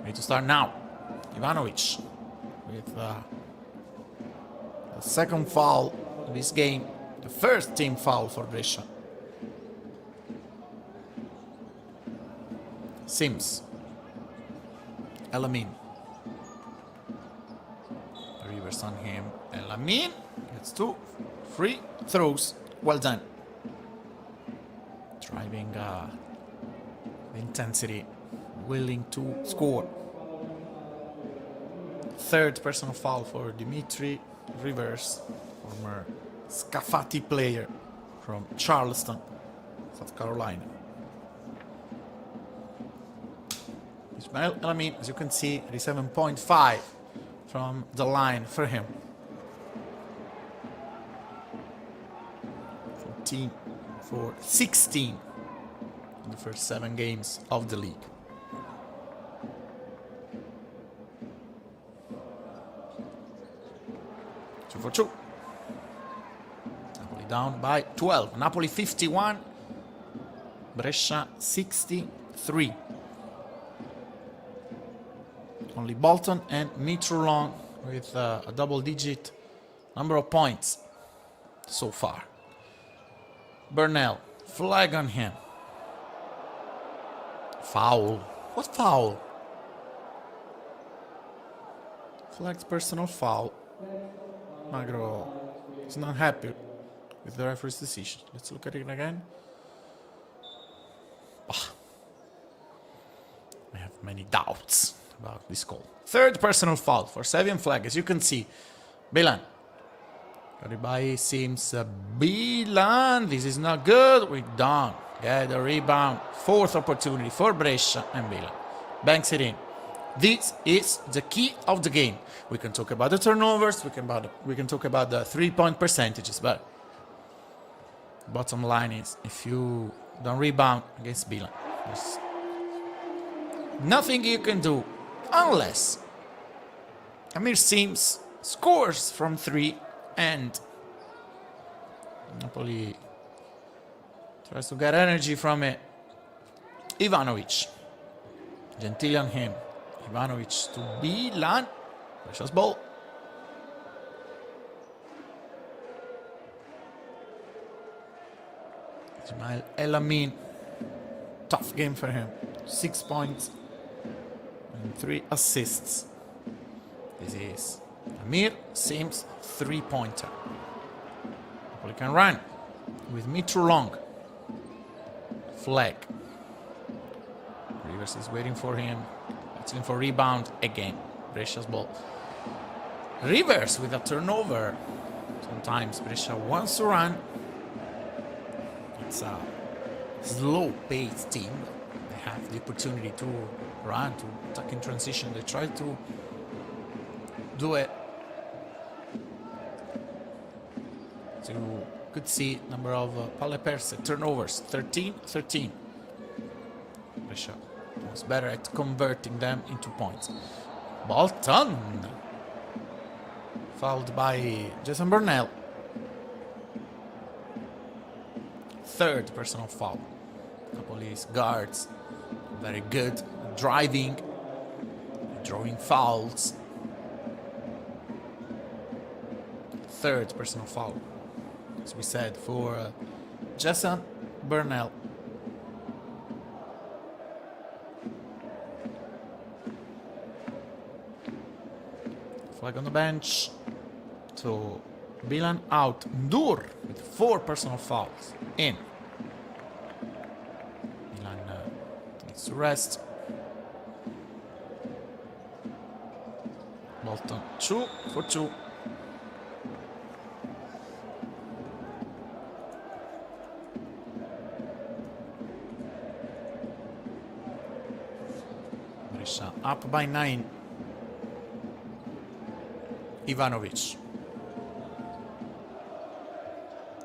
we need to start now. Ivanovic with the second foul of this game, the first team foul for Brescia. Sims. El Amin. Rivers on him. El Amin gets 2 free throws. Well done. Driving intensity, willing to score. third personal foul for Dimitri Rivers, former Scafati player from Charleston, South Carolina. Ismail El-Amin, as you can see, 87.5 from the line for him. 14 for 16 in the first 7 games of the league. Two for 2. Napoli down by 12. Napoli 51, Brescia 63. Only Bolton and Mitrulon with a double-digit number of points so far. Burnell, flag on him. Foul. What foul? Flagged personal foul. Magro is not happy with the referee's decision. Let's look at it again. I have many doubts about this call. Third personal foul for Sevian flag, as you can see. Bilan. Got it by Sims. Bilan. This is not good. We're done. Get the rebound. Fourth opportunity for Brescia and Bilan. Banks it in. This is the key of the game. We can talk about the turnovers. We can talk about the 3-point percentages. But bottom line is, if you don't rebound against Bilan, there's nothing you can do unless Amir Sims scores from 3 and Napoli tries to get energy from it. Ivanovic. Gentili on him. Ivanovic to Bilan. Precious ball. Ismail El-Amin. Tough game for him. 6 points and 3 assists. This is Amir Sims 3-pointer. Napoli can run with Mitrulong. Flag. Rivers is waiting for him. Waiting for rebound again. Brescia's ball. Rivers with a turnover. Sometimes Brescia wants to run. It's a slow-paced team. They have the opportunity to run, to attack in transition. They try to do it. So you could see number of palle perse, turnovers, 13. Brescia was better at converting them into points. Bolton, fouled by Jason Burnell. Third personal foul. Napoli's guards, very good, driving, drawing fouls. Third personal foul, as we said, for Jason Burnell. Flag on the bench. So Bilan out. Ndur with 4 personal fouls in. Milan needs to rest. Bolton 2 for 2. Brescia up by 9. Ivanovic.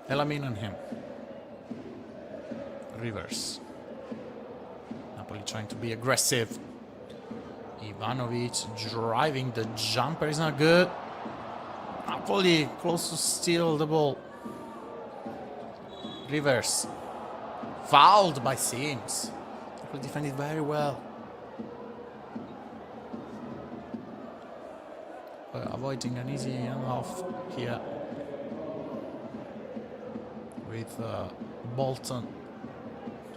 El-Amin on him. Rivers. Napoli trying to be aggressive. Ivanovic driving. The jumper is not good. Napoli close to steal the ball. Rivers. Fouled by Sims. Napoli defended very well. Avoiding an easy handoff here with Bolton,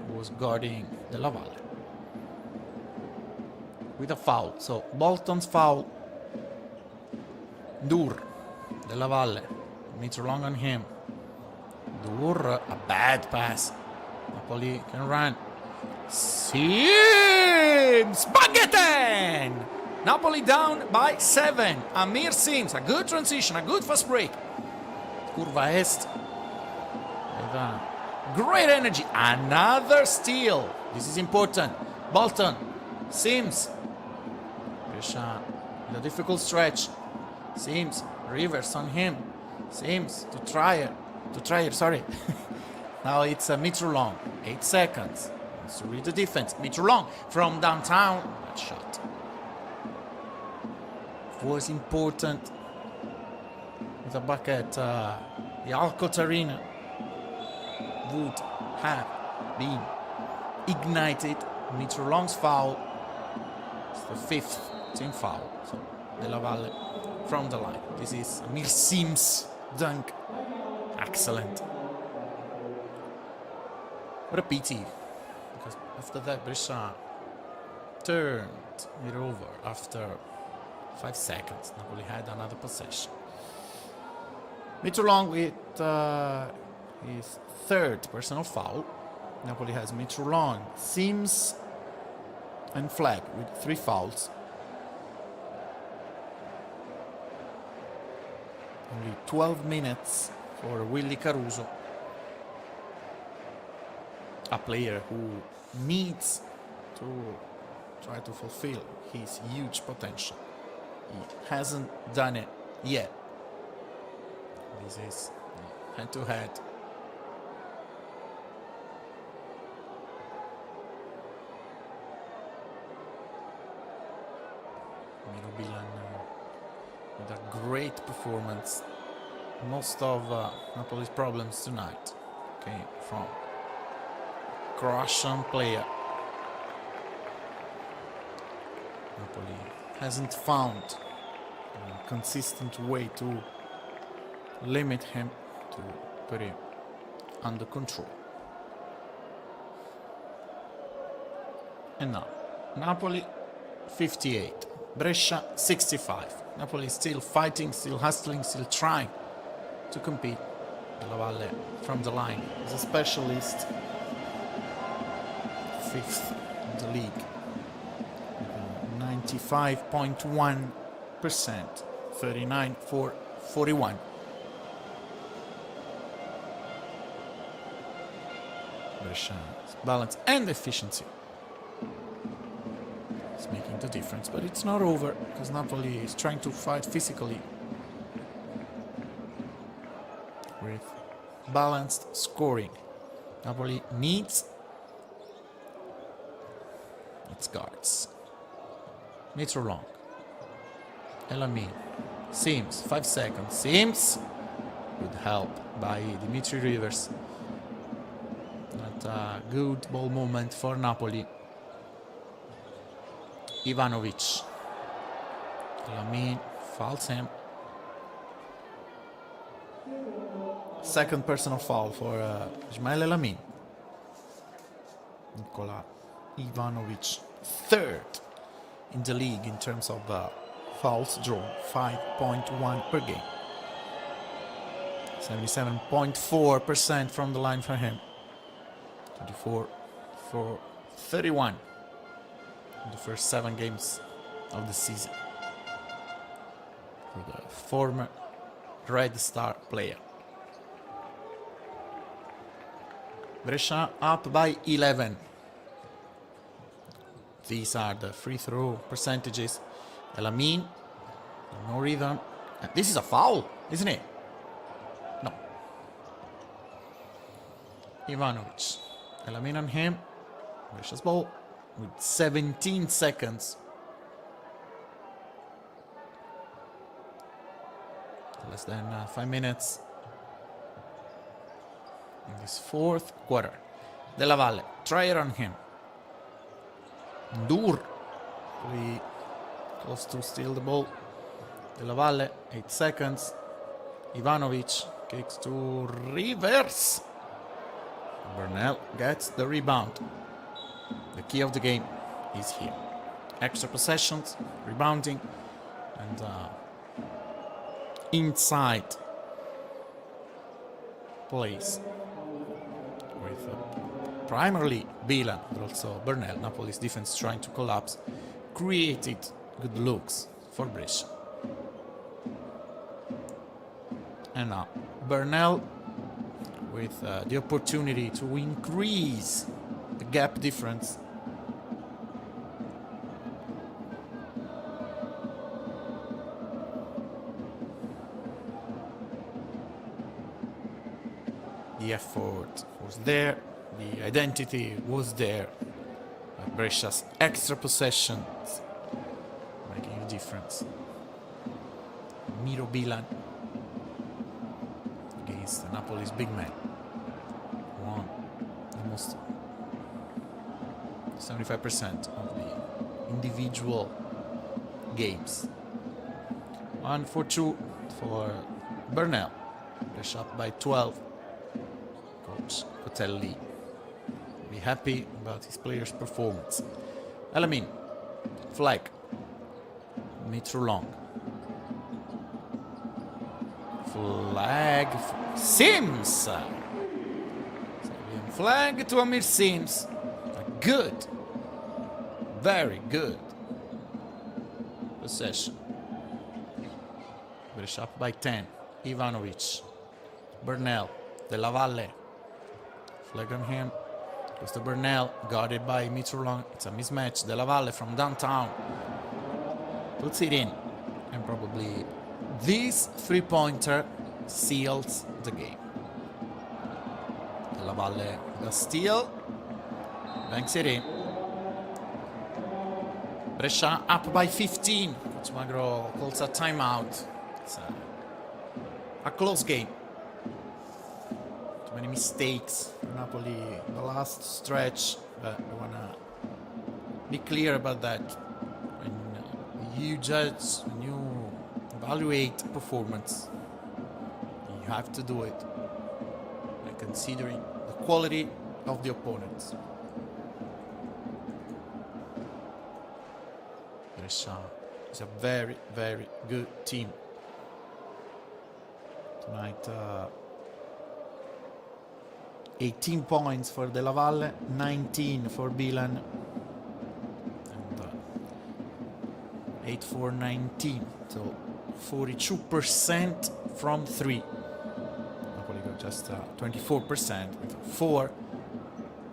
who was guarding De La Valle with a foul. So Bolton's foul. Dur, De La Valle, Mitrulong on him. Dur, a bad pass. Napoli can run. Sims, Bageten! Napoli down by 7. Amir Sims, a good transition, a good fast break. Curva Est. Great energy. Another steal. This is important. Bolton. Sims. Brescia in a difficult stretch. Sims. Rivers on him. Sims to try it, sorry. Now it's a Mitrulong. 8 seconds. Wants to read the defense. Mitrulong from downtown. That shot was important. With a bucket, the ALCOTT Arena would have been ignited. Mitrulong's foul. It's the 5th team foul. So Della Valle from the line. This is Amir Sims dunk. Excellent. What a pity, because after that Brescia turned it over after 5 seconds. Napoli had another possession. Mitrulong with his 3rd personal foul. Napoli has Mitrulong, Sims and Flag with 3 fouls. Only 12 minutes for Willy Caruso, a player who needs to try to fulfill his huge potential. He hasn't done it yet. This is head-to-head. Mirobilan with a great performance. Most of Napoli's problems tonight came from Croatian player. Napoli hasn't found a consistent way to limit him, to put him under control. And now, Napoli 58, Brescia 65. Napoli still fighting, still hustling, still trying to compete. Della Valle from the line is a specialist. 5th in the league. 95.1%. 39 for 41. Brescia's balance and efficiency is making the difference, but it's not over because Napoli is trying to fight physically with balanced scoring. Napoli needs its guards. Mitrulong, Elamin, Sims, 5 seconds. Sims with help by Dimitri Rivers. Not a good ball movement for Napoli. Ivanovic. Elamin fouls him. 2nd personal foul for Ismail Elamin. Nikola Ivanovic, 3rd in the league in terms of fouls drawn, 5.1 per game. 77.4% from the line for him. 24 for 31 in the first 7 games of the season for the former Red Star player. Brescia up by 11. These are the free throw percentages. Elamin, no rhythm. This is a foul, isn't it? No. Ivanovic. Elamin on him. Brescia's ball with 17 seconds. Less than 5 minutes in this 4th quarter. Della Valle, try it on him. Dur, really close to steal the ball. Della Valle, 8 seconds. Ivanovic kicks to Rivers. Burnell gets the rebound. The key of the game is here. Extra possessions, rebounding, and inside plays with primarily Bilan, but also Burnell. Napoli's defense trying to collapse, created good looks for Brescia. And now Bernal with the opportunity to increase the gap difference. The effort was there, the identity was there. Brescia's extra possessions making a difference. Miro Bilan against Napoli's big man. Won almost 75% of the individual games. 1-4-2 for Bernal. Brescia up by 12. Coach Cotelli be happy about his players' performance. Alamin, flag, Mitrulong. Flag, Sims. Flag to Amir Sims. Good, very good possession. Brescia up by 10. Ivanovic, Bernal, Della Valle. Flag on him. Goes to Bernal, guarded by Mitrulong. It's a mismatch. Della Valle from downtown puts it in, and probably this three-pointer seals the game. Della Valle the steal, banks it in. Brescia up by 15. Coach Magro calls a timeout. It's a close game. Too many mistakes for Napoli in the last stretch, but I want to be clear about that. When you judge, when you evaluate performance, you have to do it by considering the quality of the opponents. Brescia is a very, very good team. Tonight, 18 points for Della Valle, 19 for Bilan, and 8 for 19, so 42% from 3. Napoli got just 24%, with 4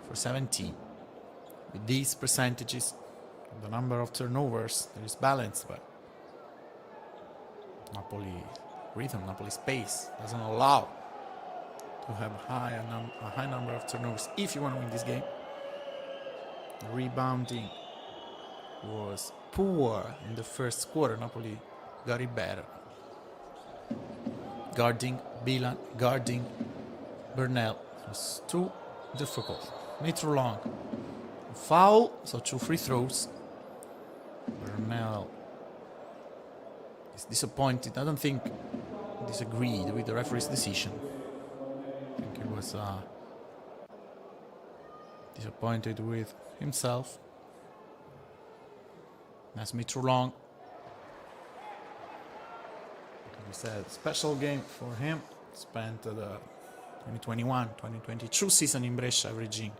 for 17. With these percentages, the number of turnovers, there is balance, but Napoli rhythm, Napoli's pace doesn't allow to have a high number of turnovers if you want to win this game. Rebounding was poor in the first quarter. Napoli got it better. Guarding Bilan, guarding Bernal was too difficult. Mitrulong, foul, so 2 free throws. Bernal is disappointed. I don't think he disagreed with the referee's decision. I think he was disappointed with himself. That's Mitrulong. He said special game for him. Spent the 2021-2022 season in Brescia, averaging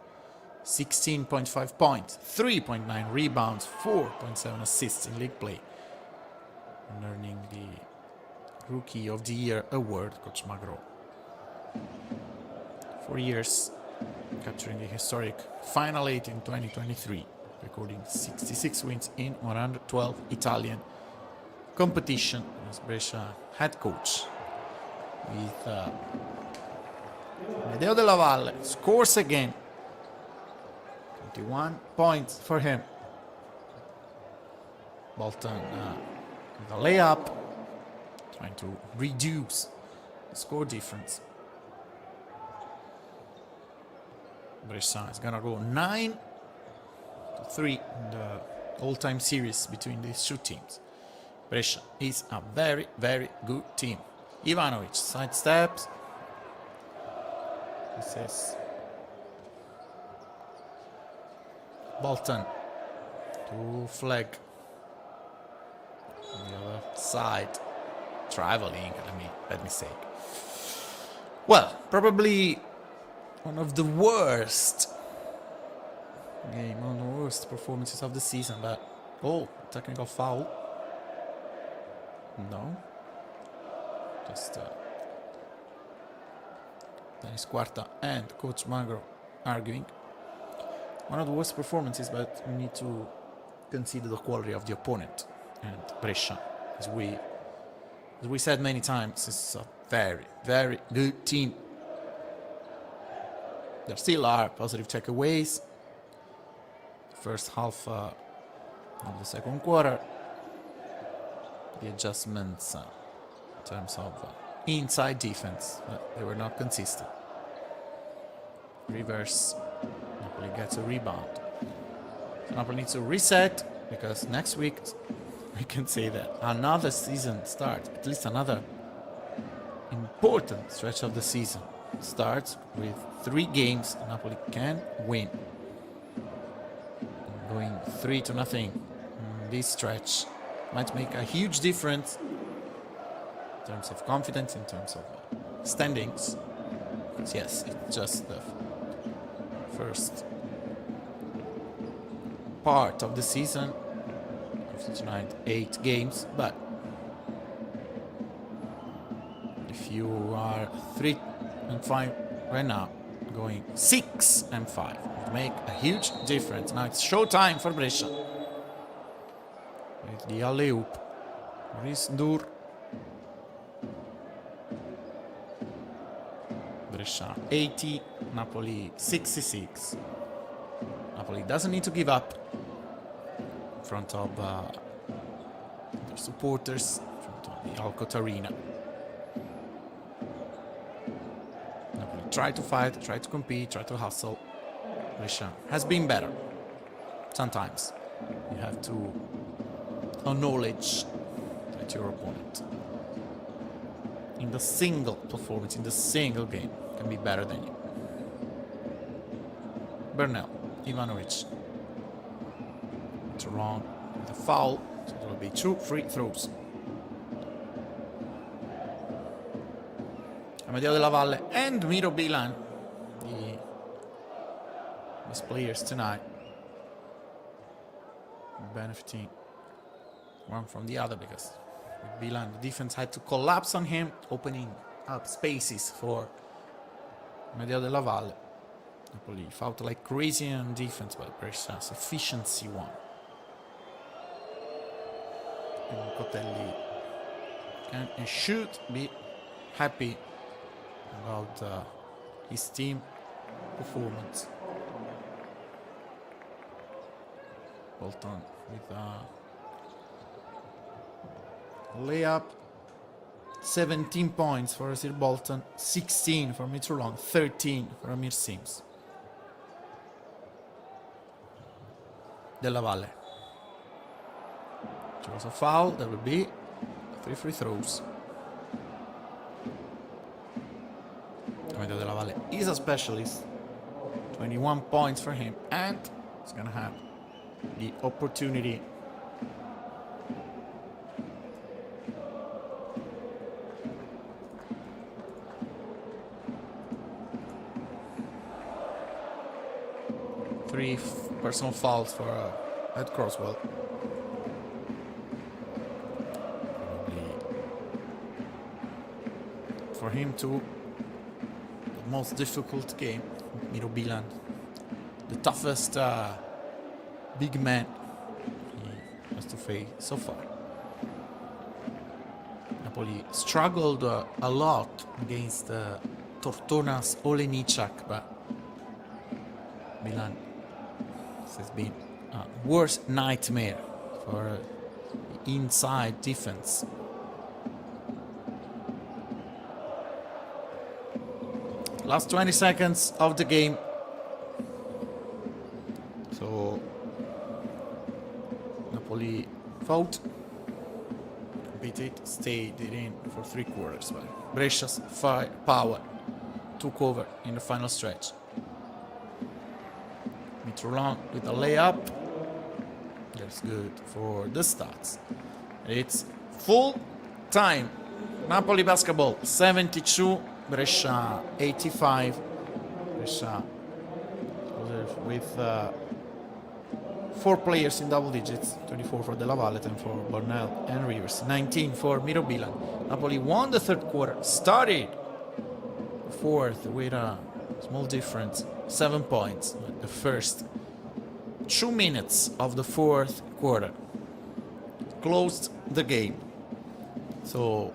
16.5 points, 3.9 rebounds, 4.7 assists in league play, and earning the Rookie of the Year award, Coach Magro. 4 years, capturing the historic Final 8 in 2023, recording 66 wins in 112 Italian competition as Brescia head coach. With Medeo Della Valle scores again. 21 points for him. Bolton with a layup, trying to reduce the score difference. Brescia is gonna go 9-3 in the all-time series between these two teams. Brescia is a very, very good team. Ivanovic sidesteps. This is Bolton to flag on the other side, traveling. Bad mistake. Well, probably one of the worst performances of the season, but Oh, technical foul. No. Just Dennis Quarta and Coach Magro arguing. One of the worst performances, but we need to consider the quality of the opponent. And Brescia, as we said many times, is a very, very good team. There still are positive takeaways. First half of the second quarter, the adjustments in terms of inside defense, but they were not consistent. Reverse, Napoli gets a rebound. So Napoli needs to reset, because next week we can say that another season starts, at least another important stretch of the season starts with 3 games Napoli can win. Going 3-0 in this stretch might make a huge difference in terms of confidence, in terms of standings. Because yes, it's just the first part of the season. Tonight 8 games, but if you are 3-5 right now, going 6-5 would make a huge difference. Now it's showtime for Brescia. With the alley-oop, Risdur. Brescia 80, Napoli 66. Napoli doesn't need to give up in front of their supporters, in front of the ALCOTT arena. Napoli try to fight, try to compete, try to hustle. Brescia has been better. Sometimes you have to acknowledge that your opponent in the single performance, in the single game, can be better than you. Bernal, Ivanovic. It's wrong. The foul, so there will be 2 free throws. Amedeo Della Valle and Miro Bilan, the best players tonight, benefiting one from the other, because with Bilan, the defense had to collapse on him, opening up spaces for Amedeo Della Valle. Napoli fought like crazy on defense, but Brescia's efficiency won. And Cotelli can and should be happy about his team performance. Bolton with a layup. 17 points for Sir Bolton, 16 for Mitrolong, 13 for Amir Sims. Della Valle. There was a foul, there will be 3 free throws. Amedeo Della Valle is a specialist, 21 points for him, and he's gonna have the opportunity three personal fouls for Ed Crosswell. For him too, the most difficult game, Miro Bilan, the toughest big man he has to face so far. Napoli struggled a lot against Tortona's Olenichak, but Milan has been a worst nightmare for the inside defense. Last 20 seconds of the game. So Napoli fought, competed, stayed in for 3 quarters, but Brescia's firepower took over in the final stretch. Mitrolong with a layup. That's good for the stats. It's full time. Napoli basketball 72, Brescia 85. Brescia with 4 players in double digits, 24 for Della Valle, 10 for Bornell and Rivers, 19 for Mirobilan. Napoli won the third quarter, started fourth with a small difference, 7 points, the first 2 minutes of the fourth quarter. Closed the game. So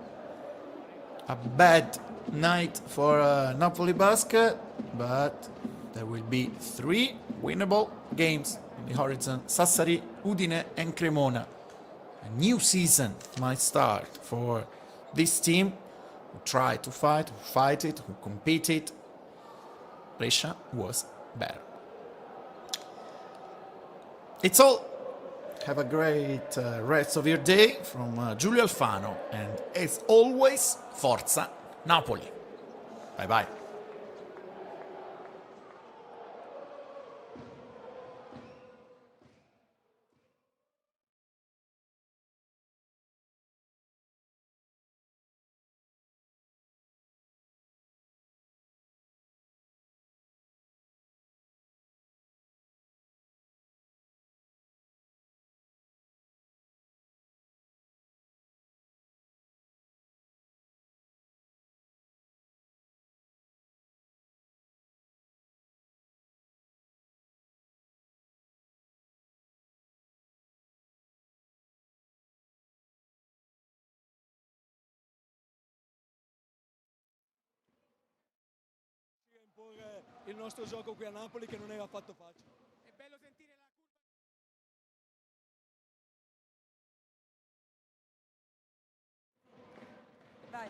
a bad night for Napoli basket, but there will be 3 winnable games in the horizon: Sassari, Udine and Cremona. A new season might start for this team who tried to fight it, who competed. Brescia was better. It's all. Have a great rest of your day from Giulio Alfano, and as always, Forza Napoli. Bye bye. Il nostro gioco qui a Napoli, che non era affatto facile. È bello sentire la curva.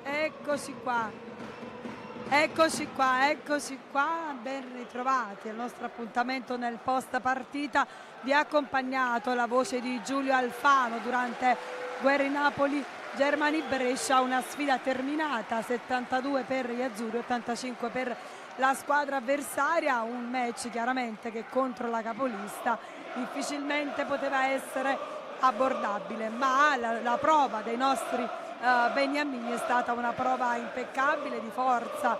Dai. Eccoci qua. Eccoci qua, ben ritrovati al nostro appuntamento nel post partita. Vi ha accompagnato la voce di Giulio Alfano durante Guerri Napoli Germani Brescia, una sfida terminata, 72 per gli azzurri, 85 per la squadra avversaria, un match chiaramente che contro la capolista difficilmente poteva essere abbordabile, ma la prova dei nostri beniamini è stata una prova impeccabile di forza,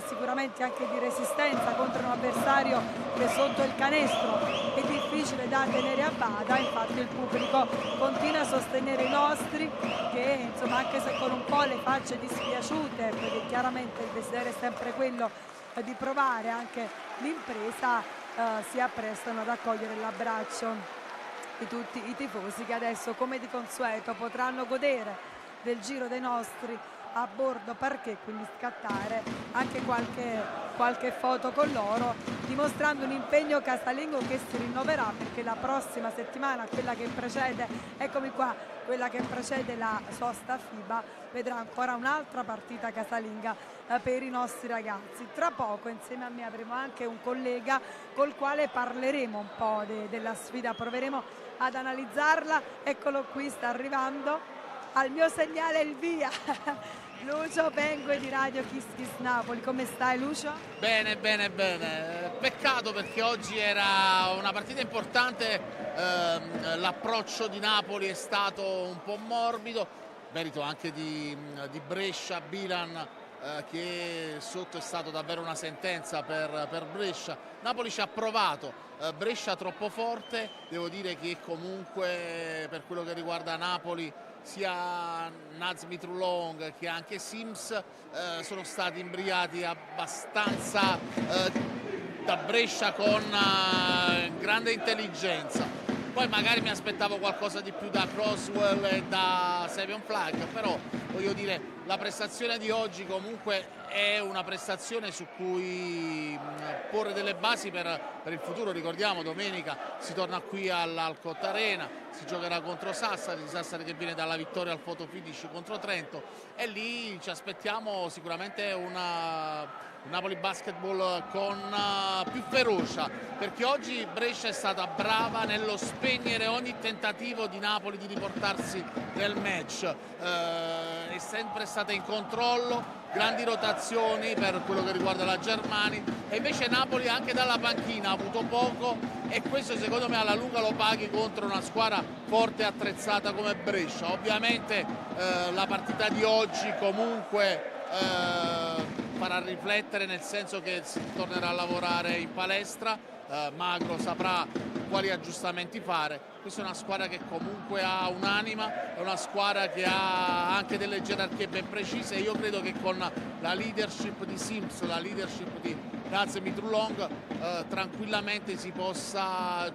sicuramente anche di resistenza contro un avversario che sotto il canestro è difficile da tenere a bada. Infatti il pubblico continua a sostenere i nostri, che insomma, anche se con un po' le facce dispiaciute, perché chiaramente il desiderio è sempre quello di provare anche l'impresa, si apprestano ad accogliere l'abbraccio di tutti i tifosi, che adesso, come di consueto, potranno godere del giro dei nostri a bordo parquet, quindi scattare anche qualche foto con loro, dimostrando un impegno casalingo che si rinnoverà, perché la prossima settimana, quella che precede, eccomi qua, quella che precede la sosta FIBA, vedrà ancora un'altra partita casalinga per i nostri ragazzi. Tra poco insieme a me avremo anche un collega col quale parleremo un po' della sfida, proveremo ad analizzarla. Eccolo qui, sta arrivando al mio segnale il via. Lucio Pengue di Radio Kiss Kiss Napoli. Come stai, Lucio? Bene, bene, bene. Peccato perché oggi era una partita importante, l'approccio di Napoli è stato un po' morbido, merito anche di Brescia, Bilan, che sotto è stato davvero una sentenza per Brescia. Napoli ci ha provato, Brescia troppo forte. Devo dire che comunque per quello che riguarda Napoli sia Nazmi Trulong che anche Sims sono stati imbrigliati abbastanza da Brescia con grande intelligenza. Poi magari mi aspettavo qualcosa di più da Croswell e da Savion Flag, però voglio dire, la prestazione di oggi comunque è una prestazione su cui porre delle basi per il futuro. Ricordiamo, domenica si torna qui all'ALCOTT Arena, si giocherà contro Sassari che viene dalla vittoria al photo finish contro Trento, e lì ci aspettiamo sicuramente un Napoli Basketball con più ferocia, perché oggi Brescia è stata brava nello spegnere ogni tentativo di Napoli di riportarsi nel match, è sempre stata in controllo, grandi rotazioni per quello che riguarda la Germani, e invece Napoli anche dalla panchina ha avuto poco, e questo secondo me alla lunga lo paghi contro una squadra forte e attrezzata come Brescia. Ovviamente la partita di oggi comunque farà riflettere, nel senso che si tornerà a lavorare in palestra, Magro saprà quali aggiustamenti fare. Questa è una squadra che comunque ha un'anima, è una squadra che ha anche delle gerarchie ben precise, e io credo che con la leadership di Sims, la leadership di Naz Mitrulong, tranquillamente si possa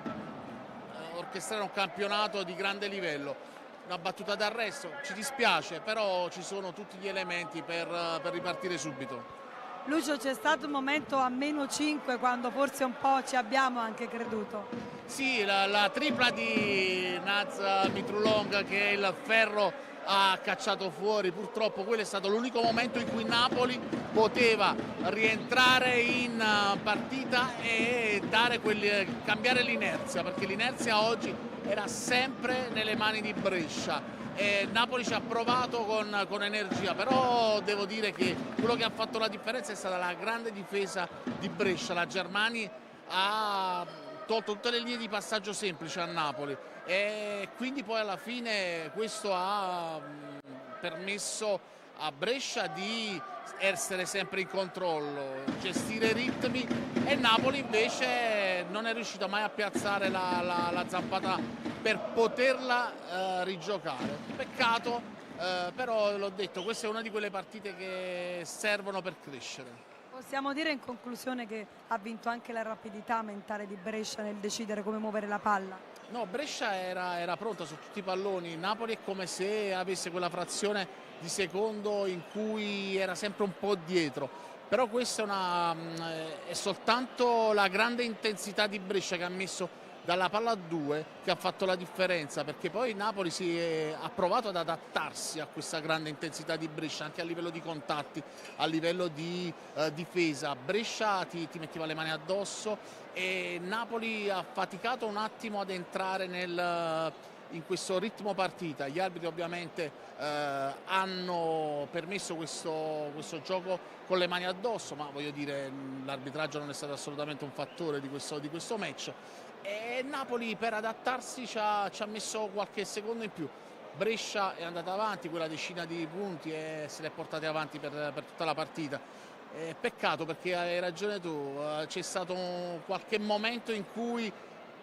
orchestrare un campionato di grande livello. Una battuta d'arresto, ci dispiace, però ci sono tutti gli elementi per ripartire subito. Lucio, c'è stato un momento a -5 quando forse un po' ci abbiamo anche creduto. Sì, la tripla di Naz Mitrulong che il ferro ha cacciato fuori, purtroppo quello è stato l'unico momento in cui Napoli poteva rientrare in partita e cambiare l'inerzia, perché l'inerzia oggi era sempre nelle mani di Brescia. E Napoli ci ha provato con energia, però devo dire che quello che ha fatto la differenza è stata la grande difesa di Brescia. La Germani ha tolto tutte le linee di passaggio semplice a Napoli, e quindi poi alla fine questo ha permesso a Brescia di essere sempre in controllo, gestire i ritmi, e Napoli invece non è riuscito mai a piazzare la zampata per poterla rigiocare. Peccato, però l'ho detto, questa è una di quelle partite che servono per crescere. Possiamo dire in conclusione che ha vinto anche la rapidità mentale di Brescia nel decidere come muovere la palla? No, Brescia era pronta su tutti i palloni, Napoli è come se avesse quella frazione di secondo in cui era sempre un po' dietro, però questa è soltanto la grande intensità di Brescia che ha messo dalla palla a 2 che ha fatto la differenza, perché poi Napoli ha provato ad adattarsi a questa grande intensità di Brescia anche a livello di contatti, a livello di difesa. Brescia ti metteva le mani addosso e Napoli ha faticato un attimo ad entrare in questo ritmo partita. Gli arbitri ovviamente hanno permesso questo gioco con le mani addosso, ma voglio dire, l'arbitraggio non è stato assolutamente un fattore di questo match, e Napoli per adattarsi ci ha messo qualche secondo in più. Brescia è andata avanti quella decina di punti e se li è portati avanti per tutta la partita. Peccato, perché hai ragione tu, c'è stato qualche momento in cui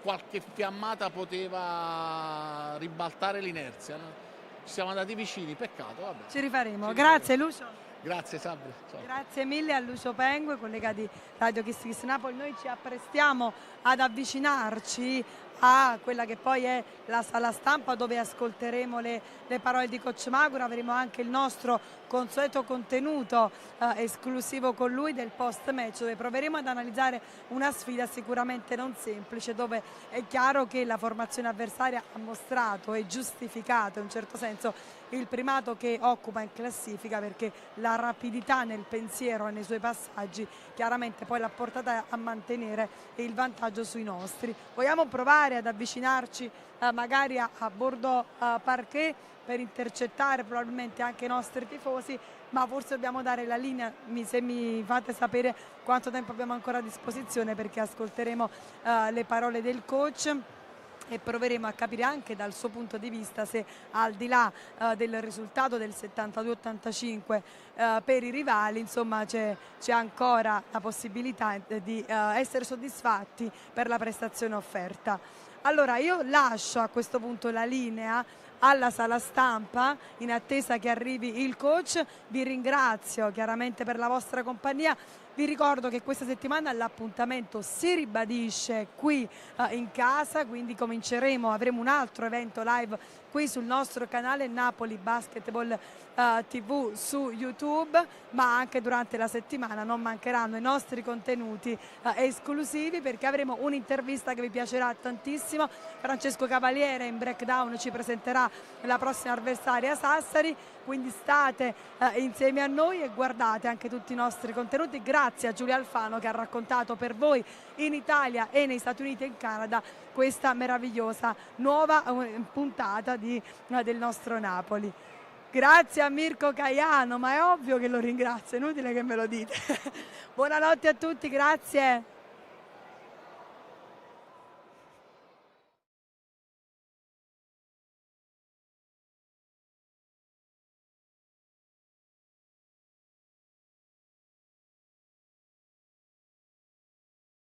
qualche fiammata poteva ribaltare l'inerzia, no? Ci siamo andati vicini, peccato. Vabbè. Ci rifaremo. Grazie Lucio. Grazie Sabri. Ciao. Grazie mille a Lucio Pengue, collega di Radio Kiss Kiss Napoli. Noi ci apprestiamo ad avvicinarci a quella che poi è la sala stampa, dove ascolteremo le parole di coach Magro. Avremo anche il nostro consueto contenuto esclusivo con lui del post match, dove proveremo ad analizzare una sfida sicuramente non semplice, dove è chiaro che la formazione avversaria ha mostrato e giustificato in un certo senso il primato che occupa in classifica, perché la rapidità nel pensiero e nei suoi passaggi chiaramente poi l'ha portata a mantenere il vantaggio sui nostri. Vogliamo provare ad avvicinarci magari a bordo parquet per intercettare probabilmente anche i nostri tifosi, ma forse dobbiamo dare la linea, se mi fate sapere quanto tempo abbiamo ancora a disposizione, perché ascolteremo le parole del coach e proveremo a capire anche dal suo punto di vista se, al di là del risultato del 72-85 per i rivali, insomma c'è ancora la possibilità di essere soddisfatti per la prestazione offerta. Allora io lascio a questo punto la linea alla sala stampa in attesa che arrivi il coach. Vi ringrazio chiaramente per la vostra compagnia. Vi ricordo che questa settimana l'appuntamento si ribadisce qui in casa, quindi avremo un altro evento live qui sul nostro canale Napoli Basketball TV su YouTube, ma anche durante la settimana non mancheranno i nostri contenuti esclusivi, perché avremo un'intervista che vi piacerà tantissimo. Francesco Cavaliere in breakdown ci presenterà la prossima avversaria Sassari, quindi state insieme a noi e guardate anche tutti i nostri contenuti. Grazie a Giulia Alfano che ha raccontato per voi in Italia e negli Stati Uniti e in Canada questa meravigliosa nuova puntata del nostro Napoli. Grazie a Mirko Caiano, ma è ovvio che lo ringrazio, è inutile che me lo dite. Buonanotte a tutti, grazie.